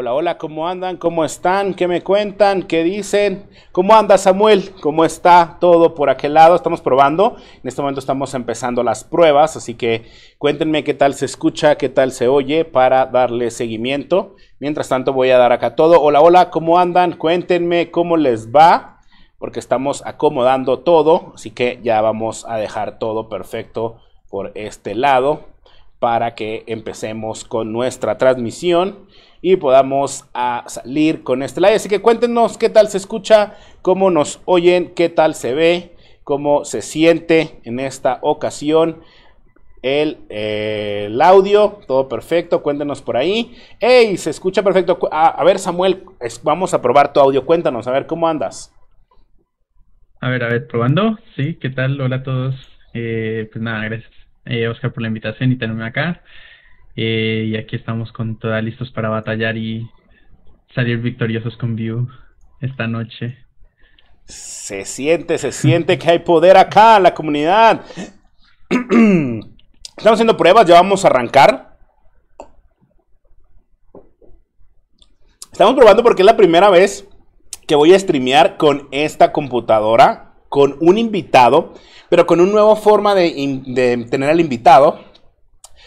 Hola, hola, ¿cómo andan? ¿Cómo están? ¿Qué me cuentan? ¿Qué dicen? ¿Cómo anda Samuel? ¿Cómo está todo por aquel lado? Estamos probando. En este momento estamos empezando las pruebas, así que cuéntenme qué tal se escucha, qué tal se oye para darle seguimiento. Mientras tanto voy a dar acá todo. Hola, hola, ¿cómo andan? Cuéntenme cómo les va, porque estamos acomodando todo, así que ya vamos a dejar todo perfecto por este lado para que empecemos con nuestra transmisión y podamos salir con este live. Así que cuéntenos qué tal se escucha, cómo nos oyen, qué tal se ve, cómo se siente en esta ocasión el audio. Todo perfecto, cuéntenos por ahí. ¡Hey! Se escucha perfecto. A ver, Samuel, vamos a probar tu audio. Cuéntanos, a ver cómo andas. A ver, probando. Sí, ¿qué tal? Hola a todos. Pues nada, gracias, Oscar, por la invitación y tenerme acá. Y aquí estamos con toda listos para batallar y salir victoriosos con View esta noche. Se siente que hay poder acá en la comunidad. Estamos haciendo pruebas, ya vamos a arrancar. Estamos probando porque es la primera vez que voy a streamear con esta computadora, con un invitado, pero con una nueva forma de tener al invitado.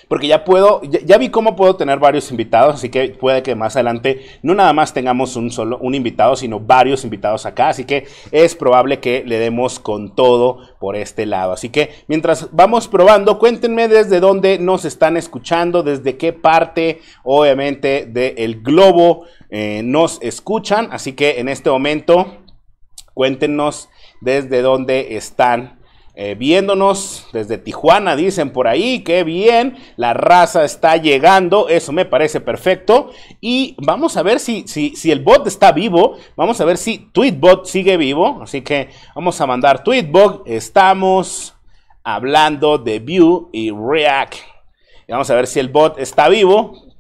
Porque ya vi cómo puedo tener varios invitados, así que puede que más adelante no nada más tengamos un invitado, sino varios invitados acá, así que es probable que le demos con todo por este lado. Así que mientras vamos probando, cuéntenme desde dónde nos están escuchando, desde qué parte, obviamente, del globo nos escuchan, así que en este momento cuéntenos desde dónde están viéndonos. Desde Tijuana dicen por ahí, qué bien, la raza está llegando, eso me parece perfecto. Y vamos a ver si el bot está vivo, vamos a ver si Tweetbot sigue vivo, así que vamos a mandar Tweetbot. Estamos hablando de Vue y React, y vamos a ver si el bot está vivo.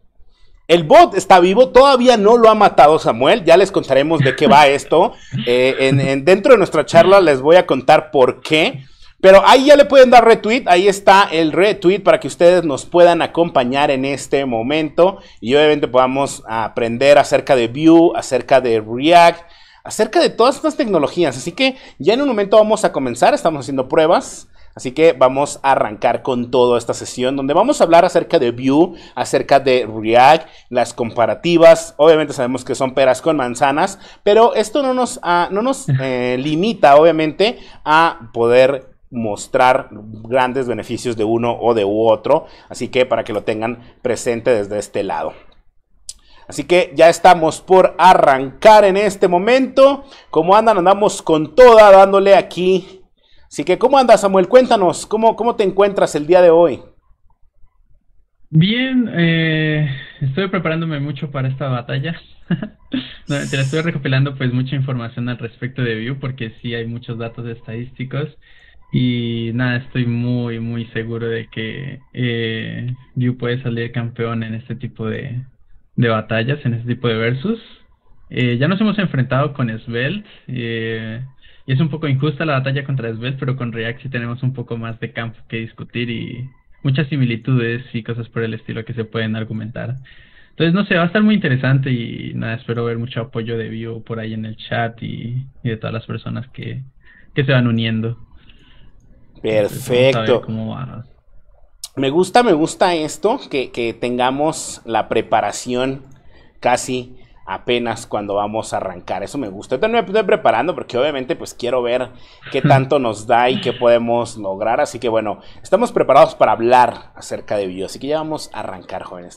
El bot está vivo, todavía no lo ha matado Samuel, ya les contaremos de qué va esto. Dentro de nuestra charla les voy a contar por qué. Pero ahí ya le pueden dar retweet, ahí está el retweet para que ustedes nos puedan acompañar en este momento. Y obviamente podamos aprender acerca de Vue, acerca de React, acerca de todas estas tecnologías. Así que ya en un momento vamos a comenzar, estamos haciendo pruebas. Así que vamos a arrancar con toda esta sesión donde vamos a hablar acerca de Vue, acerca de React, las comparativas. Obviamente sabemos que son peras con manzanas, pero esto no nos limita obviamente a poder mostrar grandes beneficios de uno o de otro. Así que para que lo tengan presente desde este lado. Así que ya estamos por arrancar en este momento. ¿Cómo andan? Andamos con toda dándole aquí. Así que, ¿cómo andas, Samuel? Cuéntanos, ¿cómo te encuentras el día de hoy? Bien, estoy preparándome mucho para esta batalla. No, te la estoy recopilando pues mucha información al respecto de Vue porque sí hay muchos datos estadísticos y nada, estoy muy seguro de que Vue puede salir campeón en este tipo de batallas, en este tipo de versus. Ya nos hemos enfrentado con Svelte y es un poco injusta la batalla contra Svelte, pero con React sí tenemos un poco más de campo que discutir y muchas similitudes y cosas por el estilo que se pueden argumentar. Entonces, no sé, va a estar muy interesante y nada, espero ver mucho apoyo de Vue por ahí en el chat y de todas las personas que se van uniendo. Entonces, vamos a ver Perfecto. cómo va. Me gusta esto, que tengamos la preparación casi apenas cuando vamos a arrancar. Eso me gusta. Yo también me estoy preparando porque obviamente pues quiero ver qué tanto nos da y qué podemos lograr. Así que bueno, estamos preparados para hablar acerca de Vue. Así que ya vamos a arrancar, jóvenes.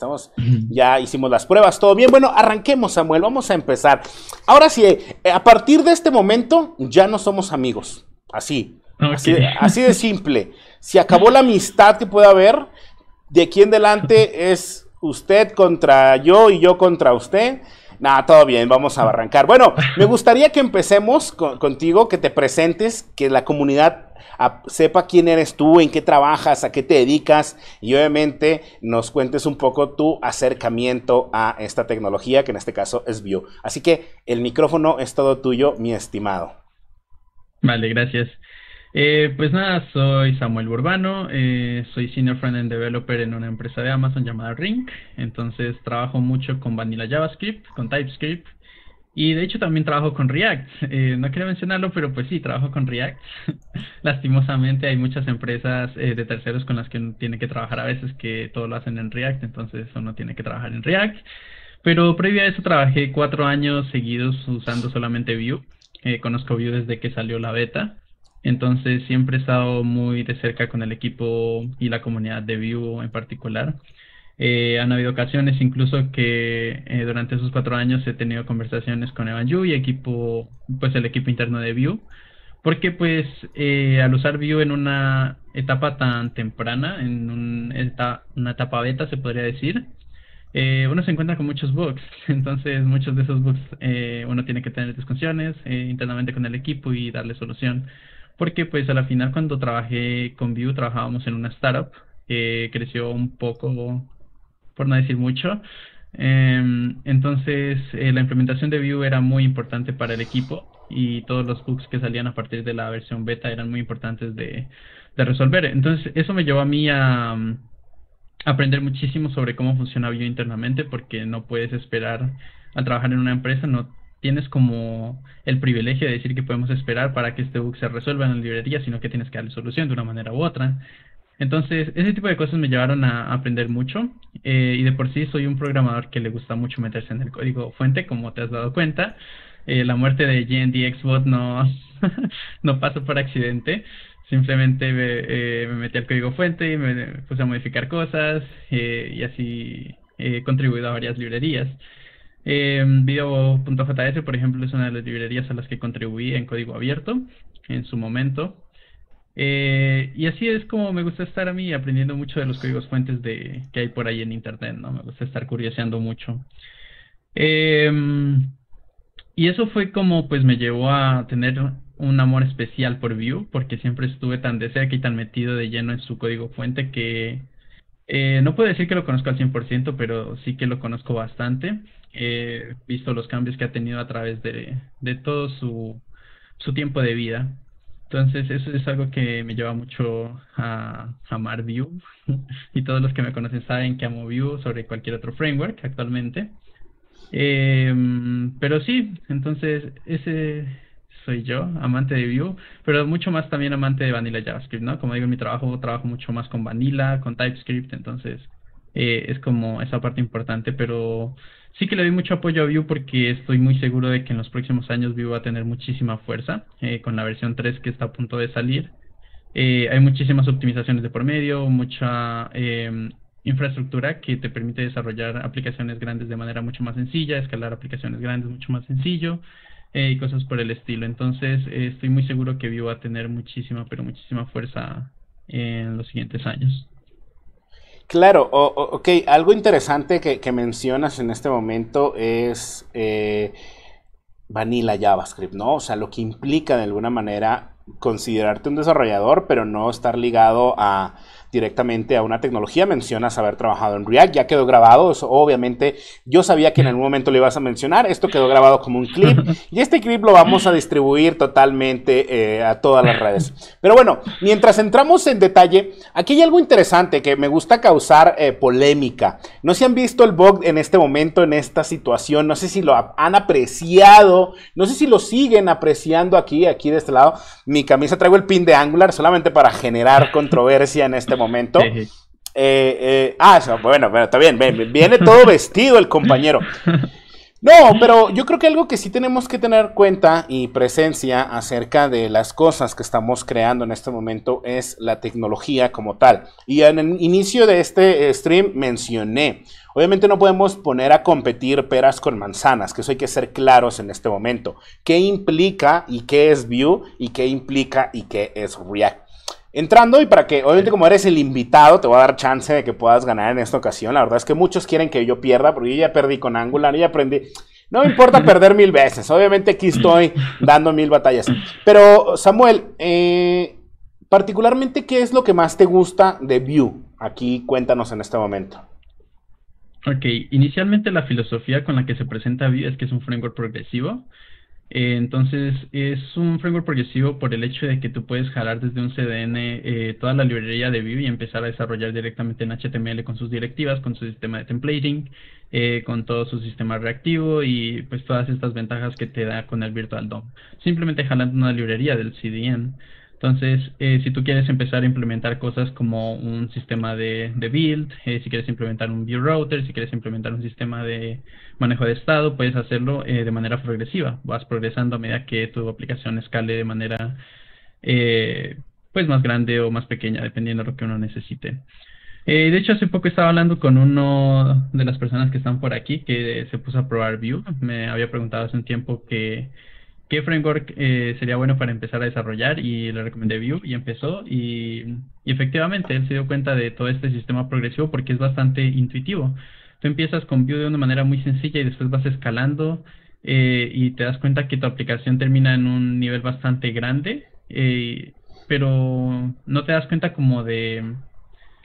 Ya hicimos las pruebas, todo bien. Bueno, arranquemos, Samuel. Vamos a empezar. Ahora sí, a partir de este momento ya no somos amigos. Así. Ok. Así de simple. Se acabó la amistad que puede haber. De aquí en adelante es usted contra yo y yo contra usted. Nada, todo bien, vamos a arrancar. Bueno, me gustaría que empecemos contigo, que te presentes, que la comunidad sepa quién eres tú, en qué trabajas, a qué te dedicas y obviamente nos cuentes un poco tu acercamiento a esta tecnología, que en este caso es Vue. Así que el micrófono es todo tuyo, mi estimado. Vale, gracias. Pues nada, soy Samuel Burbano, soy Senior Frontend Developer en una empresa de Amazon llamada Ring. Entonces trabajo mucho con Vanilla JavaScript, con TypeScript y de hecho también trabajo con React. No quería mencionarlo, pero pues sí, trabajo con React. Lastimosamente hay muchas empresas de terceros con las que uno tiene que trabajar a veces que todo lo hacen en React, entonces uno tiene que trabajar en React. Pero previo a eso trabajé 4 años seguidos usando solamente Vue. Conozco Vue desde que salió la beta. Entonces siempre he estado muy de cerca con el equipo y la comunidad de Vue en particular. Han habido ocasiones incluso que durante esos 4 años he tenido conversaciones con Evan Yu y equipo, pues el equipo interno de Vue, porque pues al usar Vue en una etapa tan temprana, en una etapa beta se podría decir, uno se encuentra con muchos bugs. Entonces muchos de esos bugs uno tiene que tener discusiones internamente con el equipo y darle solución. Porque pues a la final cuando trabajé con Vue trabajábamos en una startup que creció un poco, por no decir mucho. Entonces la implementación de Vue era muy importante para el equipo y todos los bugs que salían a partir de la versión beta eran muy importantes de resolver. Entonces eso me llevó a mí a aprender muchísimo sobre cómo funciona Vue internamente, porque no puedes esperar al trabajar en una empresa, no tienes como el privilegio de decir que podemos esperar para que este bug se resuelva en la librería, sino que tienes que darle solución de una manera u otra. Entonces, ese tipo de cosas me llevaron a aprender mucho, y de por sí soy un programador que le gusta mucho meterse en el código fuente, como te has dado cuenta. La muerte de GND-Xbot no, no pasó por accidente. Simplemente me metí al código fuente y me puse a modificar cosas, y así he contribuido a varias librerías. Video.js, por ejemplo, es una de las librerías a las que contribuí en código abierto en su momento. Y así es como me gusta estar a mí aprendiendo mucho de los códigos fuentes que hay por ahí en internet, ¿no? Me gusta estar curioseando mucho. Em, y eso fue como pues me llevó a tener un amor especial por Vue, porque siempre estuve tan de cerca y tan metido de lleno en su código fuente que no puedo decir que lo conozco al 100%, pero sí que lo conozco bastante. He visto los cambios que ha tenido a través de todo su tiempo de vida. Entonces, eso es algo que me lleva mucho a amar Vue. Y todos los que me conocen saben que amo Vue sobre cualquier otro framework actualmente. Pero sí, entonces ese soy yo, amante de Vue, pero mucho más también amante de Vanilla JavaScript, ¿no? Como digo, en mi trabajo trabajo mucho más con Vanilla, con TypeScript, entonces es como esa parte importante, pero sí que le doy mucho apoyo a Vue porque estoy muy seguro de que en los próximos años Vue va a tener muchísima fuerza, con la versión 3 que está a punto de salir. Hay muchísimas optimizaciones de por medio, mucha infraestructura que te permite desarrollar aplicaciones grandes de manera mucho más sencilla, escalar aplicaciones grandes mucho más sencillo, y cosas por el estilo. Entonces, estoy muy seguro que Vue va a tener muchísima, pero muchísima fuerza en los siguientes años. Claro, ok, algo interesante que mencionas en este momento es Vanilla JavaScript, ¿no? O sea, lo que implica de alguna manera considerarte un desarrollador, pero no estar ligado a directamente a una tecnología. Mencionas haber trabajado en React, ya quedó grabado, eso obviamente yo sabía que en algún momento lo ibas a mencionar, esto quedó grabado como un clip y este clip lo vamos a distribuir totalmente a todas las redes. Pero bueno, mientras entramos en detalle, aquí hay algo interesante que me gusta causar polémica. No sé si han visto el bug en este momento, en esta situación, no sé si lo han apreciado, no sé si lo siguen apreciando aquí de este lado. Mi camisa traigo el pin de Angular solamente para generar controversia en este momento. Bueno, está bien, viene todo vestido el compañero. No, pero yo creo que algo que sí tenemos que tener cuenta y presencia acerca de las cosas que estamos creando en este momento es la tecnología como tal. Y en el inicio de este stream mencioné, obviamente no podemos poner a competir peras con manzanas, que eso hay que ser claros en este momento. ¿Qué implica y qué es Vue y qué implica y qué es React? Entrando, y para que, obviamente como eres el invitado, te voy a dar chance de que puedas ganar en esta ocasión. La verdad es que muchos quieren que yo pierda, porque yo ya perdí con Angular, ya aprendí. No me importa perder 1000 veces, obviamente aquí estoy dando 1000 batallas. Pero, Samuel, particularmente, ¿qué es lo que más te gusta de Vue? Aquí cuéntanos en este momento. Ok, inicialmente la filosofía con la que se presenta Vue es que es un framework progresivo. Entonces, es un framework progresivo por el hecho de que tú puedes jalar desde un CDN toda la librería de Vue y empezar a desarrollar directamente en HTML con sus directivas, con su sistema de templating, con todo su sistema reactivo y pues todas estas ventajas que te da con el Virtual DOM. Simplemente jalando una librería del CDN. Entonces, si tú quieres empezar a implementar cosas como un sistema de build, si quieres implementar un view router, si quieres implementar un sistema de manejo de estado, puedes hacerlo de manera progresiva. Vas progresando a medida que tu aplicación escale de manera pues más grande o más pequeña, dependiendo de lo que uno necesite. De hecho, hace poco estaba hablando con uno de las personas que están por aquí que se puso a probar Vue. Me había preguntado hace un tiempo qué framework sería bueno para empezar a desarrollar y le recomendé Vue y empezó y efectivamente él se dio cuenta de todo este sistema progresivo porque es bastante intuitivo. Tú empiezas con Vue de una manera muy sencilla y después vas escalando y te das cuenta que tu aplicación termina en un nivel bastante grande, pero no te das cuenta como de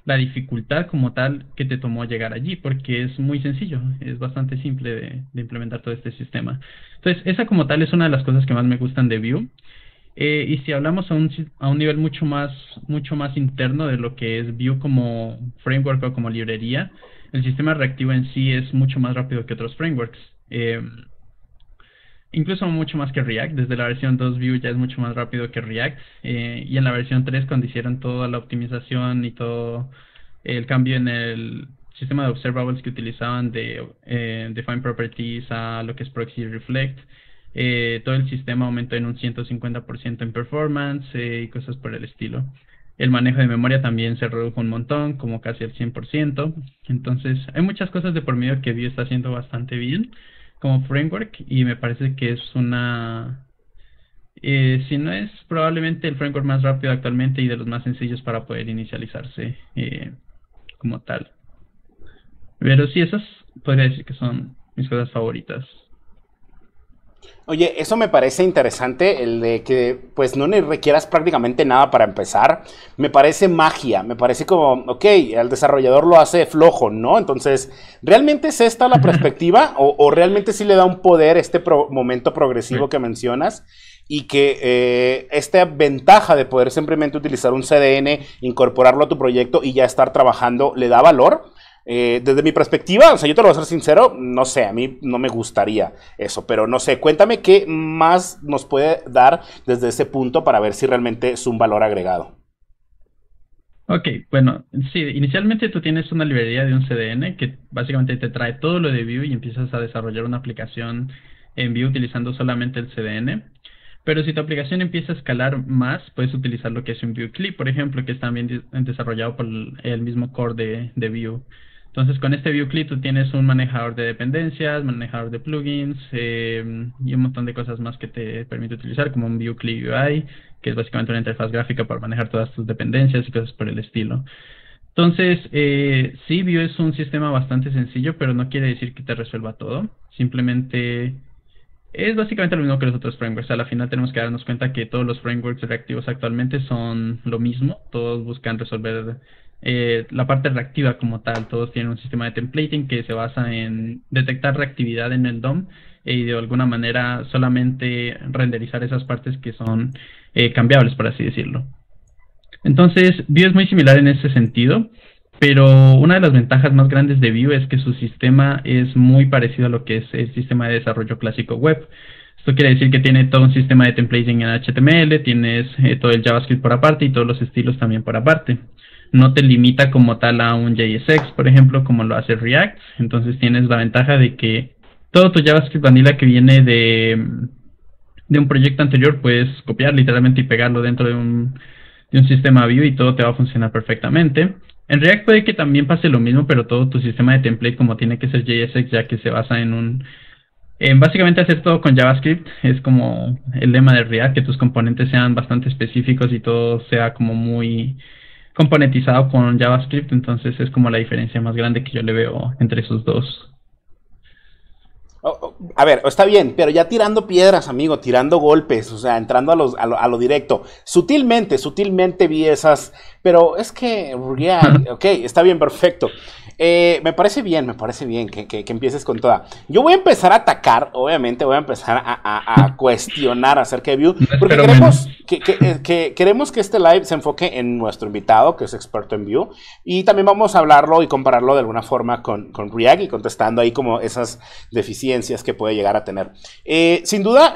la dificultad como tal que te tomó llegar allí, porque es muy sencillo, es bastante simple de implementar todo este sistema. Entonces, esa como tal es una de las cosas que más me gustan de Vue. Y si hablamos a un nivel mucho más interno de lo que es Vue como framework o como librería, el sistema reactivo en sí es mucho más rápido que otros frameworks. Incluso mucho más que React. Desde la versión 2 Vue ya es mucho más rápido que React. Y en la versión 3, cuando hicieron toda la optimización y todo el cambio en el sistema de observables que utilizaban de Define Properties a lo que es Proxy Reflect, todo el sistema aumentó en un 150% en performance y cosas por el estilo. El manejo de memoria también se redujo un montón, como casi al 100%. Entonces, hay muchas cosas de por medio que Vue está haciendo bastante bien como framework y me parece que es si no es probablemente el framework más rápido actualmente y de los más sencillos para poder inicializarse como tal. Pero sí, esas podría decir que son mis cosas favoritas. Oye, eso me parece interesante, el de que pues no le requieras prácticamente nada para empezar. Me parece magia, me parece como, ok, el desarrollador lo hace flojo, ¿no? Entonces, ¿realmente es esta la perspectiva? ¿O realmente sí le da un poder este momento progresivo que mencionas? Y que esta ventaja de poder simplemente utilizar un CDN, incorporarlo a tu proyecto y ya estar trabajando, ¿le da valor? Desde mi perspectiva, o sea, yo te lo voy a ser sincero, no sé, a mí no me gustaría eso, pero no sé, cuéntame qué más nos puede dar desde ese punto para ver si realmente es un valor agregado. Ok, bueno, sí, inicialmente tú tienes una librería de un CDN que básicamente te trae todo lo de Vue y empiezas a desarrollar una aplicación en Vue utilizando solamente el CDN. Pero si tu aplicación empieza a escalar más, puedes utilizar lo que es un Vue Clip, por ejemplo, que es también desarrollado por el mismo core de Vue. Entonces, con este Vue Clip tú tienes un manejador de dependencias, manejador de plugins y un montón de cosas más que te permite utilizar, como un Vue Clip UI, que es básicamente una interfaz gráfica para manejar todas tus dependencias y cosas por el estilo. Entonces, sí, Vue es un sistema bastante sencillo, pero no quiere decir que te resuelva todo. Simplemente es básicamente lo mismo que los otros frameworks. A la final tenemos que darnos cuenta que todos los frameworks reactivos actualmente son lo mismo. Todos buscan resolver la parte reactiva como tal. Todos tienen un sistema de templating que se basa en detectar reactividad en el DOM y de alguna manera solamente renderizar esas partes que son cambiables, por así decirlo. Entonces, Vue es muy similar en ese sentido, pero una de las ventajas más grandes de Vue es que su sistema es muy parecido a lo que es el sistema de desarrollo clásico web. Esto quiere decir que tiene todo un sistema de templating en HTML, tienes todo el JavaScript por aparte y todos los estilos también por aparte. No te limita como tal a un JSX, por ejemplo, como lo hace React. Entonces tienes la ventaja de que todo tu JavaScript vanilla que viene de un proyecto anterior puedes copiar literalmente y pegarlo dentro de un sistema Vue y todo te va a funcionar perfectamente. En React puede que también pase lo mismo, pero todo tu sistema de template como tiene que ser JSX, ya que se basa en básicamente hacer todo con JavaScript. Es como el lema de React, que tus componentes sean bastante específicos y todo sea como muy componentizado con JavaScript. Entonces es como la diferencia más grande que yo le veo entre esos dos. A ver, está bien, pero ya tirando piedras, amigo, tirando golpes, o sea, entrando a lo directo. Sutilmente vi esas, pero es que, ok, está bien, perfecto. Me parece bien que empieces con toda. Yo voy a empezar a atacar, obviamente, voy a empezar a cuestionar acerca de Vue, No porque espero menos. queremos que este live se enfoque en nuestro invitado, que es experto en Vue, y también vamos a hablarlo y compararlo de alguna forma con React y contestando ahí como esas deficiencias que puede llegar a tener. Sin duda,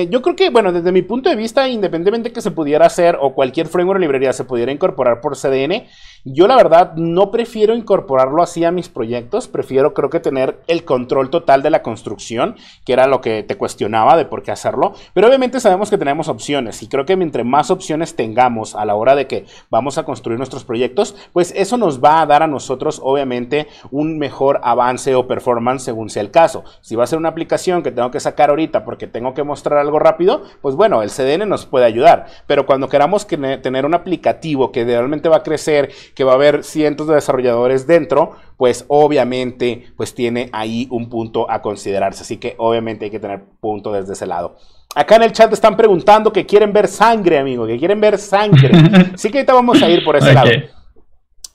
yo creo que, bueno, desde mi punto de vista, independientemente que se pudiera hacer o cualquier framework o librería se pudiera incorporar por CDN, yo la verdad no prefiero incorporarlo así a mis proyectos, prefiero creo que tener el control total de la construcción, que era lo que te cuestionaba de por qué hacerlo, pero obviamente sabemos que tenemos opciones y creo que mientras más opciones tengamos a la hora de que vamos a construir nuestros proyectos, pues eso nos va a dar a nosotros obviamente un mejor avance o performance según sea el caso. Si va a ser una aplicación que tengo que sacar ahorita porque tengo que mostrar algo rápido, pues bueno, el CDN nos puede ayudar, pero cuando queramos tener un aplicativo que realmente va a crecer, que va a haber cientos de desarrolladores dentro, pues obviamente pues tiene ahí un punto a considerarse, así que obviamente hay que tener punto desde ese lado. Acá en el chat están preguntando que quieren ver sangre, amigo, que quieren ver sangre, así que ahorita vamos a ir por ese lado.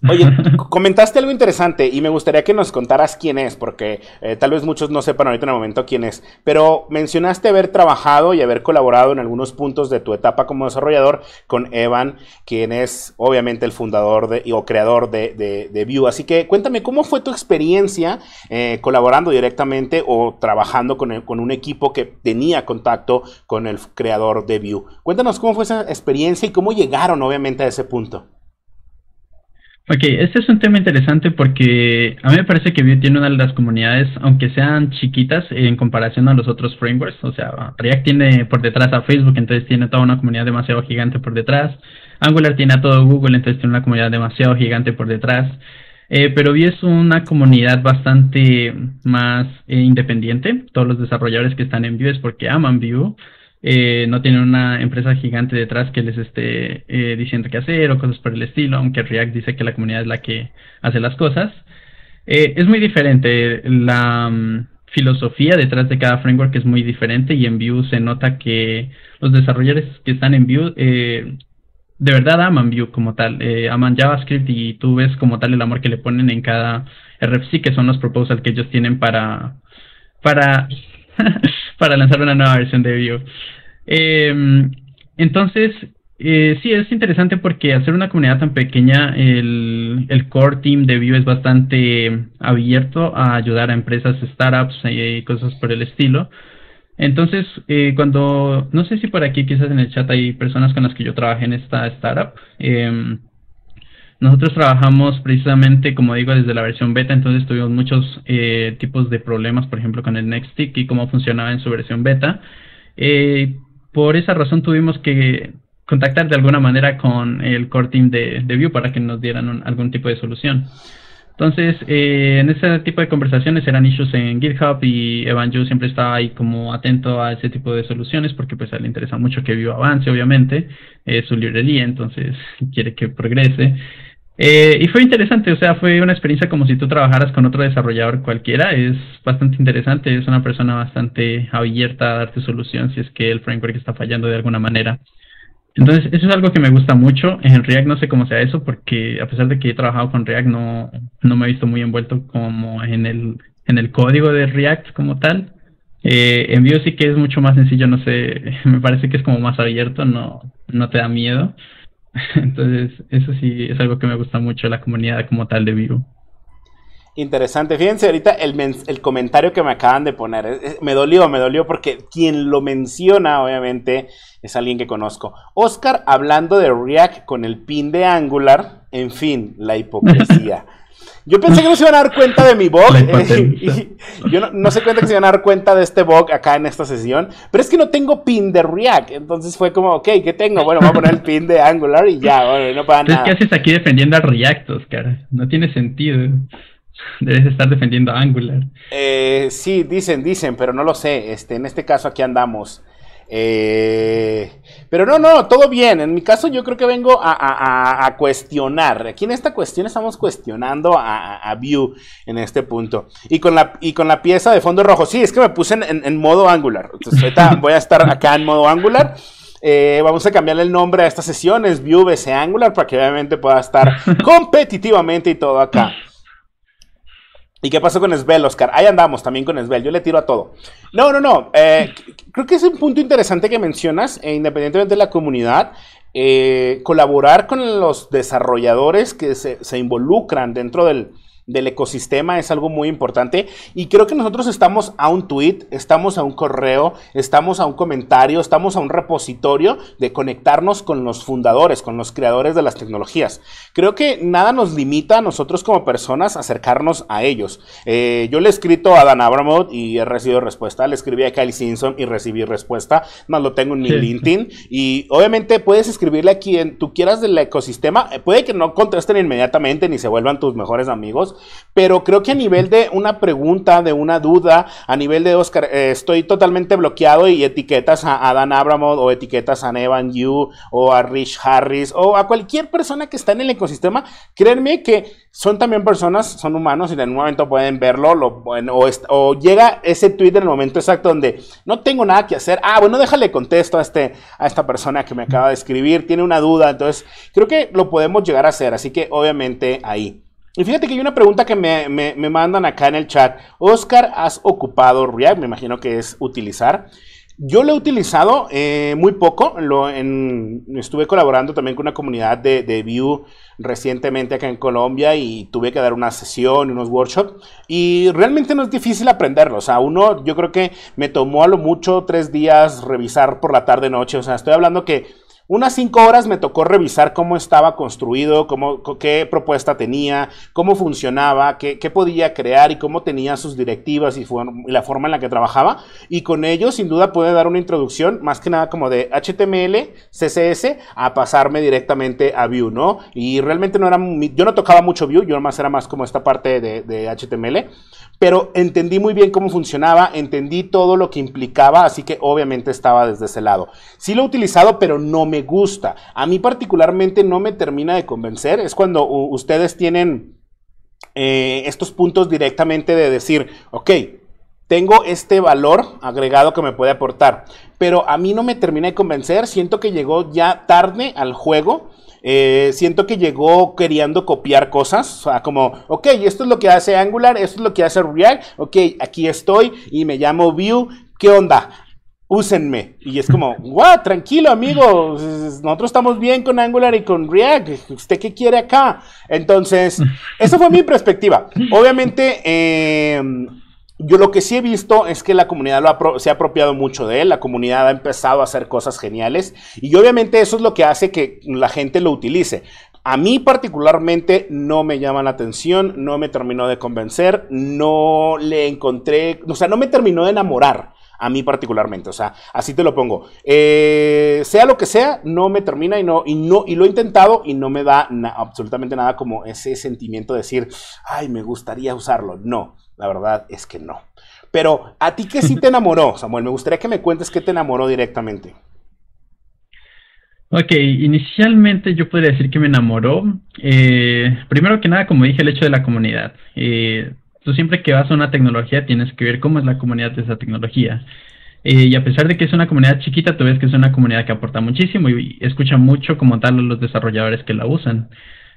Oye, comentaste algo interesante y me gustaría que nos contaras quién es, porque tal vez muchos no sepan ahorita en el momento quién es, pero mencionaste haber trabajado y haber colaborado en algunos puntos de tu etapa como desarrollador con Evan, quien es obviamente el fundador o creador de Vue, así que cuéntame cómo fue tu experiencia colaborando directamente o trabajando con un equipo que tenía contacto con el creador de Vue. Cuéntanos cómo fue esa experiencia y cómo llegaron obviamente a ese punto. Ok, este es un tema interesante porque a mí me parece que Vue tiene una de las comunidades, aunque sean chiquitas en comparación a los otros frameworks. O sea, React tiene por detrás a Facebook, entonces tiene toda una comunidad demasiado gigante por detrás. Angular tiene a todo Google, entonces tiene una comunidad demasiado gigante por detrás. Pero Vue es una comunidad bastante más independiente. Todos los desarrolladores que están en Vue es porque aman Vue. No tienen una empresa gigante detrás que les esté diciendo qué hacer o cosas por el estilo, aunque React dice que la comunidad es la que hace las cosas. Es muy diferente, la filosofía detrás de cada framework es muy diferente y en Vue se nota que los desarrolladores que están en Vue de verdad aman Vue como tal, aman JavaScript y tú ves como tal el amor que le ponen en cada RFC, que son los proposals que ellos tienen para para lanzar una nueva versión de Vue. Entonces, sí, es interesante porque al ser una comunidad tan pequeña, el core team de Vue es bastante abierto a ayudar a empresas, startups y cosas por el estilo. Entonces, no sé si por aquí quizás en el chat hay personas con las que yo trabajé en esta startup. Nosotros trabajamos precisamente, como digo, desde la versión beta, entonces tuvimos muchos tipos de problemas, por ejemplo, con el Nextstick y cómo funcionaba en su versión beta. Por esa razón tuvimos que contactar de alguna manera con el core team de Vue para que nos dieran algún tipo de solución. Entonces, en ese tipo de conversaciones eran issues en GitHub y Evan Yu siempre estaba ahí como atento a ese tipo de soluciones porque pues a él le interesa mucho que Vue avance, obviamente, es su librería, entonces quiere que progrese. Y fue interesante, o sea, fue una experiencia como si tú trabajaras con otro desarrollador cualquiera, es bastante interesante, es una persona bastante abierta a darte solución si es que el framework está fallando de alguna manera. Entonces, eso es algo que me gusta mucho. En React no sé cómo sea eso, porque a pesar de que he trabajado con React, no me he visto muy envuelto como en el código de React como tal. En Vue sí que es mucho más sencillo, no sé, me parece que es como más abierto, no te da miedo. Entonces, eso sí es algo que me gusta mucho de la comunidad como tal de Vue. Interesante. Fíjense ahorita el comentario que me acaban de poner. Me dolió porque quien lo menciona, obviamente, es alguien que conozco. Oscar hablando de React con el pin de Angular. En fin, la hipocresía. Yo pensé que no se iban a dar cuenta de mi bug. Yo no se cuenta que se iban a dar cuenta de este bug acá en esta sesión. Pero es que no tengo pin de React. Entonces fue como, ok, ¿qué tengo? Bueno, voy a poner el pin de Angular y ya, bueno, no pasa nada. ¿Qué haces aquí defendiendo a React, Oscar? No tiene sentido. Debes estar defendiendo a Angular. Sí, dicen, pero no lo sé. En este caso aquí andamos. Pero no, todo bien. En mi caso yo creo que vengo a cuestionar. Aquí en esta cuestión estamos cuestionando a Vue en este punto. Y con la pieza de fondo rojo. Sí, es que me puse en modo Angular. Entonces ahorita voy a estar acá en modo Angular. Vamos a cambiarle el nombre a esta sesión. Es Vue vs Angular para que obviamente pueda estar competitivamente y todo acá. ¿Y qué pasó con Svelte, Oscar? Ahí andamos también con Svelte. Yo le tiro a todo. No, no, no. Creo que es un punto interesante que mencionas, independientemente de la comunidad. Colaborar con los desarrolladores que se involucran dentro del ecosistema es algo muy importante. Y creo que nosotros estamos a un tweet, estamos a un correo, estamos a un comentario, estamos a un repositorio de conectarnos con los fundadores, con los creadores de las tecnologías. Creo que nada nos limita a nosotros como personas a acercarnos a ellos. Yo le he escrito a Dan Abramov y he recibido respuesta. Le escribí a Kyle Simpson y recibí respuesta. Más lo tengo en mi LinkedIn. Y obviamente puedes escribirle a quien tú quieras del ecosistema. Puede que no contesten inmediatamente ni se vuelvan tus mejores amigos. Pero creo que a nivel de una pregunta, de una duda, a nivel de Oscar, estoy totalmente bloqueado y etiquetas a Dan Abramov o etiquetas a Evan You o a Rich Harris o a cualquier persona que está en el ecosistema, créanme que son también personas, son humanos y en un momento pueden verlo o llega ese tweet en el momento exacto donde no tengo nada que hacer. Bueno, déjale contesto a esta persona que me acaba de escribir, tiene una duda, entonces creo que lo podemos llegar a hacer, así que obviamente ahí. Y fíjate que hay una pregunta que me mandan acá en el chat. Oscar, ¿has ocupado React? Me imagino que es utilizar. Yo lo he utilizado muy poco. Estuve colaborando también con una comunidad de Vue recientemente acá en Colombia y tuve que dar una sesión, unos workshops. Y realmente no es difícil aprenderlo. O sea, yo creo que me tomó a lo mucho 3 días revisar por la tarde-noche. O sea, estoy hablando que unas 5 horas me tocó revisar cómo estaba construido, qué propuesta tenía, cómo funcionaba, qué podía crear y cómo tenía sus directivas y la forma en la que trabajaba. Y con ello, sin duda, puede dar una introducción, más que nada como de HTML, CSS, a pasarme directamente a Vue, ¿no? Y realmente yo no tocaba mucho Vue, yo era más como esta parte de HTML. Pero entendí muy bien cómo funcionaba, entendí todo lo que implicaba, así que obviamente estaba desde ese lado. Sí lo he utilizado, pero no me gusta. A mí particularmente no me termina de convencer. Es cuando ustedes tienen estos puntos directamente de decir, ok, tengo este valor agregado que me puede aportar, pero a mí no me termina de convencer. Siento que llegó ya tarde al juego. Siento que llegó queriendo copiar cosas, o sea, como, ok, esto es lo que hace Angular, esto es lo que hace React, ok, aquí estoy y me llamo Vue, ¿qué onda? Úsenme. Y es como, guau, tranquilo amigo, nosotros estamos bien con Angular y con React, ¿usted qué quiere acá? Entonces, esa fue mi perspectiva. Obviamente, yo lo que sí he visto es que la comunidad se ha apropiado mucho de él, la comunidad ha empezado a hacer cosas geniales y obviamente eso es lo que hace que la gente lo utilice. A mí particularmente no me llama la atención, no me terminó de convencer, no le encontré, o sea, no me terminó de enamorar. A mí particularmente, o sea, así te lo pongo. Sea lo que sea, no me termina y lo he intentado y no me da absolutamente nada como ese sentimiento de decir, ay, me gustaría usarlo. No, la verdad es que no. Pero, ¿a ti qué sí te enamoró, Samuel? Me gustaría que me cuentes qué te enamoró directamente. Ok, inicialmente yo podría decir que me enamoró. Primero que nada, como dije, el hecho de la comunidad. Tú siempre que vas a una tecnología tienes que ver cómo es la comunidad de esa tecnología. Y a pesar de que es una comunidad chiquita, tú ves que es una comunidad que aporta muchísimo y escucha mucho como tal a los desarrolladores que la usan.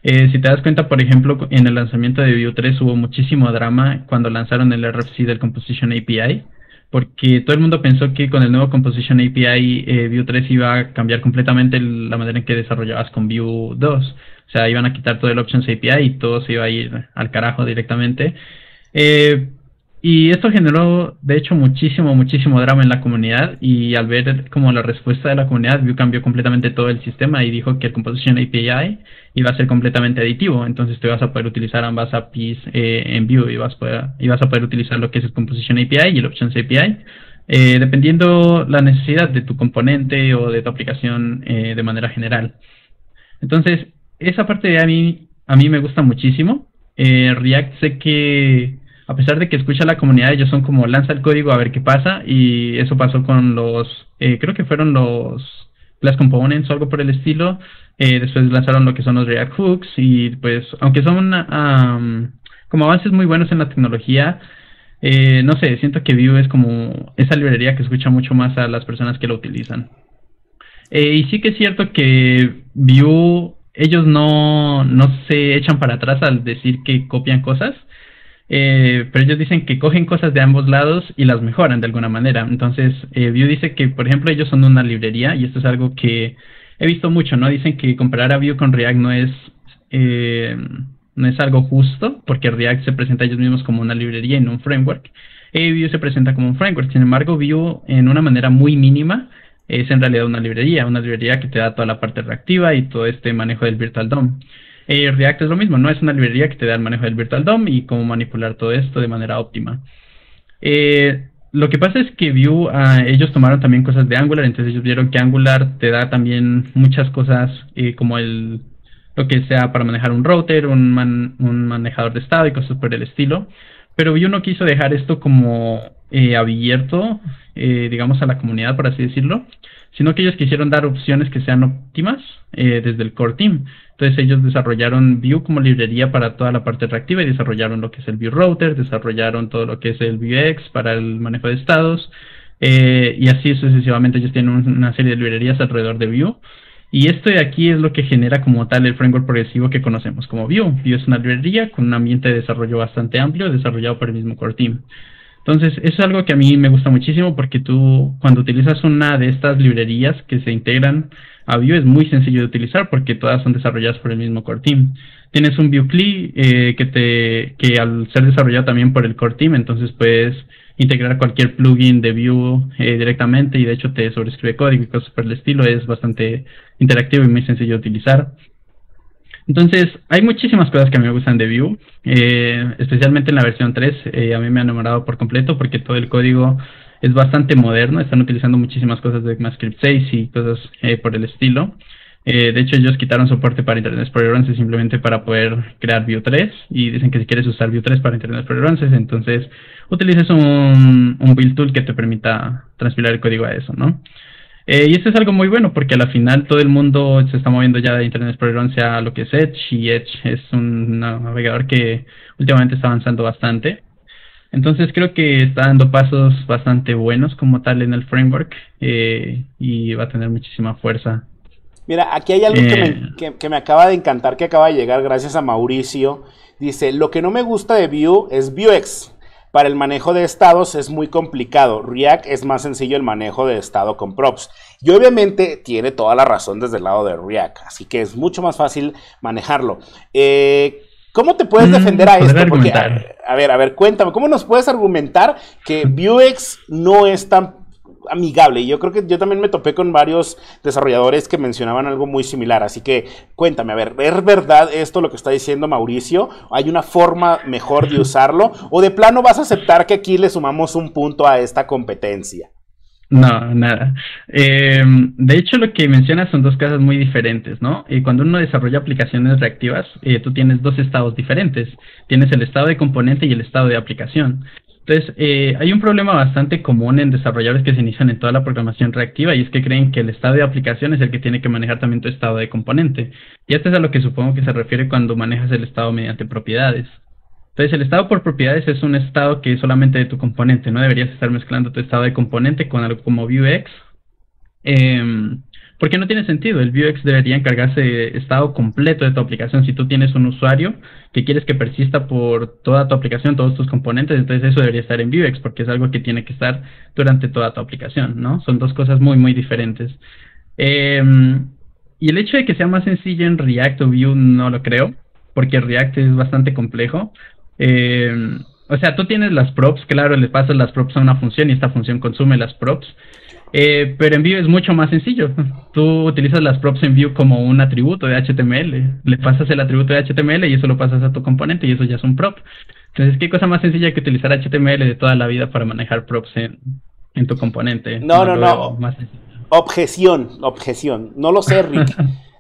Si te das cuenta, por ejemplo, en el lanzamiento de Vue 3 hubo muchísimo drama cuando lanzaron el RFC del Composition API, porque todo el mundo pensó que con el nuevo Composition API Vue 3 iba a cambiar completamente la manera en que desarrollabas con Vue 2. O sea, iban a quitar todo el Options API y todo se iba a ir al carajo directamente. Y esto generó, de hecho, muchísimo drama en la comunidad, y al ver como la respuesta de la comunidad, Vue cambió completamente todo el sistema y dijo que el Composition API iba a ser completamente aditivo. Entonces tú ibas a poder utilizar ambas APIs en Vue y ibas a poder utilizar lo que es el Composition API y el Options API, dependiendo la necesidad de tu componente o de tu aplicación de manera general. Entonces, esa parte a mí me gusta muchísimo. React, sé que a pesar de que escucha a la comunidad, ellos son como lanza el código a ver qué pasa, y eso pasó con creo que fueron los Class Components o algo por el estilo. Después lanzaron lo que son los React Hooks, y pues aunque son como avances muy buenos en la tecnología, no sé, siento que Vue es como esa librería que escucha mucho más a las personas que lo utilizan. Y sí que es cierto que Vue, ellos no se echan para atrás al decir que copian cosas. pero ellos dicen que cogen cosas de ambos lados y las mejoran de alguna manera. Entonces, Vue dice que, por ejemplo, ellos son una librería, y esto es algo que he visto mucho, ¿no? Dicen que comparar a Vue con React no es algo justo, porque React se presenta a ellos mismos como una librería y no un framework. Vue se presenta como un framework. Sin embargo, Vue, en una manera muy mínima, es en realidad una librería que te da toda la parte reactiva y todo este manejo del Virtual DOM. React es lo mismo, no es una librería que te da el manejo del Virtual DOM y cómo manipular todo esto de manera óptima. Lo que pasa es que Vue, ellos tomaron también cosas de Angular, entonces ellos vieron que Angular te da también muchas cosas como lo que sea para manejar un router, un manejador de estado y cosas por el estilo. Pero Vue no quiso dejar esto como abierto, digamos, a la comunidad, por así decirlo, sino que ellos quisieron dar opciones que sean óptimas desde el core team. Entonces ellos desarrollaron Vue como librería para toda la parte reactiva y desarrollaron lo que es el Vue Router, desarrollaron todo lo que es el Vuex para el manejo de estados, y así sucesivamente. Ellos tienen una serie de librerías alrededor de Vue. Y esto de aquí es lo que genera como tal el framework progresivo que conocemos como Vue. Vue es una librería con un ambiente de desarrollo bastante amplio, desarrollado por el mismo core team. Entonces, eso es algo que a mí me gusta muchísimo, porque tú, cuando utilizas una de estas librerías que se integran a Vue, es muy sencillo de utilizar porque todas son desarrolladas por el mismo core team. Tienes un Vue CLI que al ser desarrollado también por el core team, entonces puedes integrar cualquier plugin de Vue directamente, y de hecho te sobrescribe código y cosas por el estilo. Es bastante interactivo y muy sencillo de utilizar. Entonces, hay muchísimas cosas que a mí me gustan de Vue, especialmente en la versión 3. A mí me ha enamorado por completo porque todo el código es bastante moderno. Están utilizando muchísimas cosas de ECMAScript 6 y cosas por el estilo. De hecho, ellos quitaron soporte para Internet Explorer 11 simplemente para poder crear Vue 3, y dicen que si quieres usar Vue 3 para Internet Explorer 11, entonces utilices un build tool que te permita transpilar el código a eso, ¿no? Y esto es algo muy bueno porque a la final todo el mundo se está moviendo ya de Internet Explorer 11 a lo que es Edge, y Edge es un navegador que últimamente está avanzando bastante. Entonces creo que está dando pasos bastante buenos como tal en el framework, y va a tener muchísima fuerza. Mira, aquí hay algo que me acaba de encantar, que acaba de llegar gracias a Mauricio. Dice, lo que no me gusta de Vue es Vuex. Para el manejo de estados es muy complicado. React es más sencillo el manejo de estado con props. Y obviamente tiene toda la razón desde el lado de React, así que es mucho más fácil manejarlo. ¿Cómo te puedes defender a esto? Porque, a ver, cuéntame, ¿cómo nos puedes argumentar que Vuex no es tan amigable? Y yo creo que yo también me topé con varios desarrolladores que mencionaban algo muy similar, así que cuéntame, a ver, ¿es verdad esto lo que está diciendo Mauricio? ¿Hay una forma mejor de usarlo? ¿O de plano vas a aceptar que aquí le sumamos un punto a esta competencia? No, nada. De hecho, lo que mencionas son dos cosas muy diferentes, ¿no? Cuando uno desarrolla aplicaciones reactivas, tú tienes dos estados diferentes. Tienes el estado de componente y el estado de aplicación. Entonces, hay un problema bastante común en desarrolladores que se inician en toda la programación reactiva, y es que creen que el estado de aplicación es el que tiene que manejar también tu estado de componente. Y esto es a lo que supongo que se refiere cuando manejas el estado mediante propiedades. Entonces, el estado por propiedades es un estado que es solamente de tu componente. No deberías estar mezclando tu estado de componente con algo como Vuex, porque no tiene sentido. El Vuex debería encargarse de estado completo de tu aplicación. Si tú tienes un usuario que quieres que persista por toda tu aplicación, todos tus componentes, entonces eso debería estar en Vuex, porque es algo que tiene que estar durante toda tu aplicación, ¿no? Son dos cosas muy, muy diferentes. Y el hecho de que sea más sencillo en React o Vue no lo creo, porque React es bastante complejo. O sea, tú tienes las props, claro, le pasas las props a una función y esta función consume las props. Pero en Vue es mucho más sencillo. Tú utilizas las props en Vue como un atributo de HTML. Le pasas el atributo de HTML y eso lo pasas a tu componente y eso ya es un prop. Entonces, ¿qué cosa más sencilla que utilizar HTML de toda la vida para manejar props en tu componente? No. Objeción. No lo sé, Rick.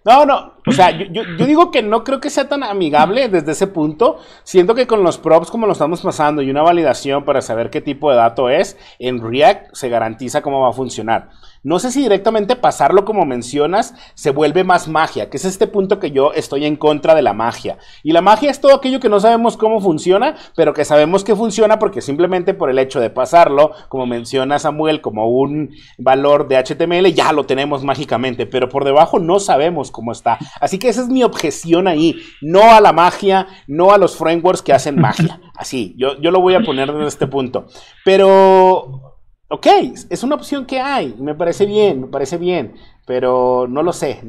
No, o sea, yo digo que no creo que sea tan amigable desde ese punto. Siento que con los props como lo estamos pasando y una validación para saber qué tipo de dato es, en React se garantiza cómo va a funcionar. No sé si directamente pasarlo como mencionas se vuelve más magia, que es este punto que yo estoy en contra de la magia. Y la magia es todo aquello que no sabemos cómo funciona, pero que sabemos que funciona porque simplemente por el hecho de pasarlo, como menciona Samuel, como un valor de HTML, ya lo tenemos mágicamente, pero por debajo no sabemos cómo está. Así que esa es mi objeción ahí. No a la magia, no a los frameworks que hacen magia. Así, yo lo voy a poner desde este punto. Pero, ok, es una opción que hay. Me parece bien. Pero no lo sé.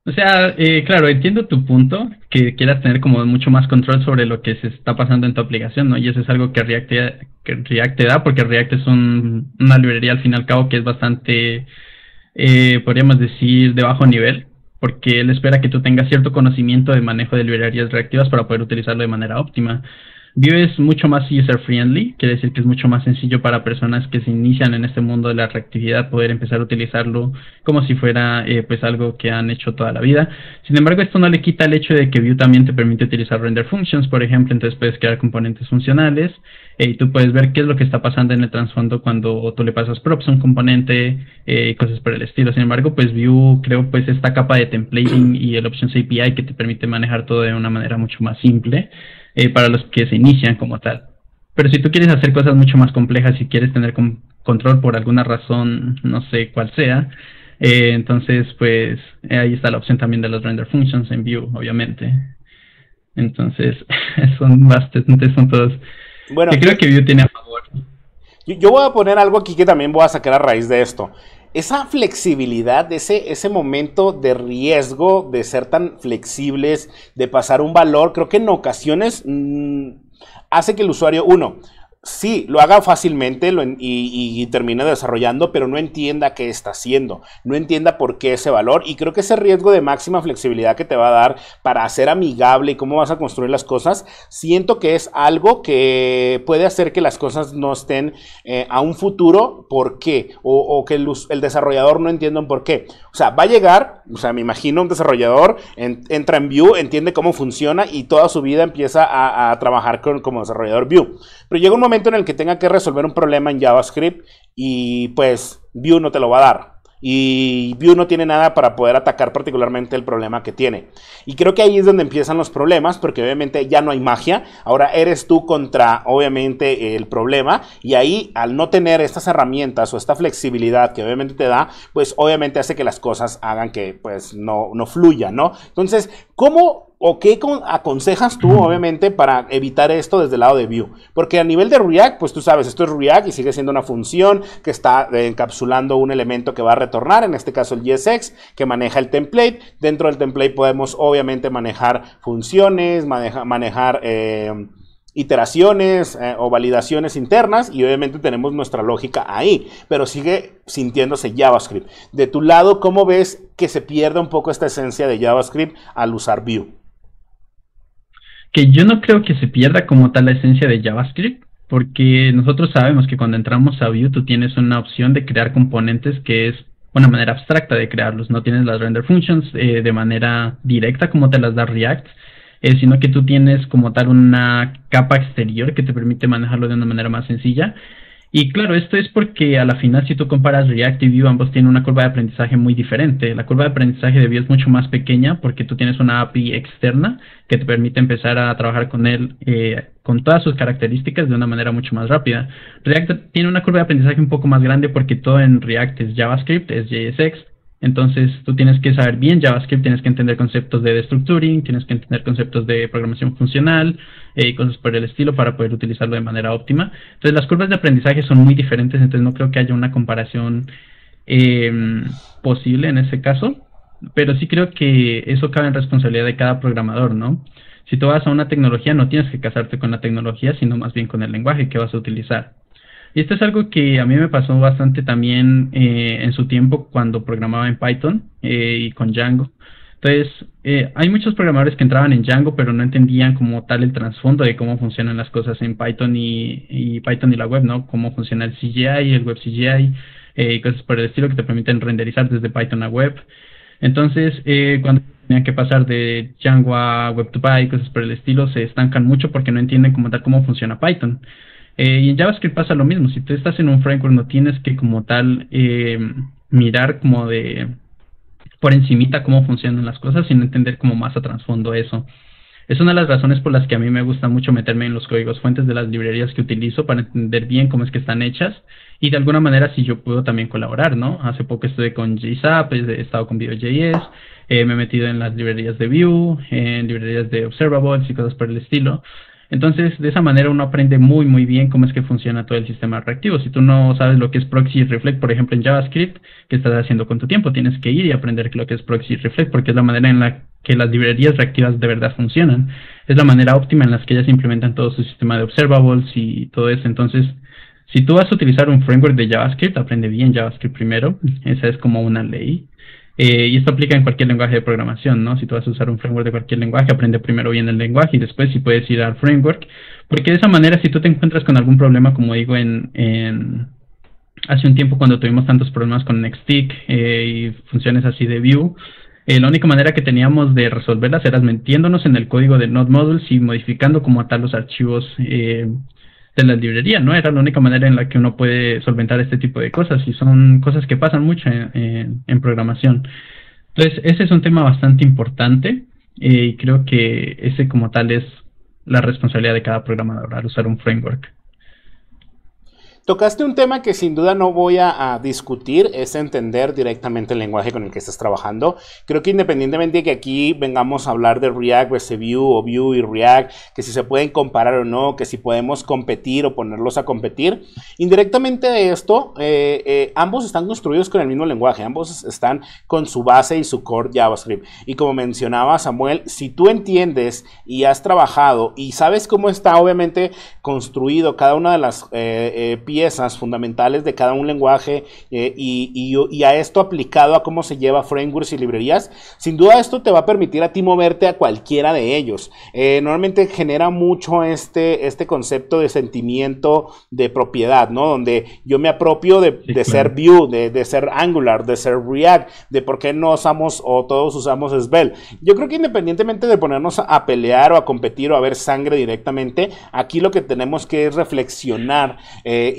O sea, claro, entiendo tu punto, que quieras tener como mucho más control sobre lo que se está pasando en tu aplicación, ¿no? Y eso es algo que React te da, porque React es una librería al fin y al cabo que es bastante, podríamos decir, de bajo nivel, porque él espera que tú tengas cierto conocimiento de manejo de librerías reactivas para poder utilizarlo de manera óptima. Vue es mucho más user-friendly, quiere decir que es mucho más sencillo para personas que se inician en este mundo de la reactividad poder empezar a utilizarlo como si fuera pues algo que han hecho toda la vida. Sin embargo, esto no le quita el hecho de que Vue también te permite utilizar render functions, por ejemplo, entonces puedes crear componentes funcionales y tú puedes ver qué es lo que está pasando en el trasfondo cuando tú le pasas props a un componente y cosas por el estilo. Sin embargo, pues Vue creo pues esta capa de templating y el Options API que te permite manejar todo de una manera mucho más simple. Para los que se inician como tal. Pero si tú quieres hacer cosas mucho más complejas y quieres tener control por alguna razón, no sé cuál sea, entonces pues ahí está la opción también de los render functions en Vue, obviamente. Entonces son bastantes puntos Bueno, que creo que Vue tiene a favor. Yo voy a poner algo aquí que también voy a sacar a raíz de esto. Esa flexibilidad, ese momento de riesgo de ser tan flexibles, de pasar un valor, creo que en ocasiones hace que el usuario, sí, lo haga fácilmente y termine desarrollando, pero no entienda qué está haciendo, no entienda por qué ese valor, y creo que ese riesgo de máxima flexibilidad que te va a dar para hacer amigable y cómo vas a construir las cosas, siento que es algo que puede hacer que las cosas no estén a un futuro, ¿por qué? O que el desarrollador no entienda un por qué. O sea, va a llegar, o sea, me imagino un desarrollador, entra en Vue, entiende cómo funciona y toda su vida empieza a trabajar como desarrollador Vue. Pero llega un momento en el que tenga que resolver un problema en JavaScript y pues Vue no te lo va a dar. Y Vue no tiene nada para poder atacar particularmente el problema que tiene. Y creo que ahí es donde empiezan los problemas, porque obviamente ya no hay magia. Ahora eres tú contra, obviamente, el problema. Y ahí, al no tener estas herramientas o esta flexibilidad que obviamente te da, pues obviamente hace que las cosas hagan que pues no fluyan, ¿no? Entonces, ¿cómo o qué aconsejas tú, obviamente, para evitar esto desde el lado de Vue? Porque a nivel de React, pues tú sabes, esto es React y sigue siendo una función que está encapsulando un elemento que va a retornar, en este caso el JSX, que maneja el template. Dentro del template podemos, obviamente, manejar funciones, manejar iteraciones o validaciones internas, y obviamente tenemos nuestra lógica ahí, pero sigue sintiéndose JavaScript. De tu lado, ¿cómo ves que se pierde un poco esta esencia de JavaScript al usar Vue? Que yo no creo que se pierda como tal la esencia de JavaScript, porque nosotros sabemos que cuando entramos a Vue tú tienes una opción de crear componentes que es una manera abstracta de crearlos. No tienes las render functions de manera directa como te las da React, sino que tú tienes como tal una capa exterior que te permite manejarlo de una manera más sencilla. Y claro, esto es porque a la final, si tú comparas React y Vue, ambos tienen una curva de aprendizaje muy diferente. La curva de aprendizaje de Vue es mucho más pequeña porque tú tienes una API externa que te permite empezar a trabajar con él con todas sus características de una manera mucho más rápida. React tiene una curva de aprendizaje un poco más grande porque todo en React es JavaScript, es JSX. Entonces tú tienes que saber bien JavaScript, tienes que entender conceptos de destructuring, tienes que entender conceptos de programación funcional y cosas por el estilo para poder utilizarlo de manera óptima. Entonces las curvas de aprendizaje son muy diferentes, entonces no creo que haya una comparación posible en ese caso, pero sí creo que eso cabe en responsabilidad de cada programador, ¿no? Si tú vas a una tecnología no tienes que casarte con la tecnología, sino más bien con el lenguaje que vas a utilizar. Y esto es algo que a mí me pasó bastante también en su tiempo cuando programaba en Python y con Django. Entonces, hay muchos programadores que entraban en Django, pero no entendían como tal el trasfondo de cómo funcionan las cosas en Python y Python y la web, ¿no? Cómo funciona el CGI, el web CGI, y cosas por el estilo que te permiten renderizar desde Python a web. Entonces, cuando tenían que pasar de Django a Web2Py y cosas por el estilo, se estancan mucho porque no entienden como tal cómo funciona Python. Y en JavaScript pasa lo mismo. Si tú estás en un framework no tienes que como tal mirar como de por encimita cómo funcionan las cosas, sino entender como más a trasfondo eso. Es una de las razones por las que a mí me gusta mucho meterme en los códigos fuentes de las librerías que utilizo para entender bien cómo es que están hechas y de alguna manera si yo puedo también colaborar, ¿no? Hace poco estuve con JSAP, he estado con Vue.js, me he metido en las librerías de Vue, en librerías de Observables y cosas por el estilo. Entonces, de esa manera uno aprende muy, muy bien cómo es que funciona todo el sistema reactivo. Si tú no sabes lo que es proxy y reflect, por ejemplo, en JavaScript, ¿qué estás haciendo con tu tiempo? Tienes que ir y aprender lo que es proxy y reflect, porque es la manera en la que las librerías reactivas de verdad funcionan. Es la manera óptima en la que ellas implementan todo su sistema de observables y todo eso. Entonces, si tú vas a utilizar un framework de JavaScript, aprende bien JavaScript primero. Esa es como una ley. Y esto aplica en cualquier lenguaje de programación, ¿no? Si tú vas a usar un framework de cualquier lenguaje, aprende primero bien el lenguaje y después si puedes ir al framework. Porque de esa manera, si tú te encuentras con algún problema, como digo, hace un tiempo cuando tuvimos tantos problemas con Nextstick y funciones así de Vue, la única manera que teníamos de resolverlas era metiéndonos en el código de Node Modules y modificando como tal los archivos de la librería, ¿no? Era la única manera en la que uno puede solventar este tipo de cosas y son cosas que pasan mucho en programación. Entonces, ese es un tema bastante importante y creo que ese como tal es la responsabilidad de cada programador al usar un framework. Tocaste un tema que sin duda no voy a discutir, es entender directamente el lenguaje con el que estás trabajando. Creo que independientemente de que aquí vengamos a hablar de React versus Vue o Vue y React, que si se pueden comparar o no, que si podemos competir o ponerlos a competir, indirectamente de esto, ambos están construidos con el mismo lenguaje, ambos están con su base y su core JavaScript. Y como mencionaba Samuel, si tú entiendes y has trabajado y sabes cómo está obviamente construido cada una de las piezas fundamentales de cada un lenguaje y a esto aplicado a cómo se lleva frameworks y librerías, sin duda esto te va a permitir a ti moverte a cualquiera de ellos. Normalmente genera mucho este concepto de sentimiento de propiedad, ¿no? Donde yo me apropio de ser Vue, de ser Angular, de ser React, de por qué no usamos o todos usamos Svelte. Yo creo que independientemente de ponernos a pelear o a competir o a ver sangre directamente, aquí lo que tenemos que es reflexionar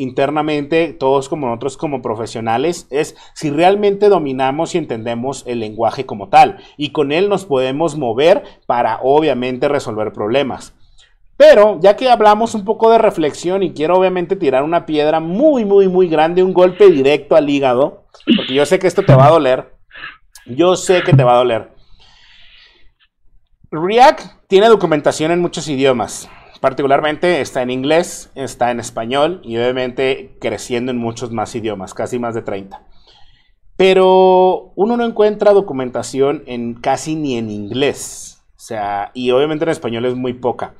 internamente, todos como nosotros como profesionales, es si realmente dominamos y entendemos el lenguaje como tal, y con él nos podemos mover para obviamente resolver problemas. Pero ya que hablamos un poco de reflexión y quiero obviamente tirar una piedra muy, muy, muy grande, un golpe directo al hígado, porque yo sé que esto te va a doler, yo sé que te va a doler. React tiene documentación en muchos idiomas. Particularmente está en inglés, está en español y obviamente creciendo en muchos más idiomas, casi más de 30. Pero uno no encuentra documentación en casi ni en inglés. O sea, y obviamente en español es muy poca.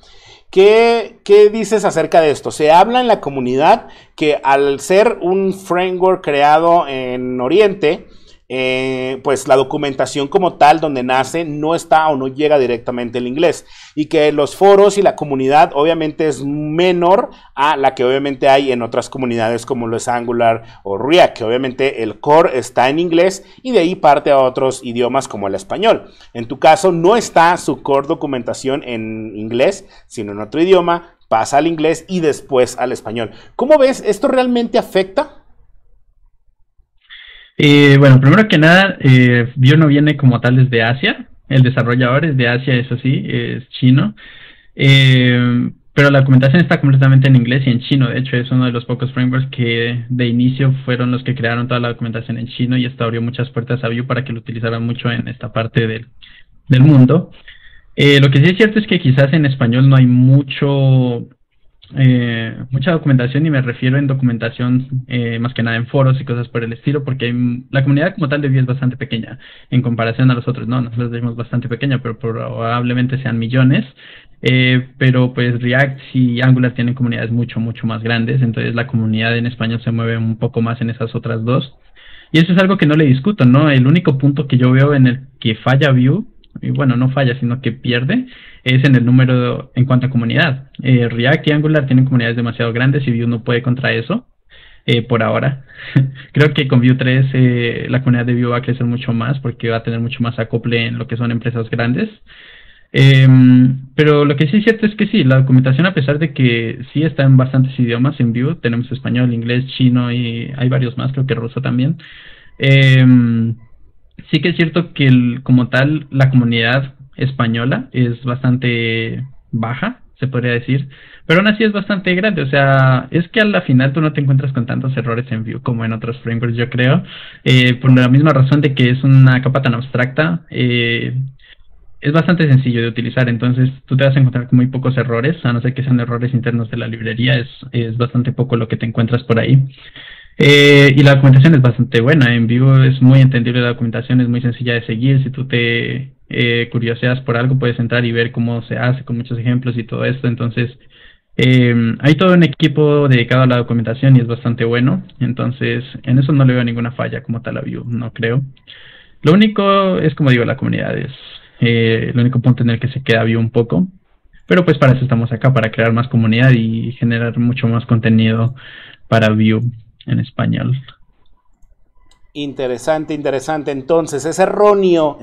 ¿Qué dices acerca de esto? Se habla en la comunidad que al ser un framework creado en Oriente, pues la documentación como tal donde nace no está o no llega directamente el inglés y que los foros y la comunidad obviamente es menor a la que obviamente hay en otras comunidades como lo es Angular o React, que obviamente el core está en inglés y de ahí parte a otros idiomas como el español. En tu caso no está su core documentación en inglés, sino en otro idioma, pasa al inglés y después al español. ¿Cómo ves? ¿Esto realmente afecta? Bueno, primero que nada, Vue no viene como tal desde Asia. El desarrollador es de Asia, eso sí, es chino. Pero la documentación está completamente en inglés y en chino. De hecho, es uno de los pocos frameworks que de inicio fueron los que crearon toda la documentación en chino y esto abrió muchas puertas a Vue para que lo utilizaran mucho en esta parte del mundo. Lo que sí es cierto es que quizás en español no hay mucha documentación y me refiero en documentación más que nada en foros y cosas por el estilo porque la comunidad como tal de Vue es bastante pequeña en comparación a los otros, no, nosotros decimos bastante pequeña pero probablemente sean millones, pero pues React y Angular tienen comunidades mucho más grandes, entonces la comunidad en español se mueve un poco más en esas otras dos y eso es algo que no le discuto, ¿no? El único punto que yo veo en el que falla Vue, y bueno, no falla, sino que pierde, es en el número en cuanto a comunidad. React y Angular tienen comunidades demasiado grandes y Vue no puede contra eso, por ahora. Creo que con Vue 3 la comunidad de Vue va a crecer mucho más porque va a tener mucho más acople en lo que son empresas grandes. Pero lo que sí es cierto es que sí, la documentación, a pesar de que sí está en bastantes idiomas en Vue, tenemos español, inglés, chino y hay varios más, creo que ruso también. Sí que es cierto que como tal la comunidad española es bastante baja, se podría decir, pero aún así es bastante grande. O sea, es que a la final tú no te encuentras con tantos errores en Vue como en otros frameworks, yo creo, por la misma razón de que es una capa tan abstracta. Es bastante sencillo de utilizar, entonces tú te vas a encontrar con muy pocos errores, a no ser que sean errores internos de la librería, es bastante poco lo que te encuentras por ahí. Y la documentación es bastante buena, en Vue es muy entendible la documentación, es muy sencilla de seguir. Si tú te curioseas por algo, puedes entrar y ver cómo se hace con muchos ejemplos y todo esto. Entonces hay todo un equipo dedicado a la documentación y es bastante bueno, entonces en eso no le veo ninguna falla como tal a Vue, no creo. Lo único es, como digo, la comunidad es el único punto en el que se queda Vue un poco, pero pues para eso estamos acá, para crear más comunidad y generar mucho más contenido para Vue en español. Interesante, interesante. Entonces, es erróneo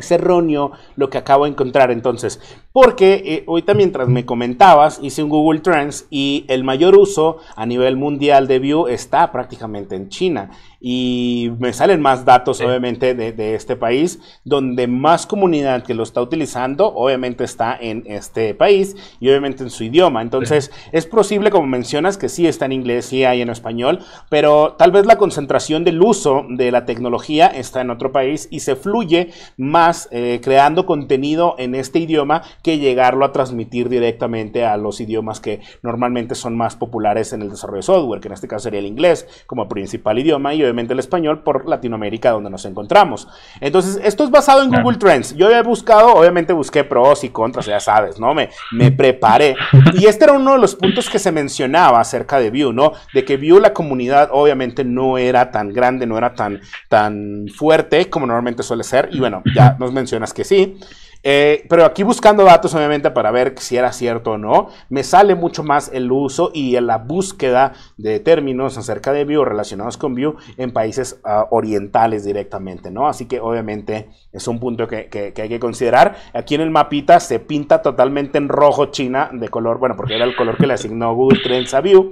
lo que acabo de encontrar entonces. Porque ahorita mientras me comentabas, hice un Google Trends y el mayor uso a nivel mundial de Vue está prácticamente en China. Y me salen más datos, obviamente, de este país, donde más comunidad que lo está utilizando, obviamente está en este país y obviamente en su idioma. Entonces, es posible, como mencionas, que sí está en inglés, sí hay en español, pero tal vez la concentración del uso de la tecnología está en otro país y se fluye más creando contenido en este idioma que llegarlo a transmitir directamente a los idiomas que normalmente son más populares en el desarrollo de software, que en este caso sería el inglés como principal idioma y obviamente el español por Latinoamérica donde nos encontramos. Entonces, esto es basado en Google Trends. Yo he buscado, obviamente busqué pros y contras, ya sabes, ¿no? Me preparé. Y este era uno de los puntos que se mencionaba acerca de Vue, ¿no? De que Vue, la comunidad, obviamente no era tan grande, no era tan fuerte como normalmente suele ser. Y bueno, ya nos mencionas que sí. Pero aquí buscando datos, obviamente, para ver si era cierto o no, me sale mucho más el uso y la búsqueda de términos acerca de Vue relacionados con Vue en países orientales directamente, ¿no? Así que, obviamente, es un punto que hay que considerar. Aquí en el mapita se pinta totalmente en rojo China de color, bueno, porque era el color que le asignó Google Trends a Vue,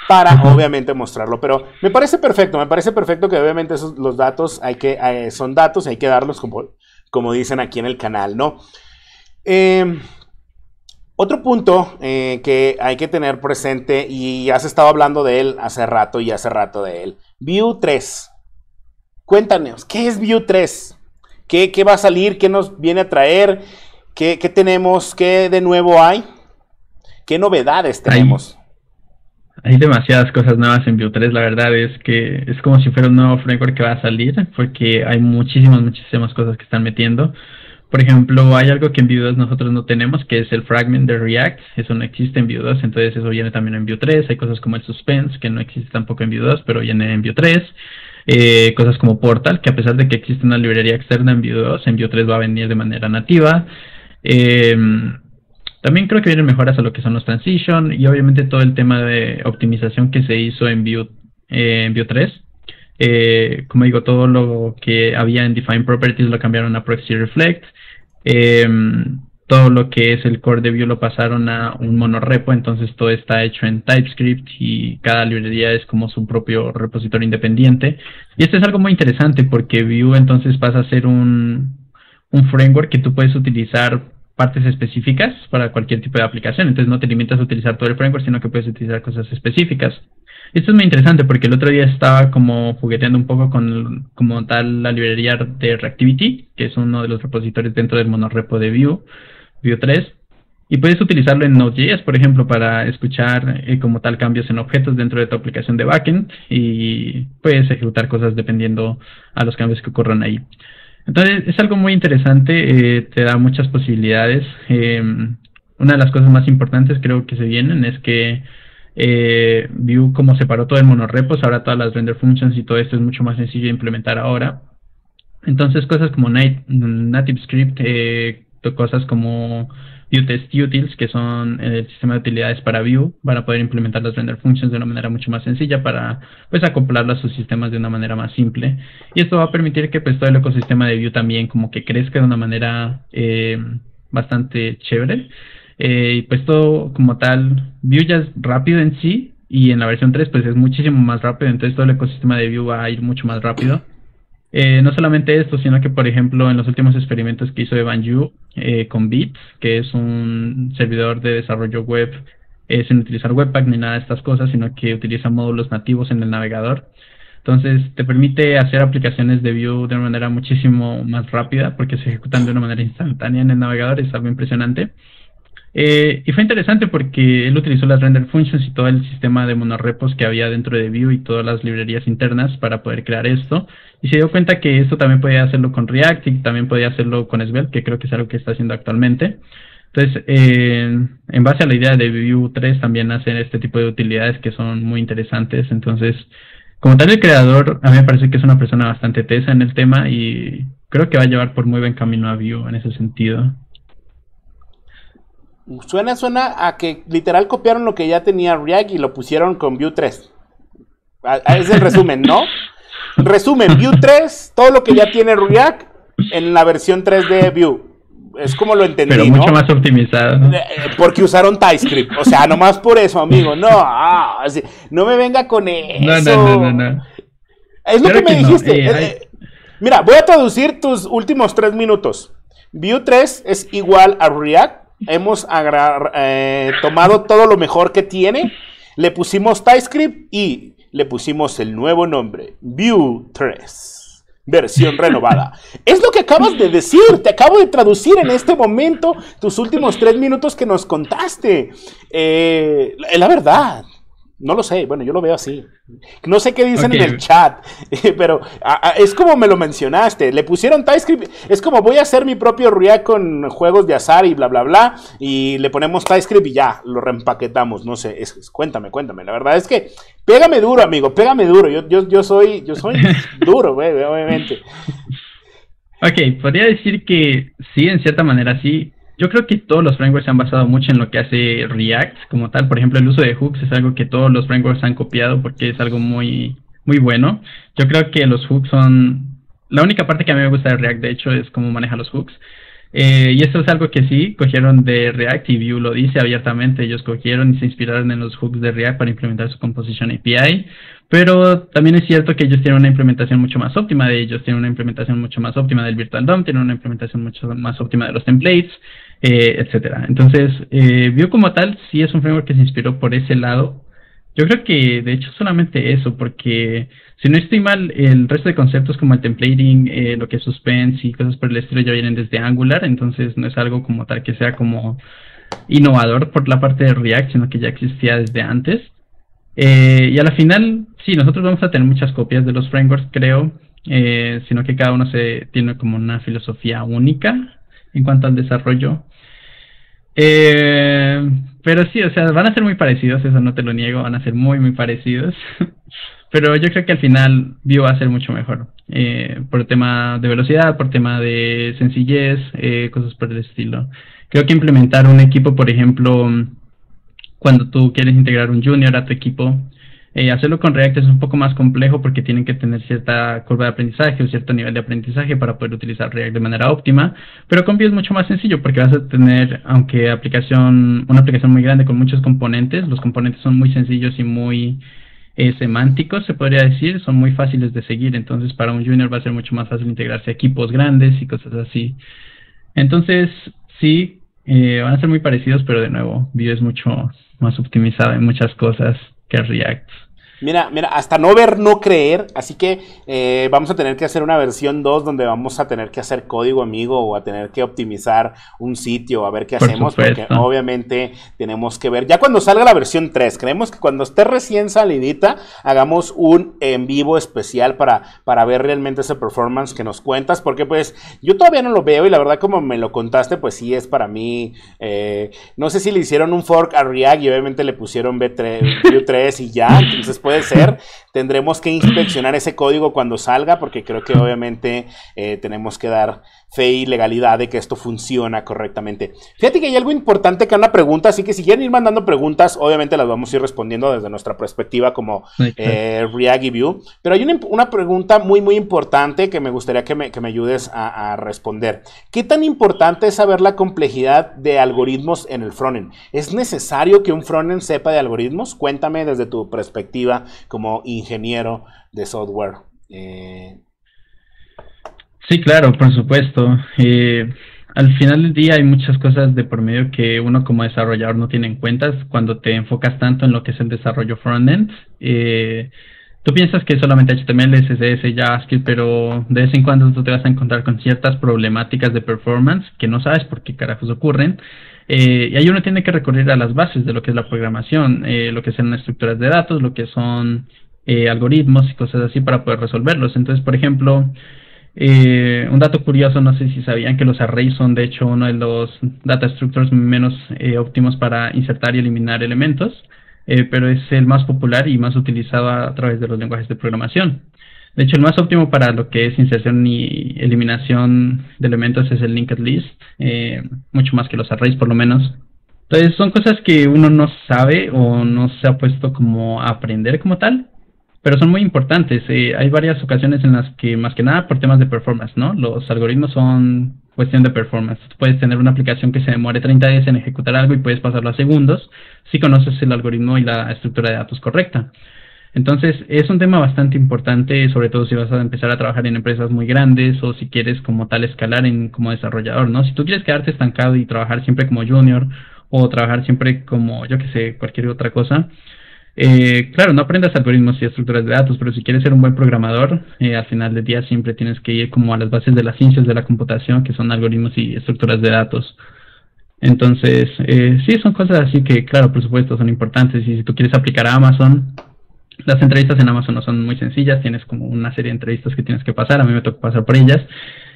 para obviamente mostrarlo, pero me parece perfecto que obviamente los datos son datos y hay que darlos como dicen aquí en el canal, ¿no? Otro punto que hay que tener presente, y has estado hablando de él hace rato de él, Vue 3. Cuéntanos, ¿qué es Vue 3? ¿Qué va a salir? ¿Qué nos viene a traer? ¿Qué tenemos? ¿Qué de nuevo hay? ¿Qué novedades tenemos? Hay demasiadas cosas nuevas en Vue 3, la verdad es que es como si fuera un nuevo framework que va a salir, porque hay muchísimas cosas que están metiendo. Por ejemplo, hay algo que en Vue 2 nosotros no tenemos, que es el fragment de React. Eso no existe en Vue 2, entonces eso viene también en Vue 3. Hay cosas como el suspense, que no existe tampoco en Vue 2, pero viene en Vue 3. Cosas como Portal, que a pesar de que existe una librería externa en Vue 2, en Vue 3 va a venir de manera nativa. También creo que vienen mejoras a lo que son los transition y obviamente todo el tema de optimización que se hizo en Vue 3. Como digo, todo lo que había en Define Properties lo cambiaron a Proxy Reflect. Todo lo que es el core de Vue lo pasaron a un monorepo, entonces todo está hecho en TypeScript y cada librería es como su propio repositorio independiente. Y esto es algo muy interesante porque Vue entonces pasa a ser un framework que tú puedes utilizar partes específicas para cualquier tipo de aplicación. Entonces no te limitas a utilizar todo el framework, sino que puedes utilizar cosas específicas. Esto es muy interesante porque el otro día estaba como jugueteando un poco con como tal la librería de Reactivity, que es uno de los repositorios dentro del monorepo de Vue 3. Y puedes utilizarlo en Node.js, por ejemplo, para escuchar como tal cambios en objetos dentro de tu aplicación de backend y puedes ejecutar cosas dependiendo a los cambios que ocurran ahí. Entonces es algo muy interesante, te da muchas posibilidades. Una de las cosas más importantes creo que se vienen es que Vue, como separó todo en monorepos, ahora todas las render functions y todo esto es mucho más sencillo de implementar ahora. Entonces cosas como Native Script, cosas como Vue Test Utils, que son el sistema de utilidades para Vue, van a poder implementar las render functions de una manera mucho más sencilla para pues acoplarlas a sus sistemas de una manera más simple. Y esto va a permitir que pues todo el ecosistema de Vue también como que crezca de una manera bastante chévere. Y pues todo como tal, Vue ya es rápido en sí, y en la versión 3 pues es muchísimo más rápido, entonces todo el ecosistema de Vue va a ir mucho más rápido. No solamente esto, sino que, por ejemplo, en los últimos experimentos que hizo Evan You con Bits, que es un servidor de desarrollo web sin utilizar Webpack ni nada de estas cosas, sino que utiliza módulos nativos en el navegador. Entonces, te permite hacer aplicaciones de Vue de una manera muchísimo más rápida, porque se ejecutan de una manera instantánea en el navegador, es algo impresionante. Y fue interesante porque él utilizó las render functions y todo el sistema de monorepos que había dentro de Vue y todas las librerías internas para poder crear esto. Y se dio cuenta que esto también podía hacerlo con React y también podía hacerlo con Svelte, que creo que es algo que está haciendo actualmente. Entonces, en base a la idea de Vue 3 también hacen este tipo de utilidades que son muy interesantes. Entonces, como tal el creador, a mí me parece que es una persona bastante tesa en el tema y creo que va a llevar por muy buen camino a Vue en ese sentido. Suena a que literal copiaron lo que ya tenía React y lo pusieron con Vue 3. Es el resumen, ¿no? Resumen, Vue 3, todo lo que ya tiene React en la versión 3 de Vue. Es como lo entendí, pero mucho más optimizado, ¿no? Porque usaron TypeScript. O sea, nomás por eso, amigo. No, no me venga con eso. No. Es lo que me dijiste. Mira, voy a traducir tus últimos 3 minutos. Vue 3 es igual a React. Hemos tomado todo lo mejor que tiene. Le pusimos TypeScript y le pusimos el nuevo nombre. Vue 3. Versión renovada. Es lo que acabas de decir. Te acabo de traducir en este momento tus últimos 3 minutos que nos contaste. La verdad. No lo sé. Bueno, yo lo veo así. No sé qué dicen en el chat. Pero es como me lo mencionaste. Le pusieron TypeScript. Es como voy a hacer mi propio React con juegos de azar y bla, bla, bla. Y le ponemos TypeScript y ya. Lo reempaquetamos. No sé. Cuéntame. La verdad es que pégame duro, amigo. Pégame duro. Yo soy duro, güey, obviamente. Ok, podría decir que sí, en cierta manera sí. Yo creo que todos los frameworks se han basado mucho en lo que hace React como tal. Por ejemplo, el uso de hooks es algo que todos los frameworks han copiado porque es algo muy, muy bueno. Yo creo que los hooks son... La única parte que a mí me gusta de React, de hecho, es cómo maneja los hooks. Y esto es algo que sí, cogieron de React y Vue lo dice abiertamente. Ellos cogieron y se inspiraron en los hooks de React para implementar su Composition API. Pero también es cierto que ellos tienen una implementación mucho más óptima de ellos, tienen una implementación mucho más óptima del Virtual DOM, tienen una implementación mucho más óptima de los templates, etcétera. Entonces, Vue como tal sí es un framework que se inspiró por ese lado. Yo creo que de hecho solamente eso, porque si no estoy mal, el resto de conceptos como el templating, lo que es suspense y cosas por el estilo ya vienen desde Angular, entonces no es algo como tal que sea como innovador por la parte de React, sino que ya existía desde antes. Y a la final, sí, nosotros vamos a tener muchas copias de los frameworks, creo, sino que cada uno tiene como una filosofía única en cuanto al desarrollo. Pero sí, o sea, van a ser muy parecidos, eso no te lo niego, van a ser muy, muy parecidos. Pero yo creo que al final Vue va a ser mucho mejor, por tema de velocidad, por tema de sencillez, cosas por el estilo. Creo que implementar un equipo, por ejemplo, cuando tú quieres integrar un junior a tu equipo, hacerlo con React es un poco más complejo porque tienen que tener cierta curva de aprendizaje o cierto nivel de aprendizaje para poder utilizar React de manera óptima, pero con Vue es mucho más sencillo porque vas a tener, aunque una aplicación muy grande con muchos componentes, los componentes son muy sencillos y muy semánticos, se podría decir, son muy fáciles de seguir, entonces para un junior va a ser mucho más fácil integrarse a equipos grandes y cosas así. Entonces, sí, van a ser muy parecidos, pero de nuevo, Vue es mucho más optimizado en muchas cosas que React. Mira, hasta no ver, no creer, así que vamos a tener que hacer una versión 2 donde vamos a tener que hacer código, amigo, o a tener que optimizar un sitio, a ver qué hacemos, porque obviamente tenemos que ver, ya cuando salga la versión 3, creemos que cuando esté recién salidita, hagamos un en vivo especial para ver realmente ese performance que nos cuentas, porque pues yo todavía no lo veo y la verdad como me lo contaste, pues sí es para mí, no sé si le hicieron un fork a React y obviamente le pusieron Vue 3 y ya, entonces puede ser, tendremos que inspeccionar ese código cuando salga porque creo que obviamente tenemos que dar fe y legalidad de que esto funciona correctamente. Fíjate que hay algo importante que es una pregunta, así que si quieren ir mandando preguntas, obviamente las vamos a ir respondiendo desde nuestra perspectiva como React y Vue, pero hay una pregunta muy muy importante que me gustaría que me ayudes a responder. ¿Qué tan importante es saber la complejidad de algoritmos en el frontend? ¿Es necesario que un frontend sepa de algoritmos? Cuéntame desde tu perspectiva como ingeniero de software. Sí, claro, por supuesto. Al final del día hay muchas cosas de por medio que uno como desarrollador no tiene en cuenta cuando te enfocas tanto en lo que es el desarrollo frontend. Tú piensas que es solamente HTML, CSS, JavaScript, pero de vez en cuando tú te vas a encontrar con ciertas problemáticas de performance que no sabes por qué carajos ocurren. Y ahí uno tiene que recurrir a las bases de lo que es la programación, lo que son estructuras de datos, lo que son algoritmos y cosas así para poder resolverlos. Entonces, por ejemplo, un dato curioso, no sé si sabían que los arrays son de hecho uno de los data structures menos óptimos para insertar y eliminar elementos, pero es el más popular y más utilizado a través de los lenguajes de programación. De hecho, el más óptimo para lo que es inserción y eliminación de elementos es el linked list, mucho más que los arrays por lo menos. Entonces son cosas que uno no sabe o no se ha puesto como a aprender como tal, pero son muy importantes. Hay varias ocasiones en las que, más que nada, por temas de performance, ¿no? Los algoritmos son cuestión de performance. Puedes tener una aplicación que se demore 30 días en ejecutar algo y puedes pasarlo a segundos si conoces el algoritmo y la estructura de datos correcta. Entonces, es un tema bastante importante, sobre todo si vas a empezar a trabajar en empresas muy grandes o si quieres como tal escalar como desarrollador, ¿no? Si tú quieres quedarte estancado y trabajar siempre como junior o trabajar siempre como, yo que sé, cualquier otra cosa, claro, no aprendas algoritmos y estructuras de datos, pero si quieres ser un buen programador, al final del día siempre tienes que ir como a las bases de las ciencias de la computación, que son algoritmos y estructuras de datos. Entonces, sí, son cosas así que, claro, por supuesto, son importantes. Y si tú quieres aplicar a Amazon, las entrevistas en Amazon no son muy sencillas, tienes como una serie de entrevistas que tienes que pasar, a mí me tocó pasar por ellas,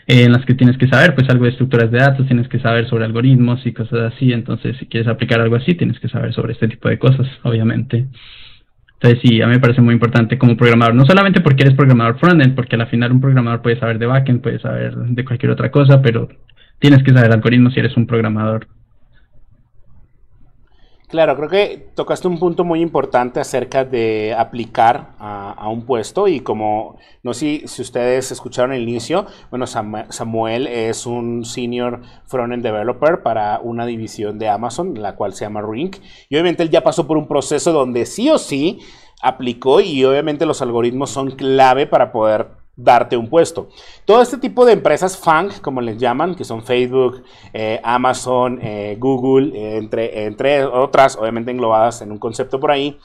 en las que tienes que saber pues algo de estructuras de datos, tienes que saber sobre algoritmos y cosas así. Entonces si quieres aplicar algo así tienes que saber sobre este tipo de cosas, obviamente. Entonces sí, a mí me parece muy importante como programador, no solamente porque eres programador frontend, porque al final un programador puede saber de backend, puede saber de cualquier otra cosa, pero tienes que saber algoritmos si eres un programador. Claro, creo que tocaste un punto muy importante acerca de aplicar a un puesto y como, no sé si ustedes escucharon el inicio, bueno, Samuel es un senior frontend developer para una división de Amazon, la cual se llama Ring, y obviamente él ya pasó por un proceso donde sí o sí aplicó y obviamente los algoritmos son clave para poder darte un puesto. Todo este tipo de empresas FANG, como les llaman, que son Facebook, Amazon, Google, entre otras, obviamente englobadas en un concepto por ahí,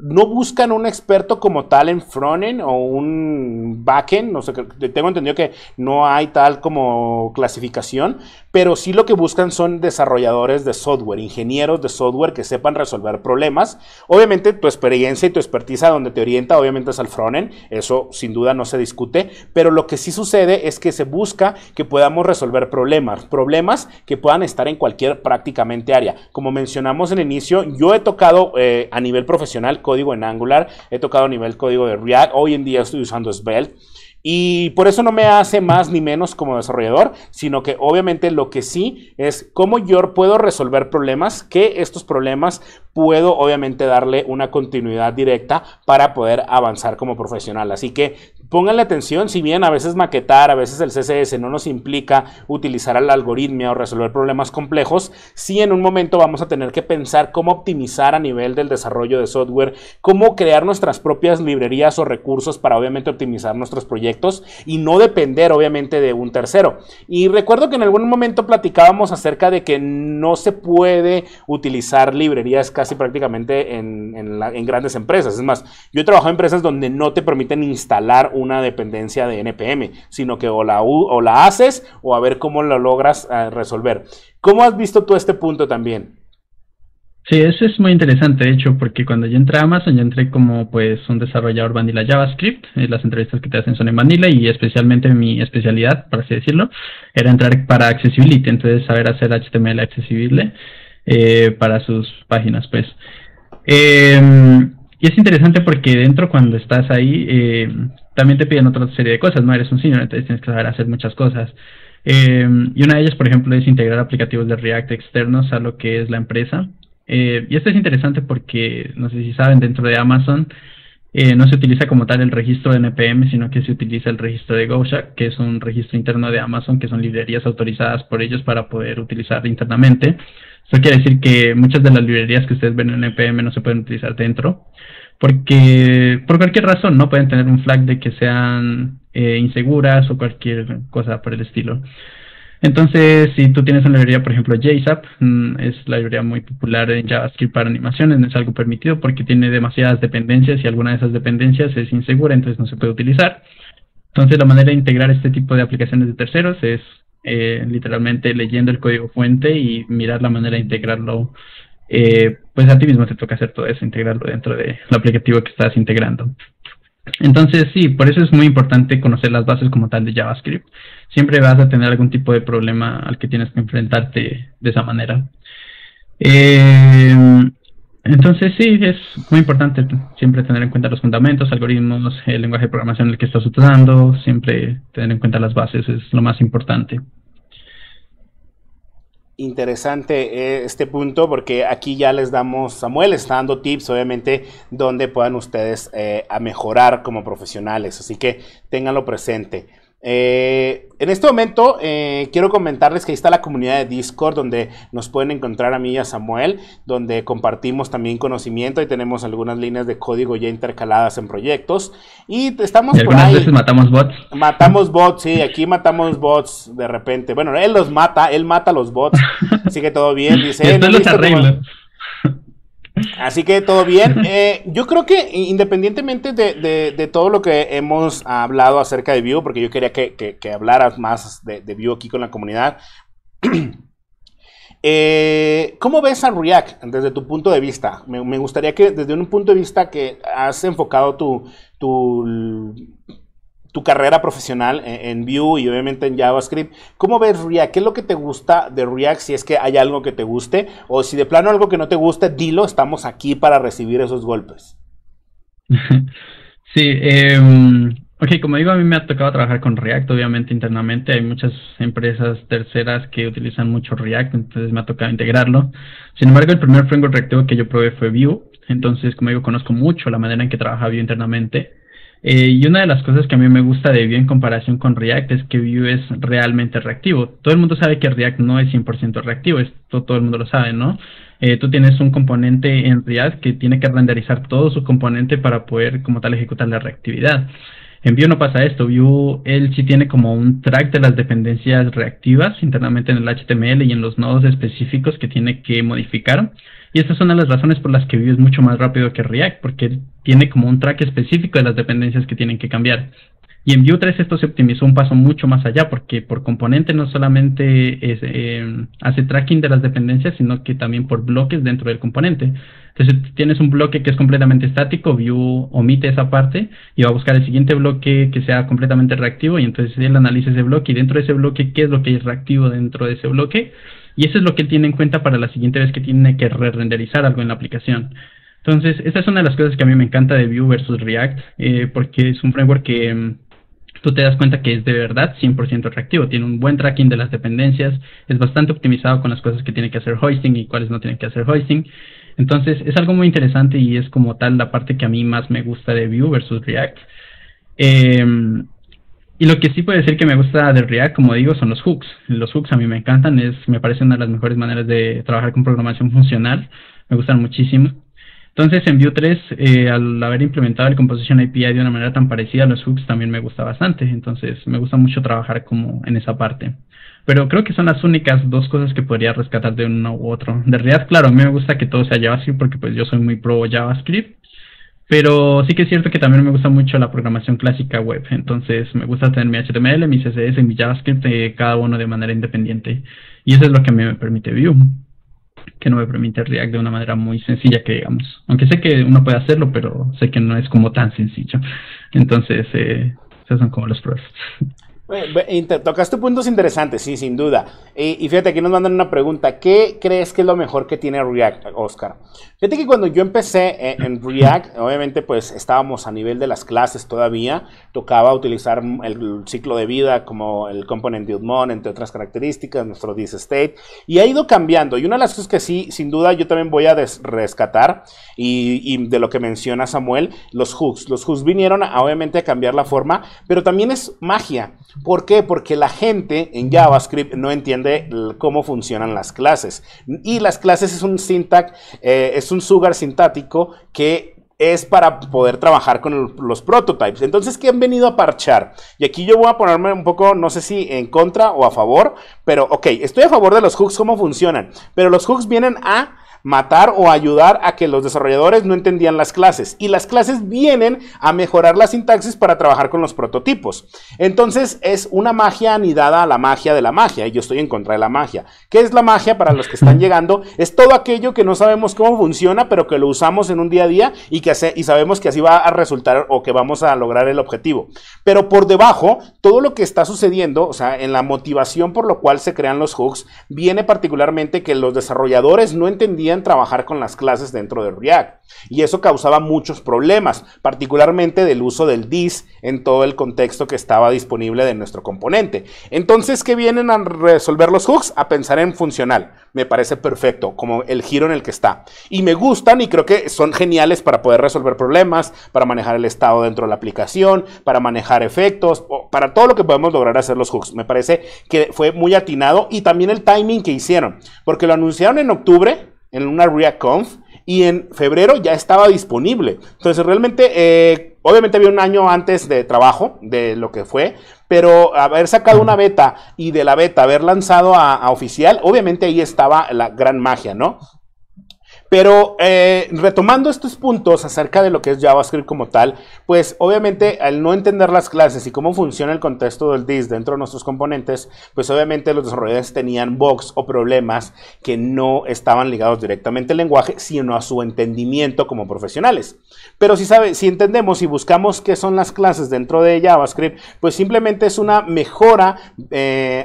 no buscan un experto como tal en frontend o un backend, no sé, tengo entendido que no hay tal como clasificación, pero sí lo que buscan son desarrolladores de software, ingenieros de software que sepan resolver problemas. Obviamente tu experiencia y tu expertise donde te orienta obviamente es al frontend, eso sin duda no se discute, pero lo que sí sucede es que se busca que podamos resolver problemas que puedan estar en cualquier prácticamente área. Como mencionamos en el inicio, yo he tocado a nivel profesional código en Angular, he tocado a nivel código de React, hoy en día estoy usando Svelte. Y por eso no me hace más ni menos como desarrollador, sino que obviamente lo que sí es cómo yo puedo resolver problemas, que estos problemas puedo obviamente darle una continuidad directa para poder avanzar como profesional. Así que pónganle atención, si bien a veces maquetar, a veces el CSS no nos implica utilizar el algoritmo o resolver problemas complejos, sí en un momento vamos a tener que pensar cómo optimizar a nivel del desarrollo de software, cómo crear nuestras propias librerías o recursos para obviamente optimizar nuestros proyectos y no depender obviamente de un tercero. Y recuerdo que en algún momento platicábamos acerca de que no se puede utilizar librerías casi prácticamente en grandes empresas. Es más, yo he trabajado en empresas donde no te permiten instalar una dependencia de NPM, sino que o la haces o a ver cómo lo logras resolver. ¿Cómo has visto tú este punto también? Sí, eso es muy interesante, de hecho, porque cuando yo entré a Amazon, yo entré como pues un desarrollador vanilla JavaScript. Las entrevistas que te hacen son en vanilla y especialmente mi especialidad, por así decirlo, era entrar para accessibility, entonces saber hacer HTML accesible para sus páginas, pues. Y es interesante porque dentro cuando estás ahí también te piden otra serie de cosas, no eres un senior, entonces tienes que saber hacer muchas cosas. Y una de ellas, por ejemplo, es integrar aplicativos de React externos a lo que es la empresa. Y esto es interesante porque, no sé si saben, dentro de Amazon no se utiliza como tal el registro de NPM, sino que se utiliza el registro de Gosha, que es un registro interno de Amazon, que son librerías autorizadas por ellos para poder utilizar internamente. Eso quiere decir que muchas de las librerías que ustedes ven en NPM no se pueden utilizar dentro. porque por cualquier razón no pueden tener un flag de que sean inseguras o cualquier cosa por el estilo. Entonces, si tú tienes una librería, por ejemplo, JSAP, es la librería muy popular en JavaScript para animaciones, no es algo permitido porque tiene demasiadas dependencias y alguna de esas dependencias es insegura, entonces no se puede utilizar. Entonces, la manera de integrar este tipo de aplicaciones de terceros es literalmente leyendo el código fuente y mirar la manera de integrarlo. Pues a ti mismo te toca hacer todo eso, integrarlo dentro del aplicativo que estás integrando. Entonces, sí, por eso es muy importante conocer las bases como tal de JavaScript. Siempre vas a tener algún tipo de problema al que tienes que enfrentarte de esa manera. Eh, entonces, sí, es muy importante siempre tener en cuenta los fundamentos, algoritmos, el lenguaje de programación en el que estás usando, siempre tener en cuenta las bases es lo más importante. Interesante este punto porque aquí ya les damos, Samuel está dando tips obviamente donde puedan ustedes a mejorar como profesionales, así que ténganlo presente. En este momento quiero comentarles que ahí está la comunidad de Discord donde nos pueden encontrar a mí y a Samuel, donde compartimos también conocimiento y tenemos algunas líneas de código ya intercaladas en proyectos y estamos y por ahí. Veces matamos bots. Matamos bots, sí, aquí matamos bots de repente. Bueno, él mata a los bots, así que todo bien. Dice, no los arregla. Así que todo bien. Yo creo que independientemente de todo lo que hemos hablado acerca de Vue, porque yo quería que hablaras más de Vue aquí con la comunidad. ¿Cómo ves a React desde tu punto de vista? Me gustaría que desde un punto de vista que has enfocado tu carrera profesional en Vue y obviamente en JavaScript, ¿cómo ves React? ¿Qué es lo que te gusta de React? Si es que hay algo que te guste, o si de plano algo que no te guste, dilo, estamos aquí para recibir esos golpes. Sí, ok, como digo, a mí me ha tocado trabajar con React, obviamente internamente, hay muchas empresas terceras que utilizan mucho React, entonces me ha tocado integrarlo. Sin embargo, el primer framework reactivo que yo probé fue Vue, entonces como digo, conozco mucho la manera en que trabaja Vue internamente. Y una de las cosas que a mí me gusta de Vue en comparación con React es que Vue es realmente reactivo. Todo el mundo sabe que React no es 100% reactivo, esto todo el mundo lo sabe, ¿no? Tú tienes un componente en React que tiene que renderizar todo su componente para poder como tal ejecutar la reactividad. En Vue no pasa esto, Vue él sí tiene como un track de las dependencias reactivas internamente en el HTML y en los nodos específicos que tiene que modificar. Y estas son las razones por las que Vue es mucho más rápido que React, porque tiene como un track específico de las dependencias que tienen que cambiar. Y en Vue 3 esto se optimizó un paso mucho más allá, porque por componente no solamente hace tracking de las dependencias, sino que también por bloques dentro del componente. Entonces, si tienes un bloque que es completamente estático, Vue omite esa parte y va a buscar el siguiente bloque que sea completamente reactivo, y entonces él analiza ese bloque, y dentro de ese bloque, ¿qué es lo que es reactivo dentro de ese bloque? Y eso es lo que él tiene en cuenta para la siguiente vez que tiene que re-renderizar algo en la aplicación. Entonces, esta es una de las cosas que a mí me encanta de Vue versus React, porque es un framework que tú te das cuenta que es de verdad 100% reactivo. Tiene un buen tracking de las dependencias, es bastante optimizado con las cosas que tiene que hacer hosting y cuáles no tienen que hacer hosting. Entonces, es algo muy interesante y es como tal la parte que a mí más me gusta de Vue versus React. Y lo que sí puedo decir que me gusta de React, como digo, son los hooks. Los hooks a mí me encantan, me parece una de las mejores maneras de trabajar con programación funcional. Me gustan muchísimo. Entonces, en Vue 3, al haber implementado el Composition API de una manera tan parecida, los hooks también me gusta bastante. Entonces, me gusta mucho trabajar como en esa parte. Pero creo que son las únicas dos cosas que podría rescatar de uno u otro. De React, claro, a mí me gusta que todo sea JavaScript porque pues yo soy muy pro JavaScript. Pero sí que es cierto que también me gusta mucho la programación clásica web. Entonces me gusta tener mi HTML, mi CSS y mi JavaScript, cada uno de manera independiente. Y eso es lo que a mí me permite Vue, que no me permite React de una manera muy sencilla, que digamos. Aunque sé que uno puede hacerlo, pero sé que no es como tan sencillo. Entonces, esos son como los pros. Tocaste puntos interesantes, sí, sin duda. Y fíjate, aquí nos mandan una pregunta. ¿Qué crees que es lo mejor que tiene React, Oscar? Fíjate que cuando yo empecé en React, obviamente pues estábamos a nivel de las clases todavía. Tocaba utilizar el ciclo de vida como el component build mon, entre otras características, nuestro thisState. Y ha ido cambiando. Y una de las cosas que sí, sin duda, yo también voy a rescatar, y de lo que menciona Samuel, los hooks. Los hooks vinieron obviamente a cambiar la forma, pero también es magia. ¿Por qué? Porque la gente en JavaScript no entiende cómo funcionan las clases. Y las clases es un syntax, es un sugar sintático que es para poder trabajar con los prototypes. Entonces, ¿qué han venido a parchar? Y aquí yo voy a ponerme un poco, no sé si en contra o a favor, pero ok, estoy a favor de los hooks, cómo funcionan, pero los hooks vienen a matar o ayudar a que los desarrolladores no entendían las clases, y las clases vienen a mejorar la sintaxis para trabajar con los prototipos. Entonces es una magia anidada a la magia de la magia, y yo estoy en contra de la magia. ¿Qué es la magia para los que están llegando? Es todo aquello que no sabemos cómo funciona, pero que lo usamos en un día a día y sabemos que así va a resultar o que vamos a lograr el objetivo. Pero por debajo, todo lo que está sucediendo, o sea, en la motivación por lo cual se crean los hooks, viene particularmente que los desarrolladores no entendían trabajar con las clases dentro de React, y eso causaba muchos problemas, particularmente del uso del this en todo el contexto que estaba disponible de nuestro componente. Entonces, ¿qué vienen a resolver los hooks? A pensar en funcional. Me parece perfecto, como el giro en el que está, y me gustan y creo que son geniales para poder resolver problemas, para manejar el estado dentro de la aplicación, para manejar efectos, para todo lo que podemos lograr hacer los hooks. Me parece que fue muy atinado, y también el timing que hicieron, porque lo anunciaron en octubre en una ReactConf, y en febrero ya estaba disponible. Entonces realmente, obviamente había un año antes de trabajo de lo que fue, pero haber sacado una beta y de la beta haber lanzado a oficial, obviamente ahí estaba la gran magia, ¿no? Pero retomando estos puntos acerca de lo que es JavaScript como tal, pues obviamente al no entender las clases y cómo funciona el contexto del this dentro de nuestros componentes, pues obviamente los desarrolladores tenían bugs o problemas que no estaban ligados directamente al lenguaje, sino a su entendimiento como profesionales. Pero si entendemos y buscamos qué son las clases dentro de JavaScript, pues simplemente es una mejora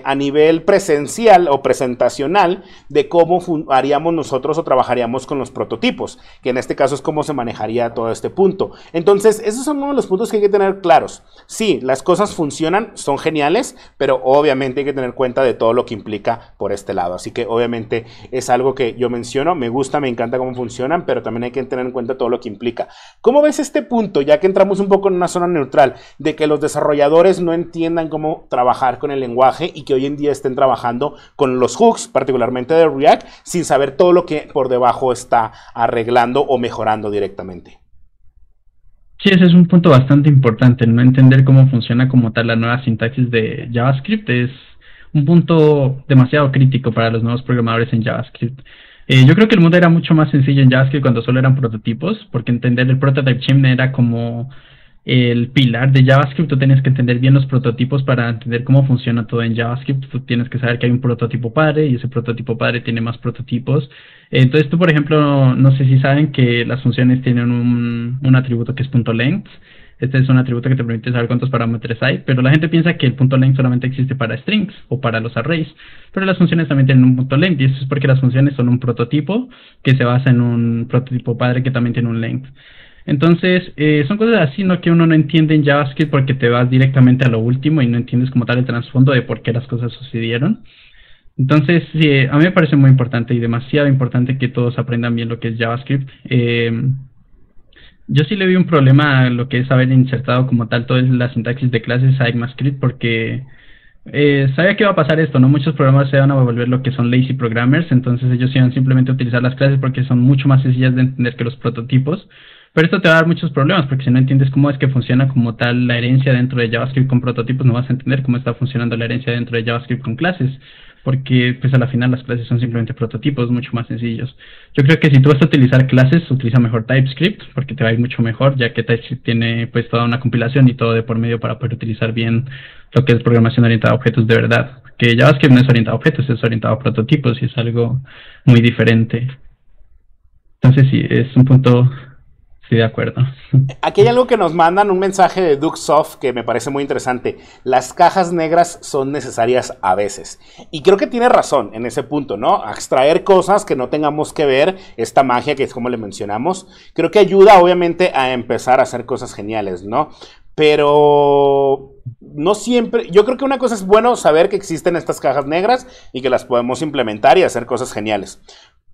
a nivel presencial o presentacional de cómo haríamos nosotros o trabajaríamos con los prototipos, que en este caso es cómo se manejaría todo este punto. Entonces, esos son uno de los puntos que hay que tener claros. Sí, las cosas funcionan, son geniales, pero obviamente hay que tener cuenta de todo lo que implica por este lado. Así que obviamente es algo que yo menciono, me gusta, me encanta cómo funcionan, pero también hay que tener en cuenta todo lo que implica. ¿Cómo ves este punto, ya que entramos un poco en una zona neutral, de que los desarrolladores no entiendan cómo trabajar con el lenguaje y que hoy en día estén trabajando con los hooks, particularmente de React, sin saber todo lo que por debajo está arreglando o mejorando directamente? Sí, ese es un punto bastante importante, no entender cómo funciona como tal la nueva sintaxis de JavaScript es un punto demasiado crítico para los nuevos programadores en JavaScript. Yo creo que el mundo era mucho más sencillo en JavaScript cuando solo eran prototipos, porque entender el prototype chain era como el pilar de JavaScript. Tú tienes que entender bien los prototipos para entender cómo funciona todo en JavaScript. Tú tienes que saber que hay un prototipo padre y ese prototipo padre tiene más prototipos. Entonces tú, por ejemplo, no sé si saben que las funciones tienen un atributo que es .length. Este es un atributo que te permite saber cuántos parámetros hay, pero la gente piensa que el .length solamente existe para strings o para los arrays, pero las funciones también tienen un .length, y eso es porque las funciones son un prototipo que se basa en un prototipo padre que también tiene un length. Entonces, son cosas así, ¿no?, que uno no entiende en JavaScript porque te vas directamente a lo último y no entiendes como tal el trasfondo de por qué las cosas sucedieron. Entonces, sí, a mí me parece muy importante y demasiado importante que todos aprendan bien lo que es JavaScript. Yo sí le vi un problema a lo que es haber insertado como tal toda la sintaxis de clases a ECMAScript porque sabía que iba a pasar esto, ¿no? Muchos programas se van a volver lo que son lazy programmers, entonces ellos iban simplemente a utilizar las clases porque son mucho más sencillas de entender que los prototipos. Pero esto te va a dar muchos problemas, porque si no entiendes cómo es que funciona como tal la herencia dentro de JavaScript con prototipos, no vas a entender cómo está funcionando la herencia dentro de JavaScript con clases, porque pues a la final las clases son simplemente prototipos mucho más sencillos. Yo creo que si tú vas a utilizar clases, utiliza mejor TypeScript, porque te va a ir mucho mejor, ya que TypeScript tiene pues toda una compilación y todo de por medio para poder utilizar bien lo que es programación orientada a objetos de verdad. Que JavaScript no es orientado a objetos, es orientado a prototipos y es algo muy diferente. Entonces sí, es un punto... Sí, de acuerdo. Aquí hay algo que nos mandan, un mensaje de Dukesoft que me parece muy interesante. Las cajas negras son necesarias a veces. Y creo que tiene razón en ese punto, ¿no? A extraer cosas que no tengamos que ver, esta magia que es como le mencionamos, creo que ayuda obviamente a empezar a hacer cosas geniales, ¿no? Pero no siempre, yo creo que una cosa es bueno saber que existen estas cajas negras y que las podemos implementar y hacer cosas geniales.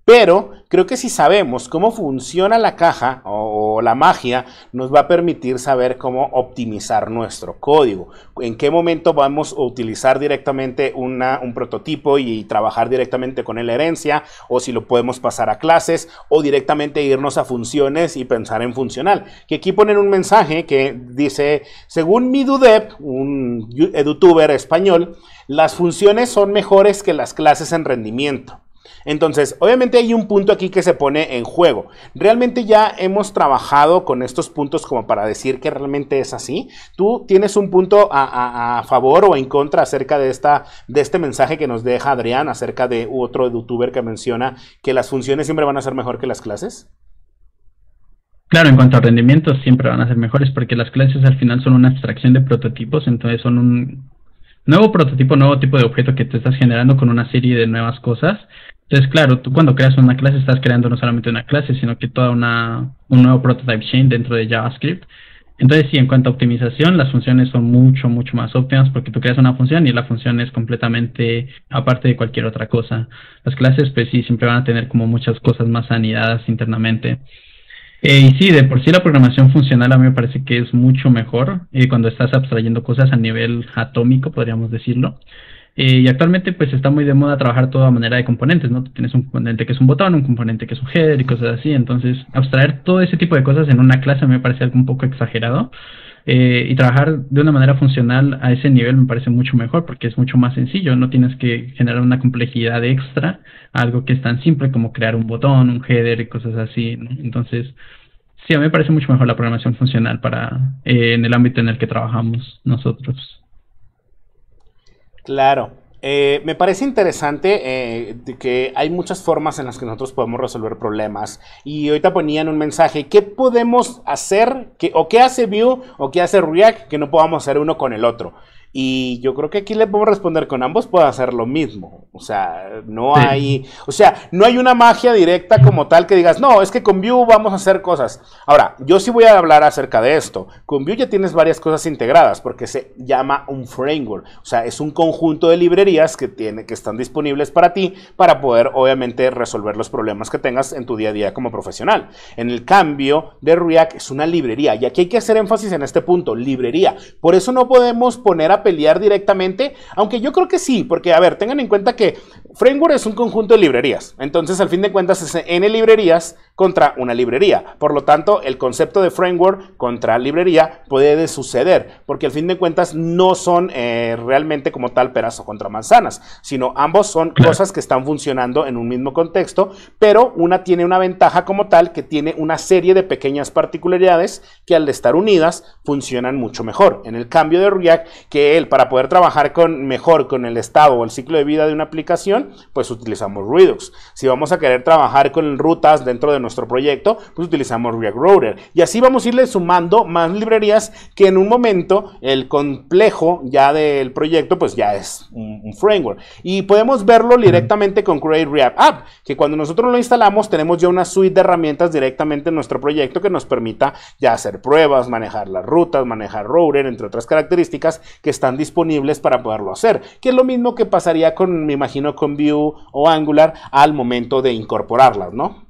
Pero creo que si sabemos cómo funciona la caja o la magia, nos va a permitir saber cómo optimizar nuestro código. En qué momento vamos a utilizar directamente un prototipo y trabajar directamente con la herencia, o si lo podemos pasar a clases, o directamente irnos a funciones y pensar en funcional. Que aquí ponen un mensaje que dice, según Midudev, un edutuber español, las funciones son mejores que las clases en rendimiento. Entonces, obviamente hay un punto aquí que se pone en juego. ¿Realmente ya hemos trabajado con estos puntos como para decir que realmente es así? ¿Tú tienes un punto a favor o en contra acerca de este mensaje que nos deja Adrián acerca de otro youtuber que menciona que las funciones siempre van a ser mejor que las clases? Claro, en cuanto a rendimientos siempre van a ser mejores porque las clases al final son una abstracción de prototipos, entonces son un nuevo prototipo, nuevo tipo de objeto que te estás generando con una serie de nuevas cosas. Entonces, claro, tú cuando creas una clase estás creando no solamente una clase, sino que toda un nuevo prototype chain dentro de JavaScript. Entonces, sí, en cuanto a optimización, las funciones son mucho más óptimas porque tú creas una función y la función es completamente aparte de cualquier otra cosa. Las clases, pues sí, siempre van a tener como muchas cosas más anidadas internamente. Y sí, de por sí la programación funcional a mí me parece que es mucho mejor cuando estás abstrayendo cosas a nivel atómico, podríamos decirlo. Y actualmente pues está muy de moda trabajar todo a manera de componentes, ¿no? Tú tienes un componente que es un botón, un componente que es un header y cosas así. Entonces, abstraer todo ese tipo de cosas en una clase me parece algo un poco exagerado. Y trabajar de una manera funcional a ese nivel me parece mucho mejor porque es mucho más sencillo. No tienes que generar una complejidad extra a algo que es tan simple como crear un botón, un header y cosas así, ¿no? Entonces, sí, a mí me parece mucho mejor la programación funcional para en el ámbito en el que trabajamos nosotros. Claro. Me parece interesante de que hay muchas formas en las que nosotros podemos resolver problemas. Y ahorita ponían un mensaje, ¿qué podemos hacer? ¿O qué hace Vue o qué hace React que no podamos hacer uno con el otro? Y yo creo que aquí le podemos responder con ambos puede hacer lo mismo. O sea, no hay una magia directa como tal que digas, no, es que con Vue vamos a hacer cosas. Ahora, yo sí voy a hablar acerca de esto. Con Vue ya tienes varias cosas integradas porque se llama un framework. O sea, es un conjunto de librerías que están disponibles para ti para poder, obviamente, resolver los problemas que tengas en tu día a día como profesional. En el cambio de React es una librería. Y aquí hay que hacer énfasis en este punto, librería. Por eso no podemos poner a pelear directamente, aunque yo creo que sí, porque a ver, tengan en cuenta que framework es un conjunto de librerías, entonces al fin de cuentas es n librerías contra una librería, por lo tanto el concepto de framework contra librería puede suceder, porque al fin de cuentas no son realmente como tal peras o contra manzanas, sino ambos son cosas que están funcionando en un mismo contexto, pero una tiene una ventaja como tal que tiene una serie de pequeñas particularidades que al estar unidas funcionan mucho mejor. En el cambio de React, que para poder trabajar mejor con el estado o el ciclo de vida de una aplicación, pues utilizamos Redux. Si vamos a querer trabajar con rutas dentro de nuestro proyecto, pues utilizamos React Router. Y así vamos a irle sumando más librerías que en un momento el complejo ya del proyecto, pues ya es un framework. Y podemos verlo directamente con Create React App, que cuando nosotros lo instalamos tenemos ya una suite de herramientas directamente en nuestro proyecto que nos permita ya hacer pruebas, manejar las rutas, manejar Router, entre otras características que están disponibles para poderlo hacer, que es lo mismo que pasaría me imagino, con Vue o Angular al momento de incorporarlas, ¿no?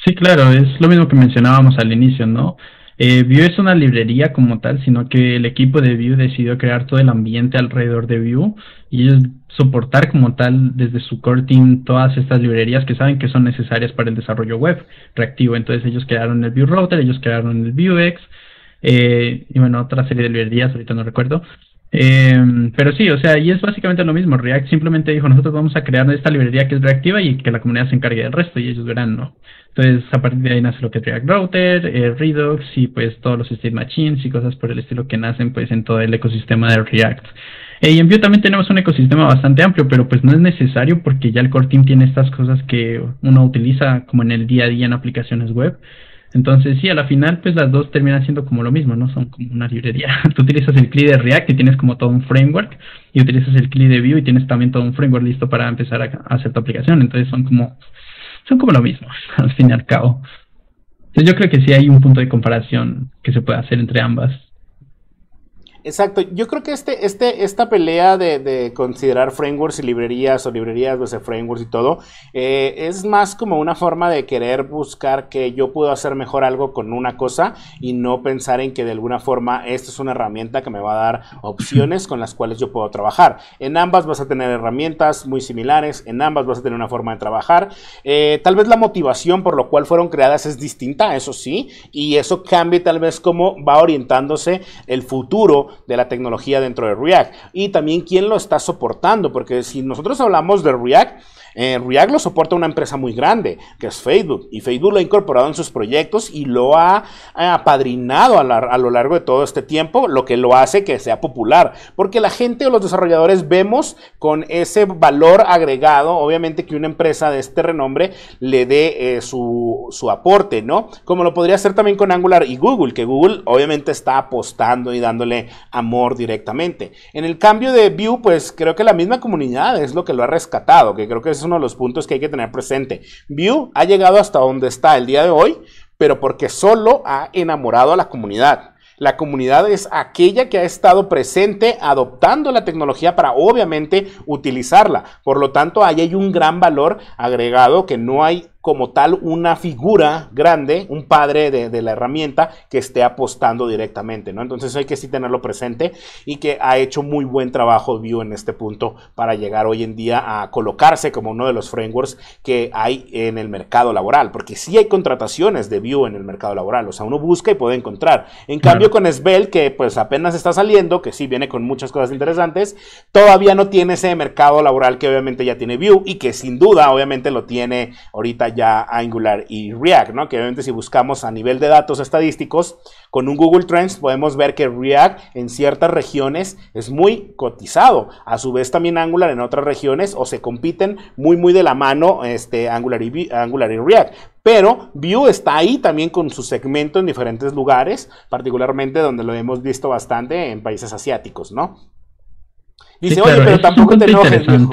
Sí, claro, es lo mismo que mencionábamos al inicio, ¿no? Vue es una librería como tal, sino que el equipo de Vue decidió crear todo el ambiente alrededor de Vue y ellos soportar como tal desde su core team todas estas librerías que saben que son necesarias para el desarrollo web reactivo. Entonces ellos crearon el Vue Router, ellos crearon el Vuex, y bueno, otra serie de librerías, ahorita no recuerdo. Pero sí, o sea, y es básicamente lo mismo. React simplemente dijo, nosotros vamos a crear esta librería que es reactiva y que la comunidad se encargue del resto y ellos verán, ¿no? Entonces, a partir de ahí nace lo que es React Router, Redux y pues todos los state machines y cosas por el estilo que nacen pues en todo el ecosistema de React. Y en Vue también tenemos un ecosistema bastante amplio, pero pues no es necesario porque ya el core team tiene estas cosas que uno utiliza como en el día a día en aplicaciones web. Entonces, sí, a la final, pues las dos terminan siendo como lo mismo, ¿no? Son como una librería. Tú utilizas el CLI de React y tienes como todo un framework, y utilizas el CLI de Vue y tienes también todo un framework listo para empezar a hacer tu aplicación. Entonces, son como lo mismo, al fin y al cabo. Entonces, yo creo que sí hay un punto de comparación que se puede hacer entre ambas. Exacto, yo creo que esta pelea de considerar frameworks y librerías o librerías versus frameworks y todo, es más como una forma de querer buscar que yo puedo hacer mejor algo con una cosa y no pensar en que de alguna forma esta es una herramienta que me va a dar opciones con las cuales yo puedo trabajar. En ambas vas a tener herramientas muy similares, en ambas vas a tener una forma de trabajar. Tal vez la motivación por lo cual fueron creadas es distinta, eso sí, y eso cambie tal vez cómo va orientándose el futuro de la tecnología dentro de React y también quién lo está soportando, porque si nosotros hablamos de React, React lo soporta una empresa muy grande, que es Facebook, y Facebook lo ha incorporado en sus proyectos y lo ha apadrinado a lo largo de todo este tiempo, lo que lo hace que sea popular, porque la gente o los desarrolladores vemos con ese valor agregado, obviamente que una empresa de este renombre le dé su aporte, ¿no? Como lo podría hacer también con Angular y Google, que Google obviamente está apostando y dándole amor directamente. En el cambio de Vue, pues creo que la misma comunidad es lo que lo ha rescatado, que creo que es uno de los puntos que hay que tener presente. Vue ha llegado hasta donde está el día de hoy, pero porque solo ha enamorado a la comunidad. La comunidad es aquella que ha estado presente adoptando la tecnología para obviamente utilizarla. Por lo tanto, ahí hay un gran valor agregado que no hay como tal una figura grande, un padre de la herramienta que esté apostando directamente, ¿no? Entonces hay que sí tenerlo presente y que ha hecho muy buen trabajo Vue en este punto para llegar hoy en día a colocarse como uno de los frameworks que hay en el mercado laboral, porque sí hay contrataciones de Vue en el mercado laboral, o sea, uno busca y puede encontrar. En cambio con Svelte, que pues apenas está saliendo, que sí viene con muchas cosas interesantes, todavía no tiene ese mercado laboral que obviamente ya tiene Vue y que sin duda obviamente lo tiene ahorita ya Angular y React, ¿no? Que obviamente si buscamos a nivel de datos estadísticos, con un Google Trends podemos ver que React en ciertas regiones es muy cotizado. A su vez también Angular en otras regiones o se compiten muy de la mano Angular y React. Pero Vue está ahí también con su segmento en diferentes lugares, particularmente donde lo hemos visto bastante en países asiáticos, ¿no? Dice, sí, claro, oye, pero tampoco te enojes, viejo.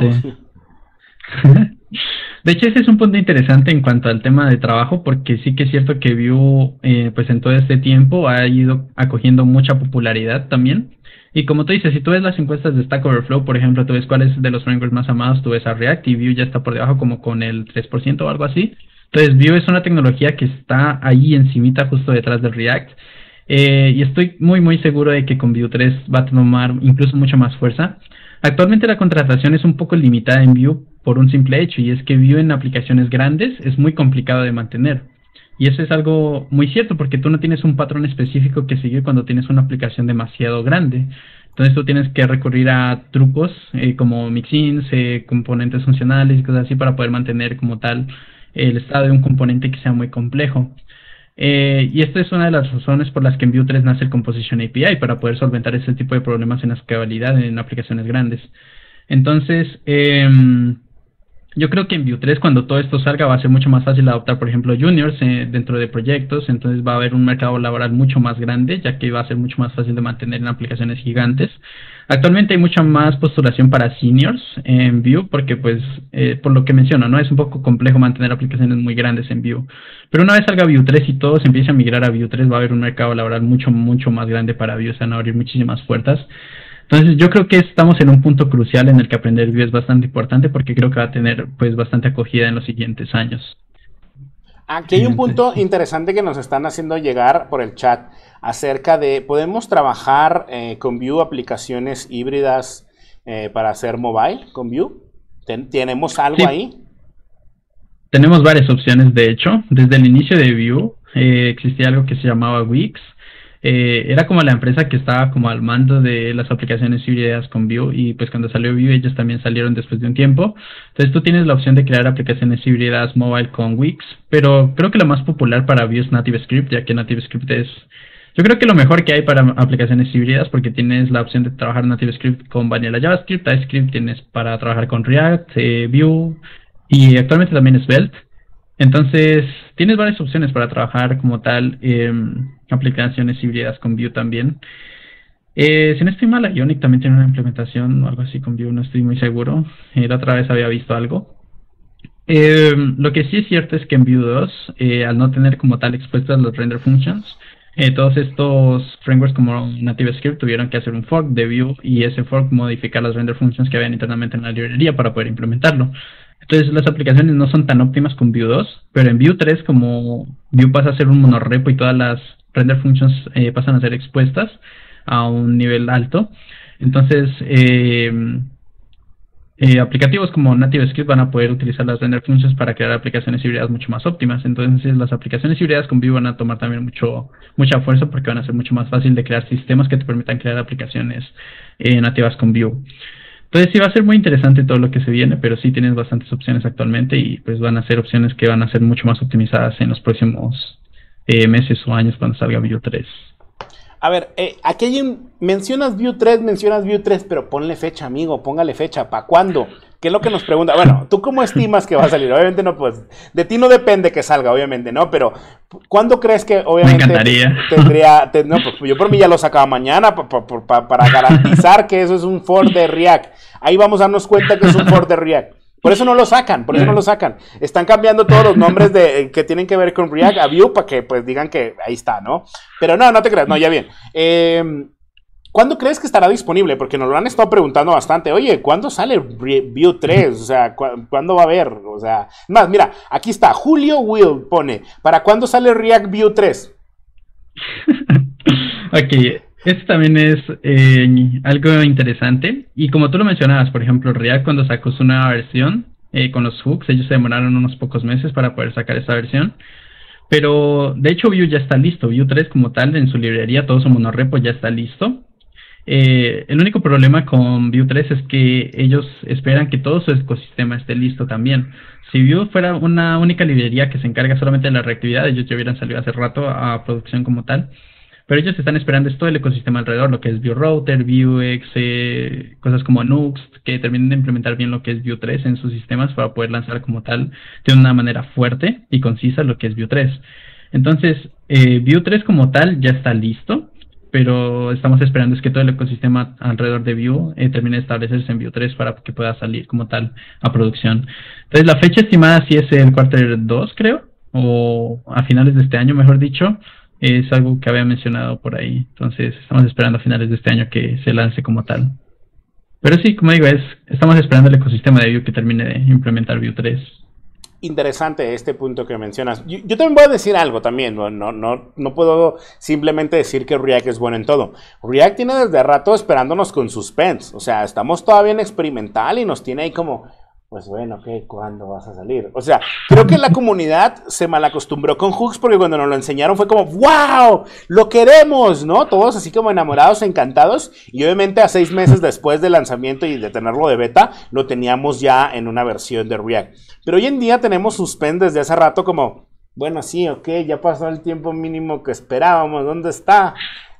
De hecho, ese es un punto interesante en cuanto al tema de trabajo, porque sí que es cierto que Vue, pues en todo este tiempo ha ido acogiendo mucha popularidad también. Y como tú dices, si tú ves las encuestas de Stack Overflow, por ejemplo, tú ves cuál es de los frameworks más amados, tú ves a React y Vue ya está por debajo como con el 3% o algo así. Entonces, Vue es una tecnología que está ahí encimita justo detrás del React. Y estoy muy seguro de que con Vue 3 va a tomar incluso mucho más fuerza. Actualmente la contratación es un poco limitada en Vue por un simple hecho, y es que Vue en aplicaciones grandes es muy complicado de mantener. Y eso es algo muy cierto, porque tú no tienes un patrón específico que seguir cuando tienes una aplicación demasiado grande. Entonces tú tienes que recurrir a trucos como mixins, componentes funcionales y cosas así para poder mantener como tal el estado de un componente que sea muy complejo. Y esta es una de las razones por las que en Vue 3 nace el Composition API, para poder solventar ese tipo de problemas en la escalabilidad en aplicaciones grandes. Entonces, yo creo que en Vue 3, cuando todo esto salga, va a ser mucho más fácil adoptar, por ejemplo, juniors dentro de proyectos. Entonces va a haber un mercado laboral mucho más grande, ya que va a ser mucho más fácil de mantener en aplicaciones gigantes. Actualmente hay mucha más postulación para seniors en Vue, porque pues, por lo que menciono, ¿no? Es un poco complejo mantener aplicaciones muy grandes en Vue. Pero una vez salga Vue 3 y todos empiecen a migrar a Vue 3, va a haber un mercado laboral mucho más grande para Vue, se van a abrir muchísimas puertas. Entonces yo creo que estamos en un punto crucial en el que aprender Vue es bastante importante, porque creo que va a tener pues bastante acogida en los siguientes años. Aquí hay un punto interesante que nos están haciendo llegar por el chat acerca de, ¿podemos trabajar con Vue aplicaciones híbridas para hacer mobile con Vue? ¿Tenemos algo sí. ahí? Tenemos varias opciones, de hecho. Desde el inicio de Vue existía algo que se llamaba Wix. Era como la empresa que estaba como al mando de las aplicaciones híbridas con Vue, y pues cuando salió Vue ellos también salieron después de un tiempo. Entonces tú tienes la opción de crear aplicaciones híbridas mobile con Wix, pero creo que lo más popular para Vue es NativeScript, ya que NativeScript es, yo creo que lo mejor que hay para aplicaciones híbridas, porque tienes la opción de trabajar NativeScript con Vanilla JavaScript, TypeScript tienes para trabajar con React, Vue y actualmente también Svelte. Entonces, tienes varias opciones para trabajar como tal aplicaciones híbridas con Vue también. Si no estoy mal, Ionic también tiene una implementación o algo así con Vue, no estoy muy seguro. La otra vez había visto algo. Lo que sí es cierto es que en Vue 2, al no tener como tal expuestas los render functions, Todos estos frameworks como NativeScript tuvieron que hacer un fork de Vue y ese fork modificar las render functions que habían internamente en la librería para poder implementarlo. Entonces las aplicaciones no son tan óptimas con Vue 2, pero en Vue 3 como Vue pasa a ser un monorepo y todas las render functions pasan a ser expuestas a un nivel alto, entonces aplicativos como NativeScript van a poder utilizar las render functions para crear aplicaciones híbridas mucho más óptimas. Entonces las aplicaciones híbridas con Vue van a tomar también mucha fuerza porque van a ser mucho más fácil de crear sistemas que te permitan crear aplicaciones nativas con Vue. Entonces sí va a ser muy interesante todo lo que se viene, pero sí tienes bastantes opciones actualmente y pues van a ser opciones que van a ser mucho más optimizadas en los próximos meses o años cuando salga Vue 3. A ver, aquí hay mencionas Vue 3, pero ponle fecha, amigo, póngale fecha, ¿para cuándo? ¿Qué es lo que nos pregunta? Bueno, ¿tú cómo estimas que va a salir? Obviamente no, pues, de ti no depende que salga, obviamente, ¿no? Pero, ¿cuándo crees que, obviamente, me encantaría. no, pues yo por mí ya lo sacaba mañana para garantizar que eso es un fork de React. Ahí vamos a darnos cuenta que es un fork de React. Por eso no lo sacan. Están cambiando todos los nombres que tienen que ver con React a Vue para que pues digan que ahí está, ¿no? Pero no te creas, no, ya bien. ¿Cuándo crees que estará disponible? Porque nos lo han estado preguntando bastante. Oye, ¿cuándo sale Vue 3? O sea, ¿cuándo va a haber? O sea, más, mira, aquí está. Julio Will pone, ¿para cuándo sale React Vue 3? Ok. Esto también es algo interesante y como tú lo mencionabas, por ejemplo, React cuando sacó su nueva versión con los hooks, ellos se demoraron unos pocos meses para poder sacar esa versión, pero de hecho Vue ya está listo, Vue 3 como tal en su librería, todo su monorepo ya está listo. El único problema con Vue 3 es que ellos esperan que todo su ecosistema esté listo también. Si Vue fuera una única librería que se encarga solamente de la reactividad, ellos ya hubieran salido hace rato a producción como tal. Pero ellos están esperando todo el ecosistema alrededor, lo que es Vue Router, Vuex, cosas como Nuxt, que terminen de implementar bien lo que es Vue 3 en sus sistemas para poder lanzar como tal de una manera fuerte y concisa lo que es Vue 3. Entonces, Vue 3 como tal ya está listo, pero estamos esperando es que todo el ecosistema alrededor de Vue termine de establecerse en Vue 3 para que pueda salir como tal a producción. Entonces, la fecha estimada sí es el quarter 2, creo, o a finales de este año, mejor dicho. Es algo que había mencionado por ahí. Entonces estamos esperando a finales de este año que se lance como tal. Pero sí, como digo, estamos esperando el ecosistema de Vue que termine de implementar Vue 3. Interesante este punto que mencionas. Yo también voy a decir algo también. No puedo simplemente decir que React es bueno en todo. React tiene desde rato esperándonos con suspense. O sea, estamos todavía en experimental y nos tiene ahí como... Pues bueno, ¿qué? ¿Cuándo vas a salir? O sea, creo que la comunidad se malacostumbró con hooks porque cuando nos lo enseñaron fue como ¡wow! ¡Lo queremos! ¿No? Todos así como enamorados, encantados. Y obviamente a 6 meses después del lanzamiento y de tenerlo de beta, lo teníamos ya en una versión de React. Pero hoy en día tenemos suspense desde hace rato como... Bueno, sí, ok, ya pasó el tiempo mínimo que esperábamos. ¿Dónde está?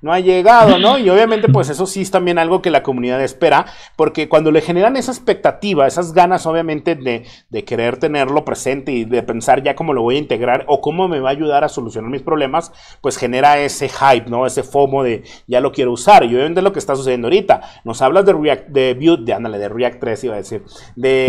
No ha llegado, ¿no? Y obviamente pues eso sí es también algo que la comunidad espera, porque cuando le generan esa expectativa, esas ganas obviamente de querer tenerlo presente y de pensar ya cómo lo voy a integrar o cómo me va a ayudar a solucionar mis problemas, pues genera ese hype, ¿no? Ese FOMO de ya lo quiero usar. Y obviamente es lo que está sucediendo ahorita. Nos hablas de React, de Vue, de React 3 iba a decir, de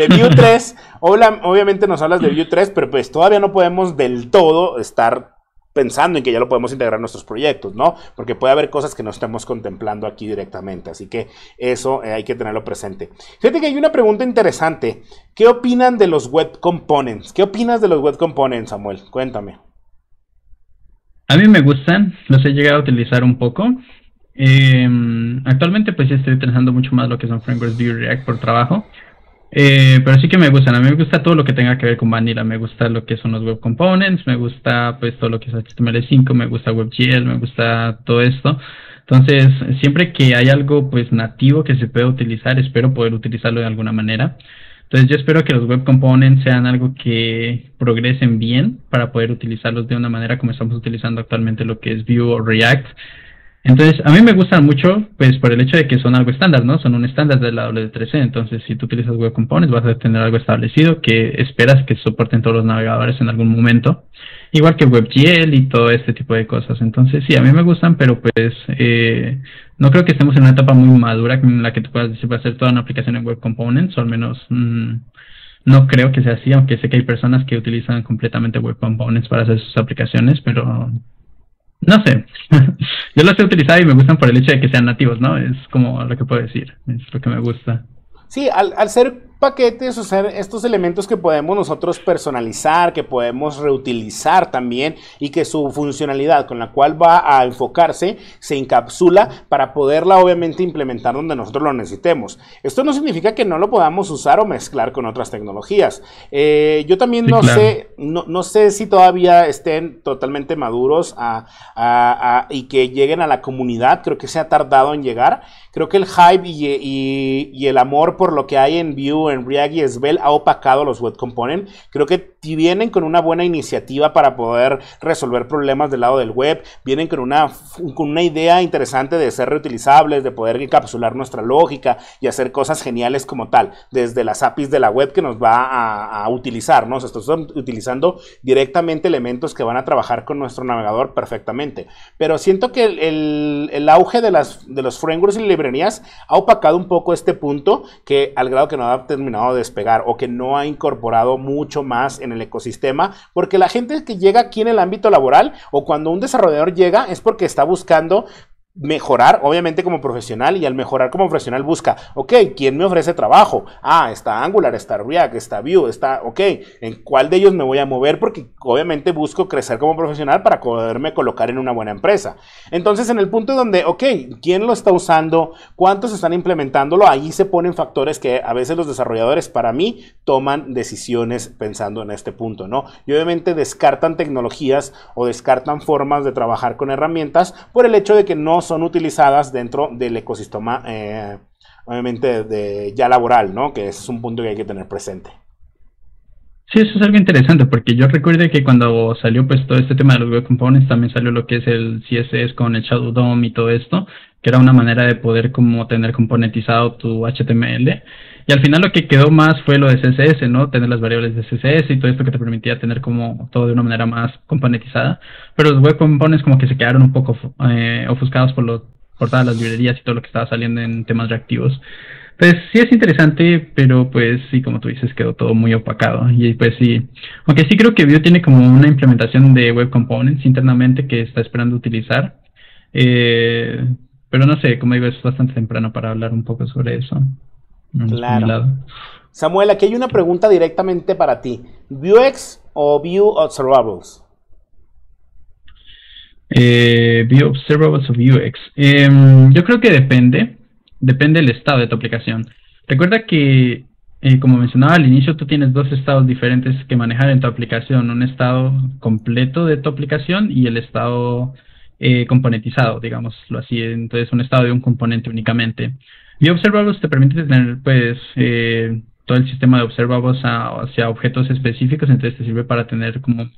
Vue 3, obviamente nos hablas de Vue 3, pero pues todavía no podemos del todo estar pensando en que ya lo podemos integrar en nuestros proyectos, ¿no? Porque puede haber cosas que no estemos contemplando aquí directamente, así que eso hay que tenerlo presente. Fíjate que hay una pregunta interesante. ¿Qué opinan de los web components? ¿Qué opinas de los web components, Samuel? Cuéntame. A mí me gustan, los he llegado a utilizar un poco. Actualmente pues estoy utilizando mucho más lo que son frameworks Vue y React por trabajo. Pero sí que me gustan, a mí me gusta todo lo que tenga que ver con Vanilla, me gusta lo que son los web components, me gusta pues todo lo que es HTML5, me gusta WebGL, me gusta todo esto. Entonces, siempre que hay algo pues nativo que se pueda utilizar, espero poder utilizarlo de alguna manera. Entonces yo espero que los web components sean algo que progresen bien para poder utilizarlos de una manera como estamos utilizando actualmente lo que es Vue o React. Entonces, a mí me gustan mucho, pues, por el hecho de que son algo estándar, ¿no? Son un estándar de la W3C. Entonces, si tú utilizas Web Components, vas a tener algo establecido que esperas que soporten todos los navegadores en algún momento. Igual que WebGL y todo este tipo de cosas. Entonces, sí, a mí me gustan, pero pues, no creo que estemos en una etapa muy madura en la que tú puedas decir, va a hacer toda una aplicación en Web Components, o al menos, no No creo que sea así, aunque sé que hay personas que utilizan completamente Web Components para hacer sus aplicaciones, pero no sé. Yo los he utilizado y me gustan por el hecho de que sean nativos, ¿no? Es como lo que puedo decir, es lo que me gusta. Sí, al ser paquetes, o ser estos elementos que podemos nosotros personalizar, que podemos reutilizar también y que su funcionalidad con la cual va a enfocarse se encapsula para poderla obviamente implementar donde nosotros lo necesitemos. Esto no significa que no lo podamos usar o mezclar con otras tecnologías. Yo también Sí, no claro. sé, no sé si todavía estén totalmente maduros y que lleguen a la comunidad. Creo que se ha tardado en llegar. Creo que el hype y el amor por lo que hay en Vue, en React y Svelte ha opacado los web components. Creo que vienen con una buena iniciativa para poder resolver problemas del lado del web. Vienen con una idea interesante de ser reutilizables, de poder encapsular nuestra lógica y hacer cosas geniales como tal, desde las APIs de la web que nos va a utilizar, ¿no? O sea, estamos utilizando directamente elementos que van a trabajar con nuestro navegador perfectamente. Pero siento que el auge de los frameworks y librerías ha opacado un poco este punto, que al grado que no ha terminado de despegar o que no ha incorporado mucho más en el ecosistema, porque la gente que llega aquí en el ámbito laboral o cuando un desarrollador llega es porque está buscando mejorar, obviamente como profesional, y al mejorar como profesional busca, ok, ¿quién me ofrece trabajo? Ah, está Angular, está React, está Vue, está, ok, ¿en cuál de ellos me voy a mover? Porque obviamente busco crecer como profesional para poderme colocar en una buena empresa. Entonces, en el punto donde, ok, ¿quién lo está usando? ¿Cuántos están implementándolo? Ahí se ponen factores que a veces los desarrolladores, para mí, toman decisiones pensando en este punto, ¿no? Y obviamente descartan tecnologías o descartan formas de trabajar con herramientas por el hecho de que no son utilizadas dentro del ecosistema, obviamente, ya laboral, ¿no? Que ese es un punto que hay que tener presente. Sí, eso es algo interesante, porque yo recuerdo que cuando salió pues todo este tema de los web components, también salió lo que es el CSS con el Shadow DOM y todo esto, que era una manera de poder como tener componentizado tu HTML. Y al final lo que quedó más fue lo de CSS, ¿no? Tener las variables de CSS y todo esto que te permitía tener como todo de una manera más componentizada. Pero los web components como que se quedaron un poco ofuscados por todas las librerías y todo lo que estaba saliendo en temas reactivos. Pues sí es interesante, pero pues sí, como tú dices, quedó todo muy opacado. Y pues sí, aunque sí creo que Vue tiene como una implementación de Web Components internamente que está esperando utilizar. Eh, pero no sé, como digo, es bastante temprano para hablar un poco sobre eso. Por mi Claro. lado. Samuel, aquí hay una pregunta directamente para ti. ¿Vuex o Vue Observables? Vue Observables o Vuex. Yo creo que depende del estado de tu aplicación. Recuerda que, como mencionaba al inicio, tú tienes dos estados diferentes que manejar en tu aplicación. Un estado completo de tu aplicación y el estado componentizado, digámoslo así. Entonces, un estado de un componente únicamente. Vue Observables te permite tener, pues, todo el sistema de observables hacia objetos específicos. Entonces, te sirve para tener como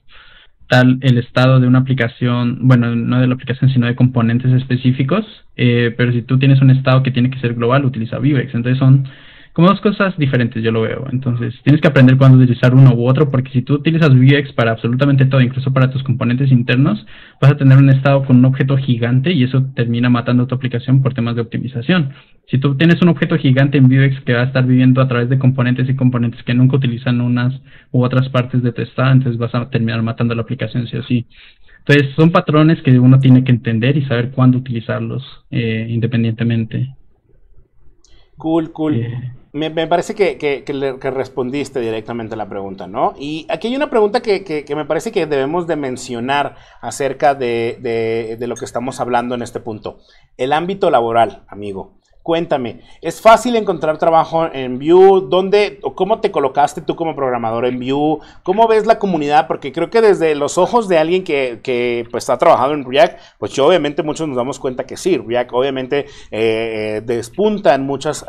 tal el estado de una aplicación, bueno, no de la aplicación, sino de componentes específicos, pero si tú tienes un estado que tiene que ser global, utiliza Vuex. Entonces son como dos cosas diferentes, yo lo veo. Entonces tienes que aprender cuándo utilizar uno u otro, porque si tú utilizas Vuex para absolutamente todo, incluso para tus componentes internos, vas a tener un estado con un objeto gigante y eso termina matando tu aplicación por temas de optimización. Si tú tienes un objeto gigante en Vuex que va a estar viviendo a través de componentes y componentes que nunca utilizan unas u otras partes de tu estado, entonces vas a terminar matando la aplicación sí o sí. Entonces son patrones que uno tiene que entender y saber cuándo utilizarlos independientemente. Cool, cool. Eh, Me parece que respondiste directamente a la pregunta, ¿no? Y aquí hay una pregunta que me parece que debemos de mencionar acerca de lo que estamos hablando en este punto. El ámbito laboral, amigo. Cuéntame, ¿es fácil encontrar trabajo en Vue? ¿Dónde o cómo te colocaste tú como programador en Vue? ¿Cómo ves la comunidad? Porque creo que desde los ojos de alguien que pues ha trabajado en React, pues yo obviamente muchos nos damos cuenta que sí, React obviamente despunta en muchas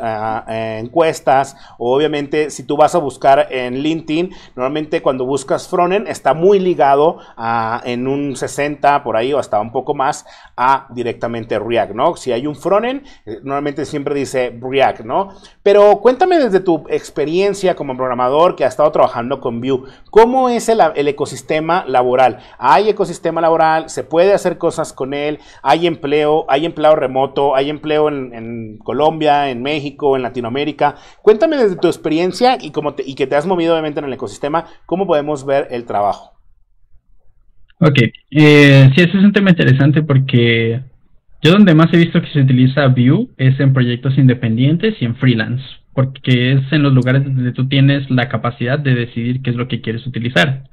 encuestas, o obviamente si tú vas a buscar en LinkedIn, normalmente cuando buscas frontend está muy ligado en un 60 por ahí o hasta un poco más a directamente React, ¿no? Si hay un frontend, normalmente siempre dice React, ¿no? Pero cuéntame desde tu experiencia como programador que ha estado trabajando con Vue, ¿cómo es el ecosistema laboral? ¿Hay ecosistema laboral? ¿Se puede hacer cosas con él? ¿Hay empleo? ¿Hay empleo remoto? ¿Hay empleo en Colombia, en México, en Latinoamérica? Cuéntame desde tu experiencia y que te has movido obviamente en el ecosistema, ¿cómo podemos ver el trabajo? Ok, sí, ese es un tema interesante porque yo donde más he visto que se utiliza Vue es en proyectos independientes y en freelance, porque es en los lugares donde tú tienes la capacidad de decidir qué es lo que quieres utilizar.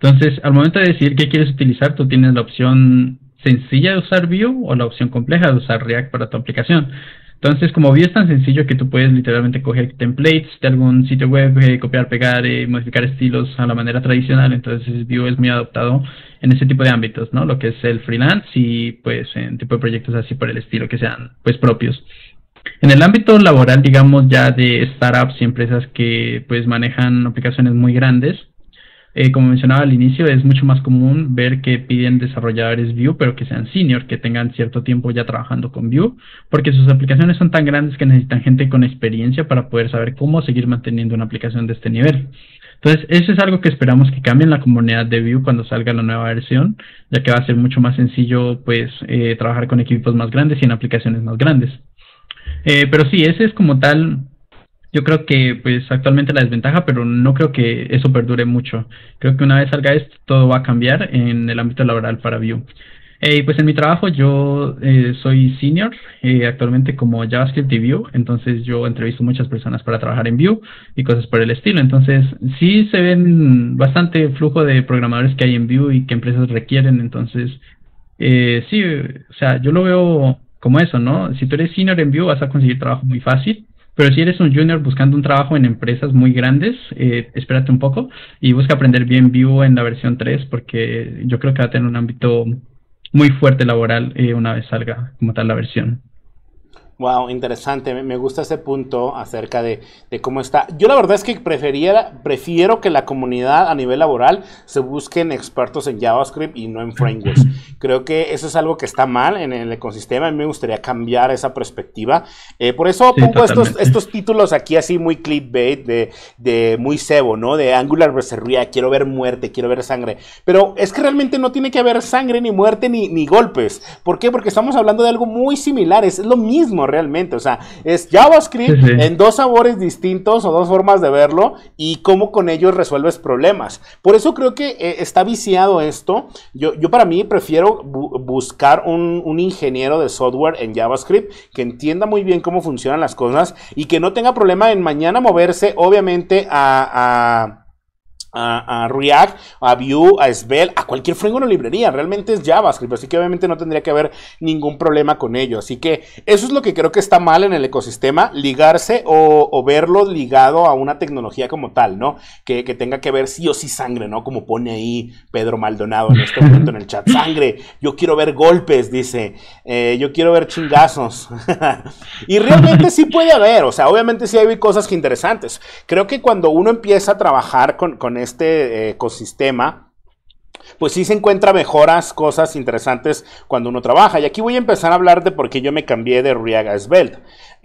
Entonces, al momento de decidir qué quieres utilizar, tú tienes la opción sencilla de usar Vue o la opción compleja de usar React para tu aplicación. Entonces, como Vue es tan sencillo que tú puedes literalmente coger templates de algún sitio web, copiar, pegar, modificar estilos a la manera tradicional, entonces Vue es muy adoptado en ese tipo de ámbitos, ¿no? Lo que es el freelance y pues en tipo de proyectos así por el estilo que sean pues propios. En el ámbito laboral, digamos ya de startups y empresas que pues manejan aplicaciones muy grandes, como mencionaba al inicio, es mucho más común ver que piden desarrolladores Vue, pero que sean senior, que tengan cierto tiempo ya trabajando con Vue, porque sus aplicaciones son tan grandes que necesitan gente con experiencia para poder saber cómo seguir manteniendo una aplicación de este nivel. Entonces, eso es algo que esperamos que cambie en la comunidad de Vue cuando salga la nueva versión, ya que va a ser mucho más sencillo pues trabajar con equipos más grandes y en aplicaciones más grandes. Pero sí, ese es como tal. Yo creo que pues actualmente la desventaja, pero no creo que eso perdure mucho. Creo que una vez salga esto, todo va a cambiar en el ámbito laboral para Vue. Pues en mi trabajo yo soy senior actualmente como JavaScript y Vue, entonces yo entrevisto muchas personas para trabajar en Vue y cosas por el estilo. Entonces sí se ven bastante flujo de programadores que hay en Vue y que empresas requieren. Entonces sí, o sea, yo lo veo como eso, ¿no? Si tú eres senior en Vue vas a conseguir trabajo muy fácil. Pero si eres un junior buscando un trabajo en empresas muy grandes, espérate un poco y busca aprender bien Vue en la versión 3 porque yo creo que va a tener un ámbito muy fuerte laboral una vez salga como tal la versión. Wow, interesante. Me gusta ese punto acerca de cómo está. Yo la verdad es que prefiero que la comunidad a nivel laboral se busquen expertos en JavaScript y no en frameworks. Creo que eso es algo que está mal en el ecosistema. A mí me gustaría cambiar esa perspectiva. Por eso Sí, pongo totalmente. estos títulos aquí así muy clickbait, de muy cebo, ¿no? De Angular versus React. Quiero ver muerte, quiero ver sangre. Pero es que realmente no tiene que haber sangre, ni muerte, ni golpes. ¿Por qué? Porque estamos hablando de algo muy similar. Es lo mismo realmente, o sea, es JavaScript Sí, sí. en dos sabores distintos o dos formas de verlo y cómo con ellos resuelves problemas. Por eso creo que está viciado esto. Yo para mí prefiero buscar un ingeniero de software en JavaScript que entienda muy bien cómo funcionan las cosas y que no tenga problema en mañana moverse, obviamente, a React, a Vue, a Svelte, a cualquier framework o librería. Realmente es JavaScript, así que obviamente no tendría que haber ningún problema con ello. Así que eso es lo que creo que está mal en el ecosistema, ligarse o verlo ligado a una tecnología como tal, ¿no? Que tenga que ver sí o sí sangre, ¿no? Como pone ahí Pedro Maldonado en este momento en el chat. Sangre, yo quiero ver golpes, dice. Yo quiero ver chingazos. Y realmente sí puede haber, o sea, obviamente sí hay cosas que interesantes. Creo que cuando uno empieza a trabajar con este ecosistema, pues sí se encuentra mejoras, cosas interesantes cuando uno trabaja. Y aquí voy a empezar a hablar de por qué yo me cambié de React a Svelte.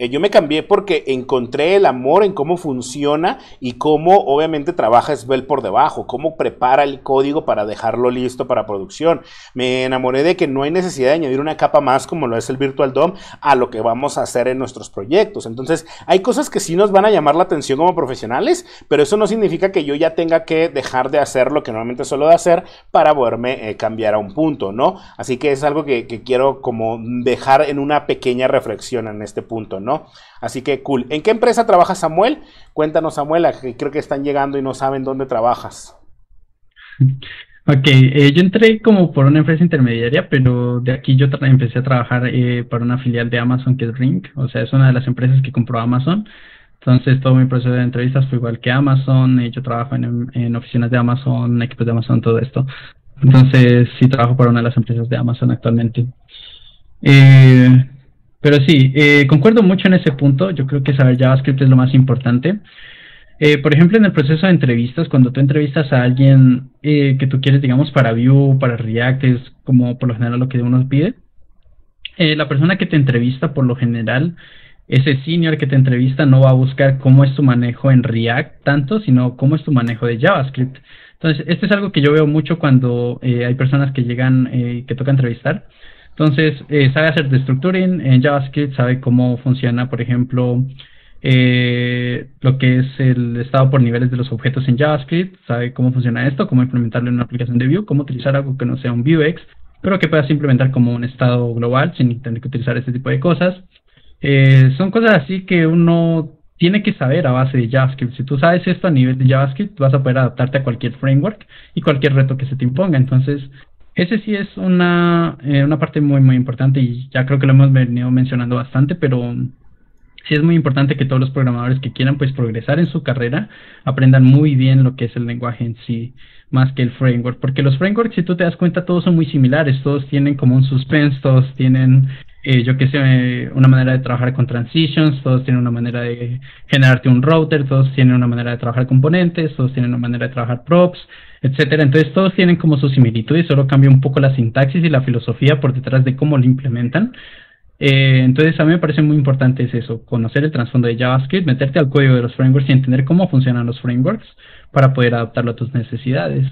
Yo me cambié porque encontré el amor en cómo funciona y cómo obviamente trabaja Svelte por debajo, cómo prepara el código para dejarlo listo para producción. Me enamoré de que no hay necesidad de añadir una capa más como lo es el Virtual DOM a lo que vamos a hacer en nuestros proyectos. Entonces hay cosas que sí nos van a llamar la atención como profesionales, pero eso no significa que yo ya tenga que dejar de hacer lo que normalmente suelo de hacer para poderme cambiar a un punto, ¿no? Así que es algo que quiero como dejar en una pequeña reflexión en este punto, ¿no? Así que cool. ¿En qué empresa trabaja Samuel? Cuéntanos, Samuel, que creo que están llegando y no saben dónde trabajas. Ok, yo entré como por una empresa intermediaria, pero de aquí yo empecé a trabajar para una filial de Amazon que es Ring, o sea, es una de las empresas que compró Amazon. Entonces todo mi proceso de entrevistas fue igual que Amazon, yo trabajo en oficinas de Amazon, equipos de Amazon, todo esto. Entonces sí trabajo para una de las empresas de Amazon actualmente. Eh, pero sí, concuerdo mucho en ese punto, yo creo que saber JavaScript es lo más importante. Por ejemplo, en el proceso de entrevistas, cuando tú entrevistas a alguien que tú quieres, digamos, para Vue, para React, es como por lo general lo que uno pide. La persona que te entrevista, por lo general, ese senior que te entrevista no va a buscar cómo es tu manejo en React tanto, sino cómo es tu manejo de JavaScript. Entonces, esto es algo que yo veo mucho cuando hay personas que llegan, que toca entrevistar. Entonces, sabe hacer destructuring en JavaScript, sabe cómo funciona, por ejemplo, lo que es el estado por niveles de los objetos en JavaScript, sabe cómo funciona esto, cómo implementarlo en una aplicación de Vue, cómo utilizar algo que no sea un Vuex, pero que puedas implementar como un estado global sin tener que utilizar este tipo de cosas. Son cosas así que uno tiene que saber a base de JavaScript. Si tú sabes esto a nivel de JavaScript, vas a poder adaptarte a cualquier framework y cualquier reto que se te imponga. Entonces, ese sí es una parte muy, muy importante y ya creo que lo hemos venido mencionando bastante, pero sí es muy importante que todos los programadores que quieran pues progresar en su carrera aprendan muy bien lo que es el lenguaje en sí, más que el framework, porque los frameworks, si tú te das cuenta, todos son muy similares, todos tienen como un suspense, todos tienen, yo qué sé, una manera de trabajar con transitions, todos tienen una manera de generarte un router, todos tienen una manera de trabajar componentes, todos tienen una manera de trabajar props, etcétera. Entonces todos tienen como su similitud y solo cambia un poco la sintaxis y la filosofía por detrás de cómo lo implementan. Entonces a mí me parece muy importante es eso, conocer el trasfondo de JavaScript, meterte al código de los frameworks y entender cómo funcionan los frameworks para poder adaptarlo a tus necesidades.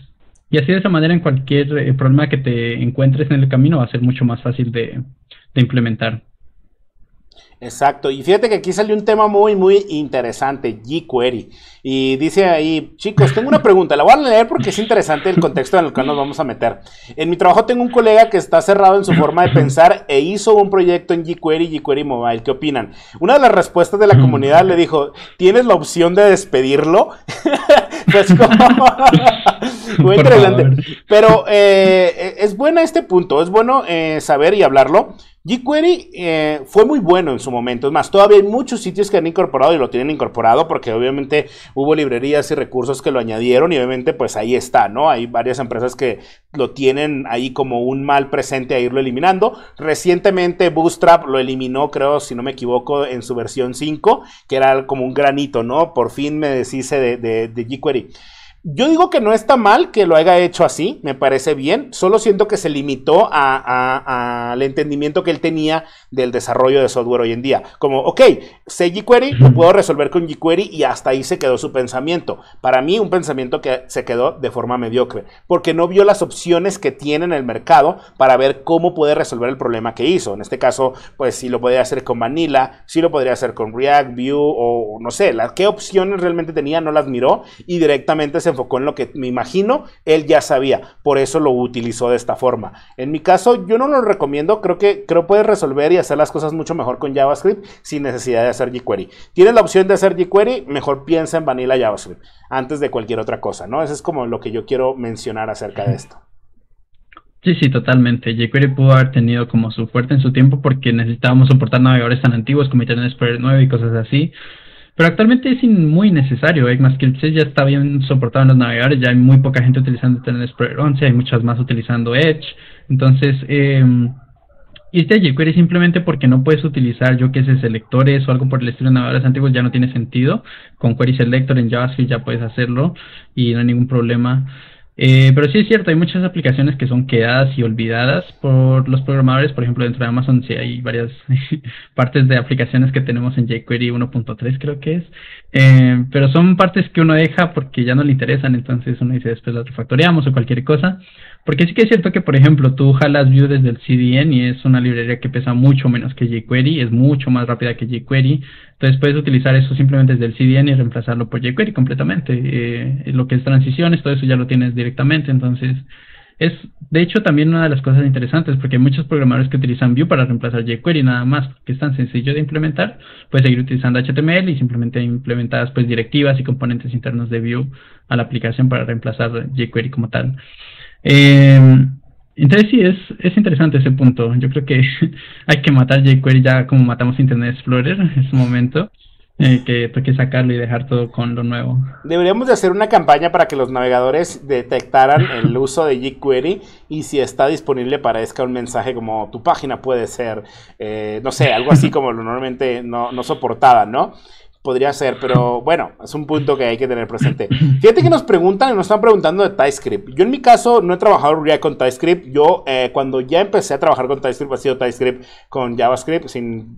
Y así de esa manera en cualquier problema que te encuentres en el camino va a ser mucho más fácil de implementar. Exacto, y fíjate que aquí salió un tema muy, muy interesante, jQuery. Y dice ahí, chicos, tengo una pregunta, la voy a leer porque es interesante el contexto en el cual nos vamos a meter. En mi trabajo tengo un colega que está cerrado en su forma de pensar e hizo un proyecto en jQuery, jQuery Mobile. ¿Qué opinan? Una de las respuestas de la comunidad le dijo, ¿tienes la opción de despedirlo? Pues como... muy interesante. Pero es bueno este punto, es bueno saber y hablarlo. jQuery fue muy bueno en su momento. Es más, todavía hay muchos sitios que han incorporado y lo tienen incorporado porque obviamente hubo librerías y recursos que lo añadieron y obviamente pues ahí está, ¿no? Hay varias empresas que lo tienen ahí como un mal presente a irlo eliminando. Recientemente Bootstrap lo eliminó, creo, si no me equivoco, en su versión 5, que era como un granito, ¿no? Por fin me deshice de jQuery. Yo digo que no está mal que lo haya hecho así, me parece bien, solo siento que se limitó al entendimiento que él tenía del desarrollo de software hoy en día. Como, ok, sé jQuery, lo puedo resolver con jQuery y hasta ahí se quedó su pensamiento. Para mí, un pensamiento que se quedó de forma mediocre, porque no vio las opciones que tiene en el mercado para ver cómo puede resolver el problema que hizo. En este caso, pues si lo podría hacer con Vanilla, si lo podría hacer con React, Vue o no sé, qué opciones realmente tenía, no las miró y directamente se enfocó en lo que me imagino él ya sabía, por eso lo utilizó de esta forma. En mi caso yo no lo recomiendo, creo puedes resolver y hacer las cosas mucho mejor con JavaScript sin necesidad de hacer jQuery. Tienes la opción de hacer jQuery, mejor piensa en Vanilla JavaScript antes de cualquier otra cosa, ¿no? Eso es como lo que yo quiero mencionar acerca de esto. Sí, sí, totalmente. jQuery pudo haber tenido como su fuerte en su tiempo porque necesitábamos soportar navegadores tan antiguos como Internet Explorer 9 y cosas así. Pero actualmente es muy necesario. ECMAScript 6 ya está bien soportado en los navegadores, ya hay muy poca gente utilizando Internet Explorer 11, hay muchas más utilizando Edge. Entonces, irte a jQuery simplemente porque no puedes utilizar, yo qué sé, selectores o algo por el estilo en navegadores antiguos ya no tiene sentido. Con Query Selector en JavaScript ya puedes hacerlo y no hay ningún problema. Pero sí es cierto, hay muchas aplicaciones que son quedadas y olvidadas por los programadores. Por ejemplo, dentro de Amazon sí hay varias partes de aplicaciones que tenemos en jQuery 1.3 creo que es. Pero son partes que uno deja porque ya no le interesan, entonces uno dice después las refactoreamos o cualquier cosa. Porque sí que es cierto que, por ejemplo, tú jalas Vue desde el CDN y es una librería que pesa mucho menos que jQuery, es mucho más rápida que jQuery. Entonces puedes utilizar eso simplemente desde el CDN y reemplazarlo por jQuery completamente. Lo que es transiciones, todo eso ya lo tienes directamente. Entonces es, de hecho, también una de las cosas interesantes porque hay muchos programadores que utilizan Vue para reemplazar jQuery nada más, porque es tan sencillo de implementar. Puedes seguir utilizando HTML y simplemente implementadas pues directivas y componentes internos de Vue a la aplicación para reemplazar jQuery como tal. Entonces sí, es interesante ese punto. Yo creo que hay que matar jQuery ya como matamos Internet Explorer en su momento, que toque sacarlo y dejar todo con lo nuevo. Deberíamos de hacer una campaña para que los navegadores detectaran el uso de jQuery y si está disponible parezca un mensaje como tu página puede ser, no sé, algo así como lo normalmente no soportada, ¿no? podría ser, pero bueno, es un punto que hay que tener presente. Fíjate que nos están preguntando de TypeScript. Yo en mi caso no he trabajado React con TypeScript. Yo cuando ya empecé a trabajar con TypeScript ha sido TypeScript con JavaScript,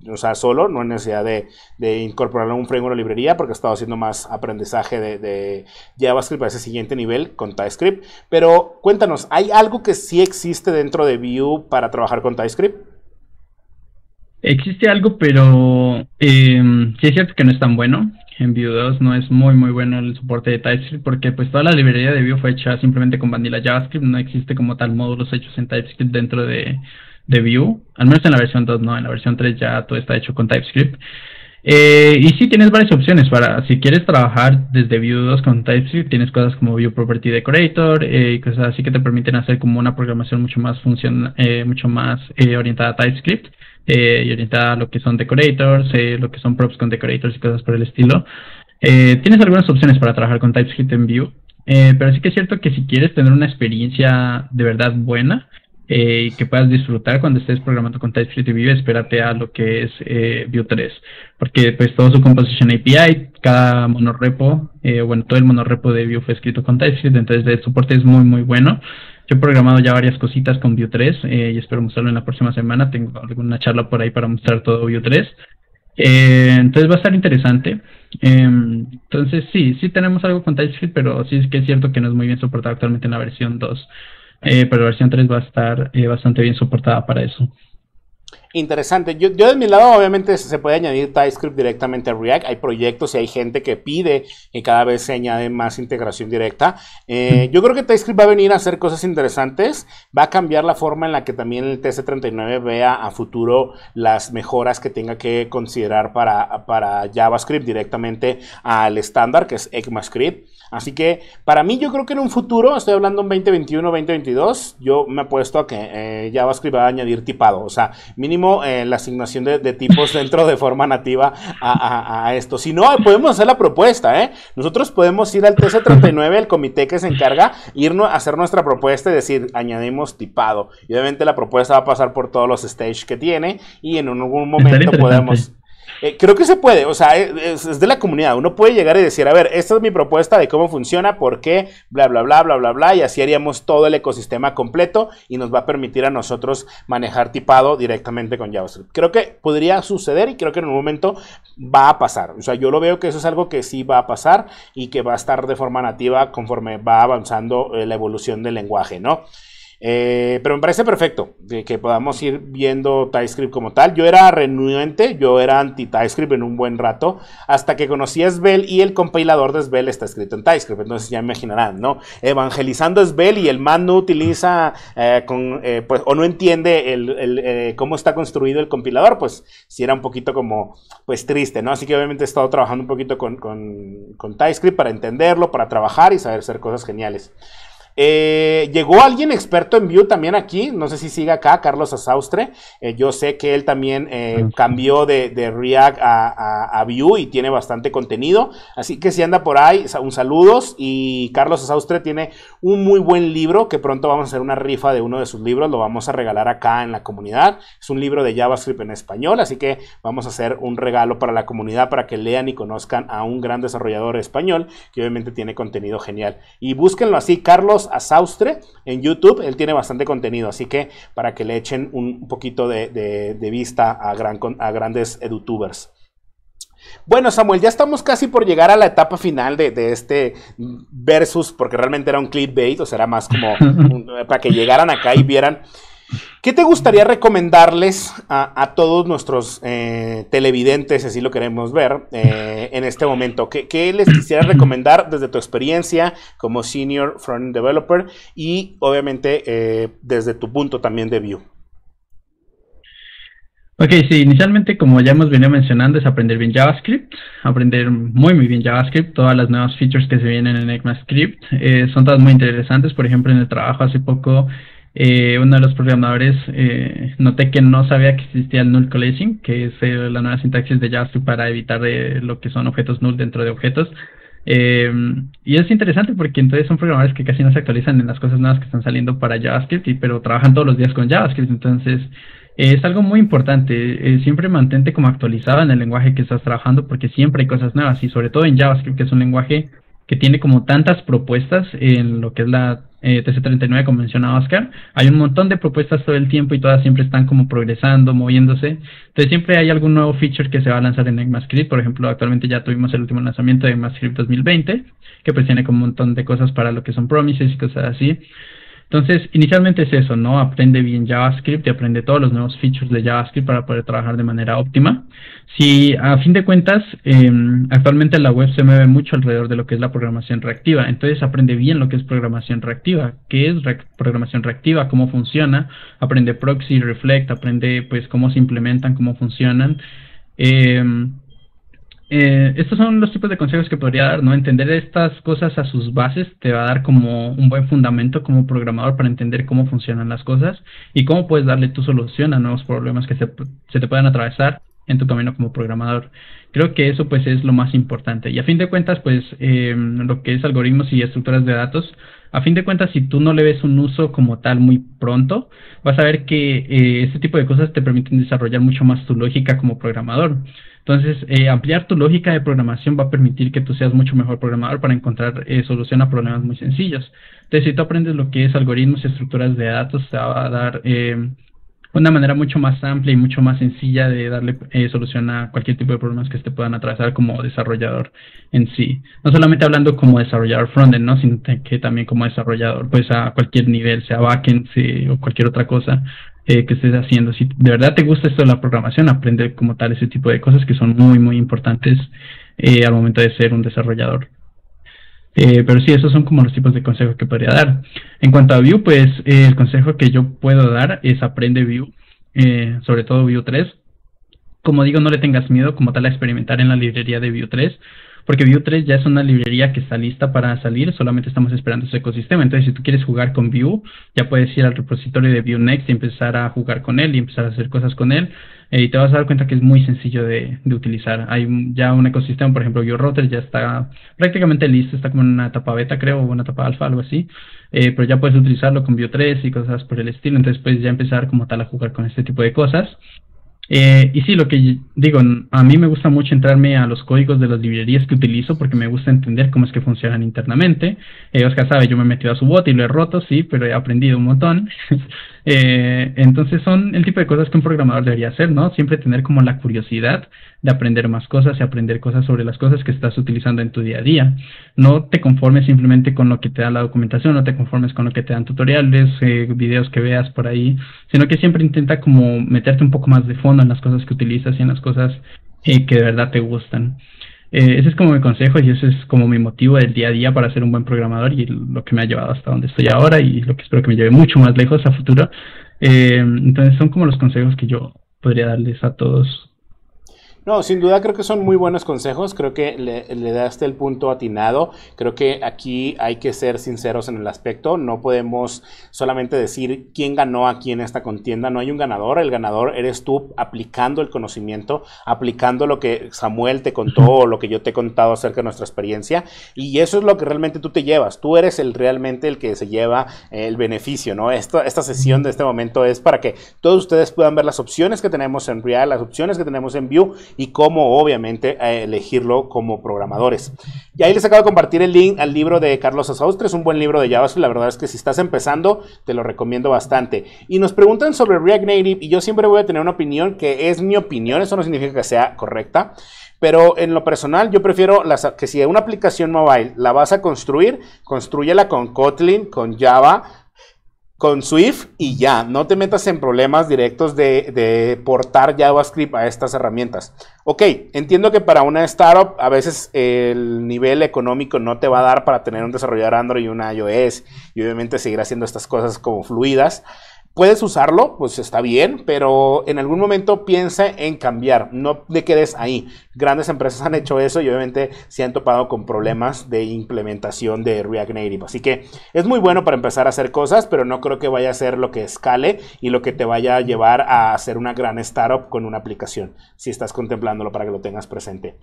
o sea, solo, no hay necesidad de incorporarlo a un framework o librería, porque he estado haciendo más aprendizaje de JavaScript a ese siguiente nivel con TypeScript. Pero cuéntanos, ¿hay algo que sí existe dentro de Vue para trabajar con TypeScript? Existe algo, pero sí es cierto que no es tan bueno. En Vue 2 no es muy bueno el soporte de TypeScript porque pues toda la librería de Vue fue hecha simplemente con vanilla JavaScript. No existe como tal módulos hechos en TypeScript dentro de Vue. Al menos en la versión 2 no, en la versión 3 ya todo está hecho con TypeScript. Y sí, tienes varias opciones para, si quieres trabajar desde Vue 2 con TypeScript, tienes cosas como Vue Property Decorator y cosas así que te permiten hacer como una programación mucho más orientada a TypeScript y orientada a lo que son decorators, lo que son props con decorators y cosas por el estilo. Tienes algunas opciones para trabajar con TypeScript en Vue, pero sí que es cierto que si quieres tener una experiencia de verdad buena, y que puedas disfrutar cuando estés programando con TypeScript y Vue, espérate a lo que es Vue 3, porque pues todo su Composition API, cada monorepo, todo el monorepo de Vue fue escrito con TypeScript, entonces el soporte es muy bueno. Yo he programado ya varias cositas con Vue 3 y espero mostrarlo en la próxima semana. Tengo alguna charla por ahí para mostrar todo Vue 3. Entonces va a estar interesante. Entonces sí tenemos algo con TypeScript, pero sí es que es cierto que no es muy bien soportado actualmente en la versión 2. Pero la versión 3 va a estar bastante bien soportada para eso. Interesante. Yo de mi lado, obviamente, se puede añadir TypeScript directamente a React. Hay proyectos y hay gente que pide que cada vez se añade más integración directa. Yo creo que TypeScript va a venir a hacer cosas interesantes. Va a cambiar la forma en la que también el TC39 vea a futuro las mejoras que tenga que considerar para JavaScript directamente al estándar, que es ECMAScript. Así que para mí yo creo que en un futuro, estoy hablando en 2021, 2022, yo me apuesto a que JavaScript va a añadir tipado, o sea, mínimo la asignación de tipos dentro de forma nativa a esto. Si no, podemos hacer la propuesta, ¿eh? Nosotros podemos ir al TC39, el comité que se encarga, a hacer nuestra propuesta y decir, añadimos tipado. Y obviamente la propuesta va a pasar por todos los stages que tiene y en algún momento podemos... creo que se puede, o sea, es de la comunidad. Uno puede llegar y decir, a ver, esta es mi propuesta de cómo funciona, por qué, bla, bla, bla, bla, bla, bla, y así haríamos todo el ecosistema completo y nos va a permitir a nosotros manejar tipado directamente con JavaScript. Creo que podría suceder y creo que en un momento va a pasar. O sea, yo lo veo que eso es algo que sí va a pasar y que va a estar de forma nativa conforme va avanzando la evolución del lenguaje, ¿no? Pero me parece perfecto que podamos ir viendo TypeScript como tal. Yo era renuente, yo era anti-TypeScript en un buen rato, hasta que conocí a Svelte y el compilador de Svelte está escrito en TypeScript. Entonces ya me imaginarán, ¿no? Evangelizando Svelte y el man no utiliza pues, o no entiende cómo está construido el compilador, pues sí era un poquito como pues triste, ¿no? Así que obviamente he estado trabajando un poquito con TypeScript para entenderlo, para trabajar y saber hacer cosas geniales. Llegó alguien experto en Vue también aquí, no sé si sigue acá, Carlos Asaustre. Yo sé que él también cambió de React a Vue y tiene bastante contenido, así que si anda por ahí, un saludos. Y Carlos Asaustre tiene un muy buen libro que pronto vamos a hacer una rifa de uno de sus libros, lo vamos a regalar acá en la comunidad. Es un libro de JavaScript en español, así que vamos a hacer un regalo para la comunidad para que lean y conozcan a un gran desarrollador español que obviamente tiene contenido genial. Y búsquenlo así, Carlos Asaustre en YouTube, él tiene bastante contenido, así que para que le echen un poquito de vista a grandes edutubers. Bueno, Samuel, ya estamos casi por llegar a la etapa final de este versus, porque realmente era un clickbait, o sea, era más como para que llegaran acá y vieran. ¿Qué te gustaría recomendarles a todos nuestros televidentes, así lo queremos ver, en este momento? ¿Qué les quisieras recomendar desde tu experiencia como Senior Frontend Developer y obviamente desde tu punto también de Vue? Ok, sí, inicialmente como ya hemos venido mencionando es aprender bien JavaScript, aprender muy bien JavaScript, todas las nuevas features que se vienen en ECMAScript, son todas muy interesantes. Por ejemplo, en el trabajo hace poco uno de los programadores noté que no sabía que existía el null coalescing, que es la nueva sintaxis de JavaScript para evitar lo que son objetos null dentro de objetos. Y es interesante porque entonces son programadores que casi no se actualizan en las cosas nuevas que están saliendo para JavaScript, pero trabajan todos los días con JavaScript. Entonces Es algo muy importante. Siempre mantente como actualizado en el lenguaje que estás trabajando porque siempre hay cosas nuevas y sobre todo en JavaScript, que es un lenguaje que tiene como tantas propuestas en lo que es la TC39, como mencionaba Oscar. Hay un montón de propuestas todo el tiempo y todas siempre están como progresando, moviéndose. Entonces siempre hay algún nuevo feature que se va a lanzar en ECMAScript. Por ejemplo, actualmente ya tuvimos el último lanzamiento de ECMAScript 2020, que pues tiene como un montón de cosas para lo que son promises y cosas así. Entonces, inicialmente es eso, ¿no? Aprende bien JavaScript y aprende todos los nuevos features de JavaScript para poder trabajar de manera óptima. Si a fin de cuentas, actualmente la web se mueve mucho alrededor de lo que es la programación reactiva, entonces aprende bien lo que es programación reactiva, qué es programación reactiva, cómo funciona, aprende proxy, reflect, aprende pues cómo se implementan, cómo funcionan. Eh, Estos son los tipos de consejos que podría dar, ¿no? Entender estas cosas a sus bases te va a dar como un buen fundamento como programador para entender cómo funcionan las cosas y cómo puedes darle tu solución a nuevos problemas que se te puedan atravesar en tu camino como programador. Creo que eso pues es lo más importante. Y a fin de cuentas, pues lo que es algoritmos y estructuras de datos, a fin de cuentas, si tú no le ves un uso como tal muy pronto, vas a ver que este tipo de cosas te permiten desarrollar mucho más tu lógica como programador. Entonces, ampliar tu lógica de programación va a permitir que tú seas mucho mejor programador para encontrar solución a problemas muy sencillos. Entonces, si tú aprendes lo que es algoritmos y estructuras de datos, te va a dar una manera mucho más amplia y mucho más sencilla de darle solución a cualquier tipo de problemas que te puedan atravesar como desarrollador en sí. No solamente hablando como desarrollador frontend, ¿no? Sino que también como desarrollador, pues a cualquier nivel, sea backend o cualquier otra cosa que estés haciendo. Si de verdad te gusta esto de la programación, aprende como tal ese tipo de cosas que son muy, muy importantes al momento de ser un desarrollador. Pero sí, esos son como los tipos de consejos que podría dar. En cuanto a Vue, pues el consejo que yo puedo dar es aprende Vue, sobre todo Vue 3. Como digo, no le tengas miedo como tal a experimentar en la librería de Vue 3, porque Vue 3 ya es una librería que está lista para salir, solamente estamos esperando su ecosistema. Entonces, si tú quieres jugar con Vue, ya puedes ir al repositorio de Vue Next y empezar a jugar con él y empezar a hacer cosas con él. Y te vas a dar cuenta que es muy sencillo de utilizar. Hay ya un ecosistema, por ejemplo, Vue Router ya está prácticamente listo, está como en una etapa beta, creo, o una etapa alfa, algo así. Pero ya puedes utilizarlo con Vue 3 y cosas por el estilo. Entonces, puedes ya empezar como tal a jugar con este tipo de cosas. Y sí, lo que digo, a mí me gusta mucho entrarme a los códigos de las librerías que utilizo porque me gusta entender cómo es que funcionan internamente. Oscar sabe, yo me he metido a su bot y lo he roto, sí, pero he aprendido un montón. Entonces son el tipo de cosas que un programador debería hacer, ¿no? Siempre tener como la curiosidad de aprender más cosas y aprender cosas sobre las cosas que estás utilizando en tu día a día. No te conformes simplemente con lo que te da la documentación, no te conformes con lo que te dan tutoriales, videos que veas por ahí, sino que siempre intenta como meterte un poco más de fondo en las cosas que utilizas y en las cosas que de verdad te gustan. Ese es como mi consejo y ese es como mi motivo del día a día para ser un buen programador y lo que me ha llevado hasta donde estoy ahora y lo que espero que me lleve mucho más lejos a futuro. Entonces son como los consejos que yo podría darles a todos. No, sin duda creo que son muy buenos consejos, creo que le daste el punto atinado, creo que aquí hay que ser sinceros en el aspecto, no podemos solamente decir quién ganó aquí en esta contienda, no hay un ganador, el ganador eres tú aplicando el conocimiento, aplicando lo que Samuel te contó o lo que yo te he contado acerca de nuestra experiencia y eso es lo que realmente tú te llevas, tú eres realmente el que se lleva el beneficio, ¿no? Esta sesión de este momento es para que todos ustedes puedan ver las opciones que tenemos en Real, las opciones que tenemos en Vue y cómo obviamente elegirlo como programadores. Y ahí les acabo de compartir el link al libro de Carlos Asaustre, es un buen libro de JavaScript, la verdad es que si estás empezando te lo recomiendo bastante. Y nos preguntan sobre React Native y yo siempre voy a tener una opinión que es mi opinión, eso no significa que sea correcta. Pero en lo personal yo prefiero que si una aplicación mobile la vas a construir, construyela con Kotlin, con Java, con Swift y ya, no te metas en problemas directos de portar JavaScript a estas herramientas. Ok, entiendo que para una startup a veces el nivel económico no te va a dar para tener un desarrollador Android y una iOS y obviamente seguir haciendo estas cosas como fluidas. Puedes usarlo, pues está bien, pero en algún momento piensa en cambiar, no te quedes ahí. Grandes empresas han hecho eso y obviamente se han topado con problemas de implementación de React Native. Así que es muy bueno para empezar a hacer cosas, pero no creo que vaya a ser lo que escale y lo que te vaya a llevar a hacer una gran startup con una aplicación, si estás contemplándolo para que lo tengas presente.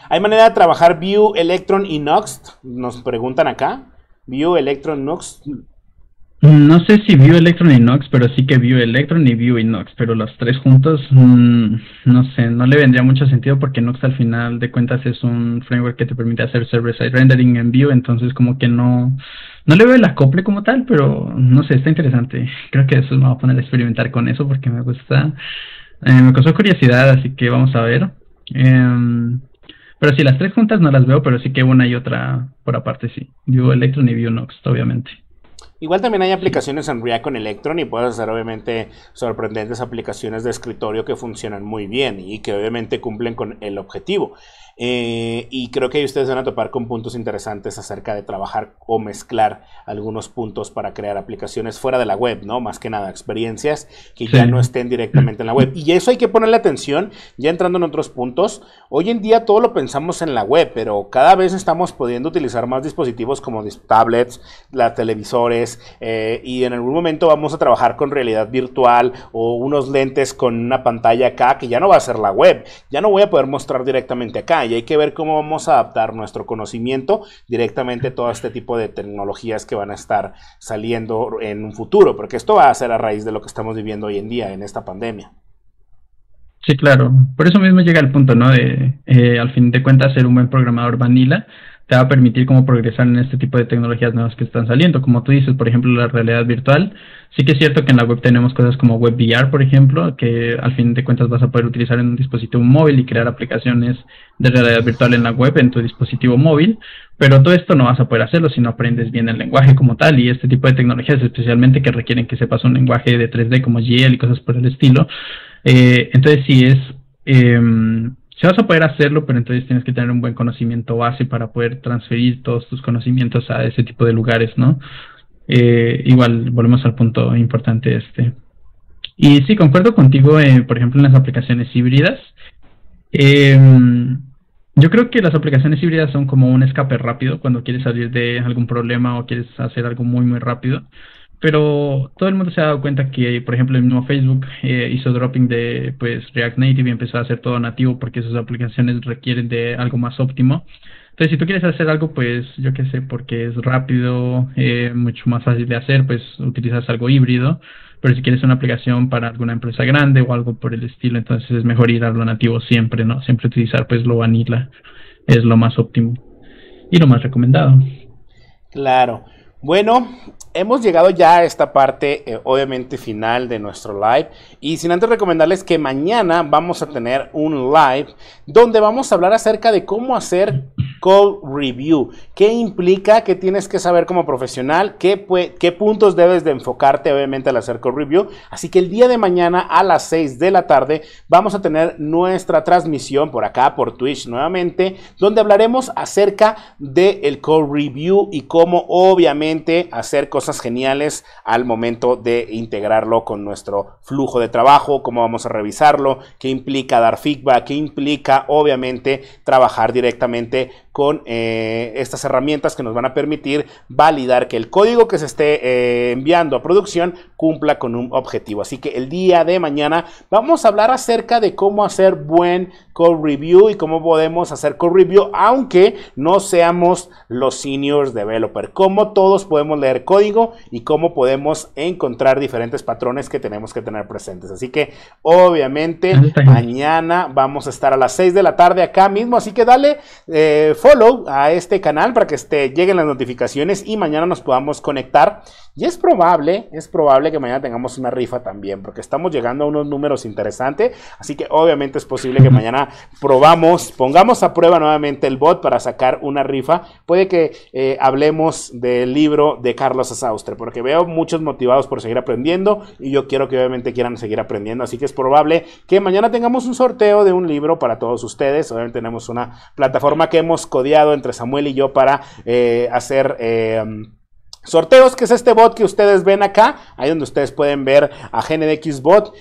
¿Hay manera de trabajar Vue, Electron y Nuxt? Nos preguntan acá. Vue, Electron, Nuxt. No sé si Vue, Electron y Nox, pero sí que Vue, Electron y Vue y Nox, pero los tres juntos, no sé, no le vendría mucho sentido porque Nox al final de cuentas es un framework que te permite hacer server-side rendering en Vue, entonces como que no le veo el acople como tal, pero no sé, está interesante. Creo que eso me va a poner a experimentar con eso porque me gusta, me causó curiosidad, así que vamos a ver. Pero sí, las tres juntas no las veo, pero sí que una y otra por aparte sí. Vue, Electron y Vue, Nox, obviamente. Igual también hay aplicaciones en React con Electron y puedes hacer obviamente sorprendentes aplicaciones de escritorio que funcionan muy bien y que obviamente cumplen con el objetivo. Y creo que ahí ustedes van a topar con puntos interesantes acerca de trabajar o mezclar algunos puntos para crear aplicaciones fuera de la web, ¿no? Más que nada, experiencias que ya no estén directamente en la web. Y eso hay que ponerle atención, ya entrando en otros puntos. Hoy en día todo lo pensamos en la web, pero cada vez estamos pudiendo utilizar más dispositivos como tablets, las televisores, y en algún momento vamos a trabajar con realidad virtual o unos lentes con una pantalla acá que ya no va a ser la web, ya no voy a poder mostrar directamente acá. Y hay que ver cómo vamos a adaptar nuestro conocimiento directamente a todo este tipo de tecnologías que van a estar saliendo en un futuro, porque esto va a ser a raíz de lo que estamos viviendo hoy en día en esta pandemia. Sí, claro. Por eso mismo llega el punto, ¿no? De, al fin de cuentas, ser un buen programador vanilla te va a permitir como progresar en este tipo de tecnologías nuevas que están saliendo. Como tú dices, por ejemplo, la realidad virtual. Sí que es cierto que en la web tenemos cosas como WebVR, por ejemplo, que al fin de cuentas vas a poder utilizar en un dispositivo móvil y crear aplicaciones de realidad virtual en la web, en tu dispositivo móvil. Pero todo esto no vas a poder hacerlo si no aprendes bien el lenguaje como tal. Y este tipo de tecnologías, especialmente que requieren que sepas un lenguaje de 3D como GL y cosas por el estilo. Entonces sí es... sí vas a poder hacerlo, pero entonces tienes que tener un buen conocimiento base para poder transferir todos tus conocimientos a ese tipo de lugares, ¿no? Igual, volvemos al punto importante este. Y sí, concuerdo contigo, por ejemplo, en las aplicaciones híbridas. Yo creo que las aplicaciones híbridas son como un escape rápido cuando quieres salir de algún problema o quieres hacer algo muy, muy rápido. Pero todo el mundo se ha dado cuenta que, por ejemplo, el mismo Facebook hizo dropping de pues React Native y empezó a hacer todo nativo porque sus aplicaciones requieren de algo más óptimo. Entonces, si tú quieres hacer algo, pues yo qué sé, porque es rápido, mucho más fácil de hacer, pues utilizas algo híbrido. Pero si quieres una aplicación para alguna empresa grande o algo por el estilo, entonces es mejor ir a lo nativo siempre, ¿no? Siempre utilizar pues lo vanilla es lo más óptimo y lo más recomendado. Claro. Bueno, hemos llegado ya a esta parte, obviamente, final de nuestro live. Y sin antes recomendarles que mañana vamos a tener un live donde vamos a hablar acerca de cómo hacer code review. ¿Qué implica? ¿Qué tienes que saber como profesional? ¿Qué puntos debes de enfocarte, obviamente, al hacer code review? Así que el día de mañana a las 6 de la tarde vamos a tener nuestra transmisión por acá, por Twitch nuevamente, donde hablaremos acerca del code review y cómo, obviamente, hacer cosas geniales al momento de integrarlo con nuestro flujo de trabajo, cómo vamos a revisarlo, qué implica dar feedback, qué implica obviamente trabajar directamente con estas herramientas que nos van a permitir validar que el código que se esté enviando a producción cumpla con un objetivo. Así que el día de mañana vamos a hablar acerca de cómo hacer buen code review y cómo podemos hacer code review aunque no seamos los seniors developer, cómo todos podemos leer código y cómo podemos encontrar diferentes patrones que tenemos que tener presentes. Así que obviamente mañana vamos a estar a las 6 de la tarde acá mismo, así que dale follow a este canal para que lleguen las notificaciones y mañana nos podamos conectar. Y es probable que mañana tengamos una rifa también, porque estamos llegando a unos números interesantes, así que obviamente es posible que mañana pongamos a prueba nuevamente el bot para sacar una rifa. Puede que hablemos del libro de Carlos Asaustre, porque veo muchos motivados por seguir aprendiendo y yo quiero que obviamente quieran seguir aprendiendo, así que es probable que mañana tengamos un sorteo de un libro para todos ustedes. Obviamente tenemos una plataforma que hemos codeado entre Samuel y yo para hacer sorteos, que es este bot que ustedes ven acá, ahí donde ustedes pueden ver a GNDXBot,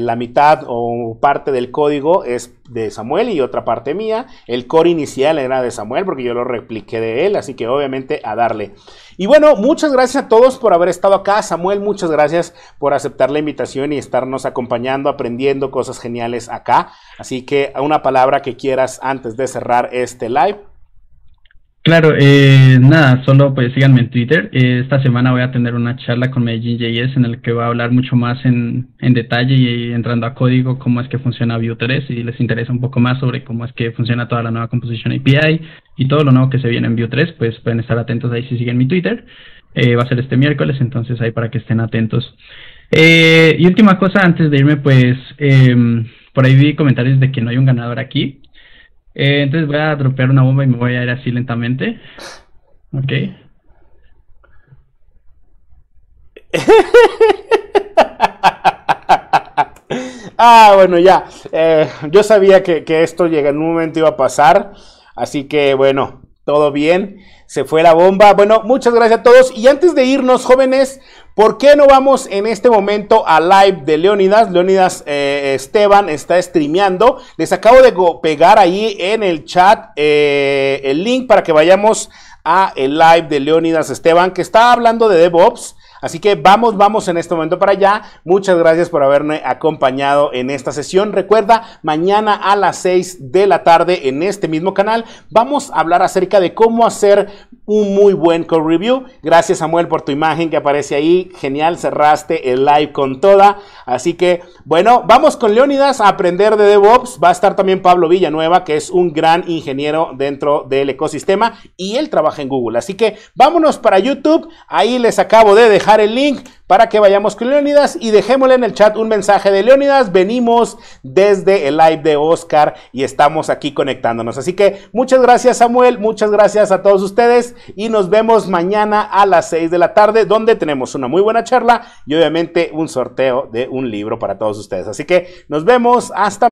la mitad o parte del código es de Samuel y otra parte mía. El core inicial era de Samuel porque yo lo repliqué de él, así que obviamente a darle. Y bueno, muchas gracias a todos por haber estado acá. Samuel, muchas gracias por aceptar la invitación y estarnos acompañando, aprendiendo cosas geniales acá. Así que una palabra que quieras antes de cerrar este live. Claro, nada, solo pues síganme en Twitter. Esta semana voy a tener una charla con Medellín.js en el que voy a hablar mucho más en detalle y entrando a código cómo es que funciona Vue 3 y les interesa un poco más sobre cómo es que funciona toda la nueva Composition API y todo lo nuevo que se viene en Vue 3, pues pueden estar atentos ahí si siguen mi Twitter. Va a ser este miércoles, entonces ahí para que estén atentos. Y última cosa, antes de irme, pues por ahí vi comentarios de que no hay un ganador aquí. Entonces voy a dropear una bomba y me voy a ir así lentamente. Ok. Bueno, ya. Yo sabía que esto llega en un momento iba a pasar. Así que bueno, todo bien. Se fue la bomba. Bueno, muchas gracias a todos. Y antes de irnos, jóvenes, ¿por qué no vamos en este momento a live de Leónidas? Leónidas Esteban está streameando. Les acabo de pegar ahí en el chat el link para que vayamos a el live de Leónidas Esteban, que está hablando de DevOps. Así que vamos en este momento para allá. Muchas gracias por haberme acompañado en esta sesión. Recuerda, mañana a las 6 de la tarde en este mismo canal vamos a hablar acerca de cómo hacer un muy buen code review. Gracias, Samuel, por tu imagen que aparece ahí. Genial, cerraste el live con toda. Así que, bueno, vamos con Leónidas a aprender de DevOps. Va a estar también Pablo Villanueva, que es un gran ingeniero dentro del ecosistema y él trabaja en Google. Así que vámonos para YouTube. Ahí les acabo de dejar el link para que vayamos con Leónidas y dejémosle en el chat un mensaje de Leónidas. Venimos desde el live de Oscar y estamos aquí conectándonos. Así que muchas gracias, Samuel, muchas gracias a todos ustedes y nos vemos mañana a las 6 de la tarde donde tenemos una muy buena charla y obviamente un sorteo de un libro para todos ustedes. Así que nos vemos hasta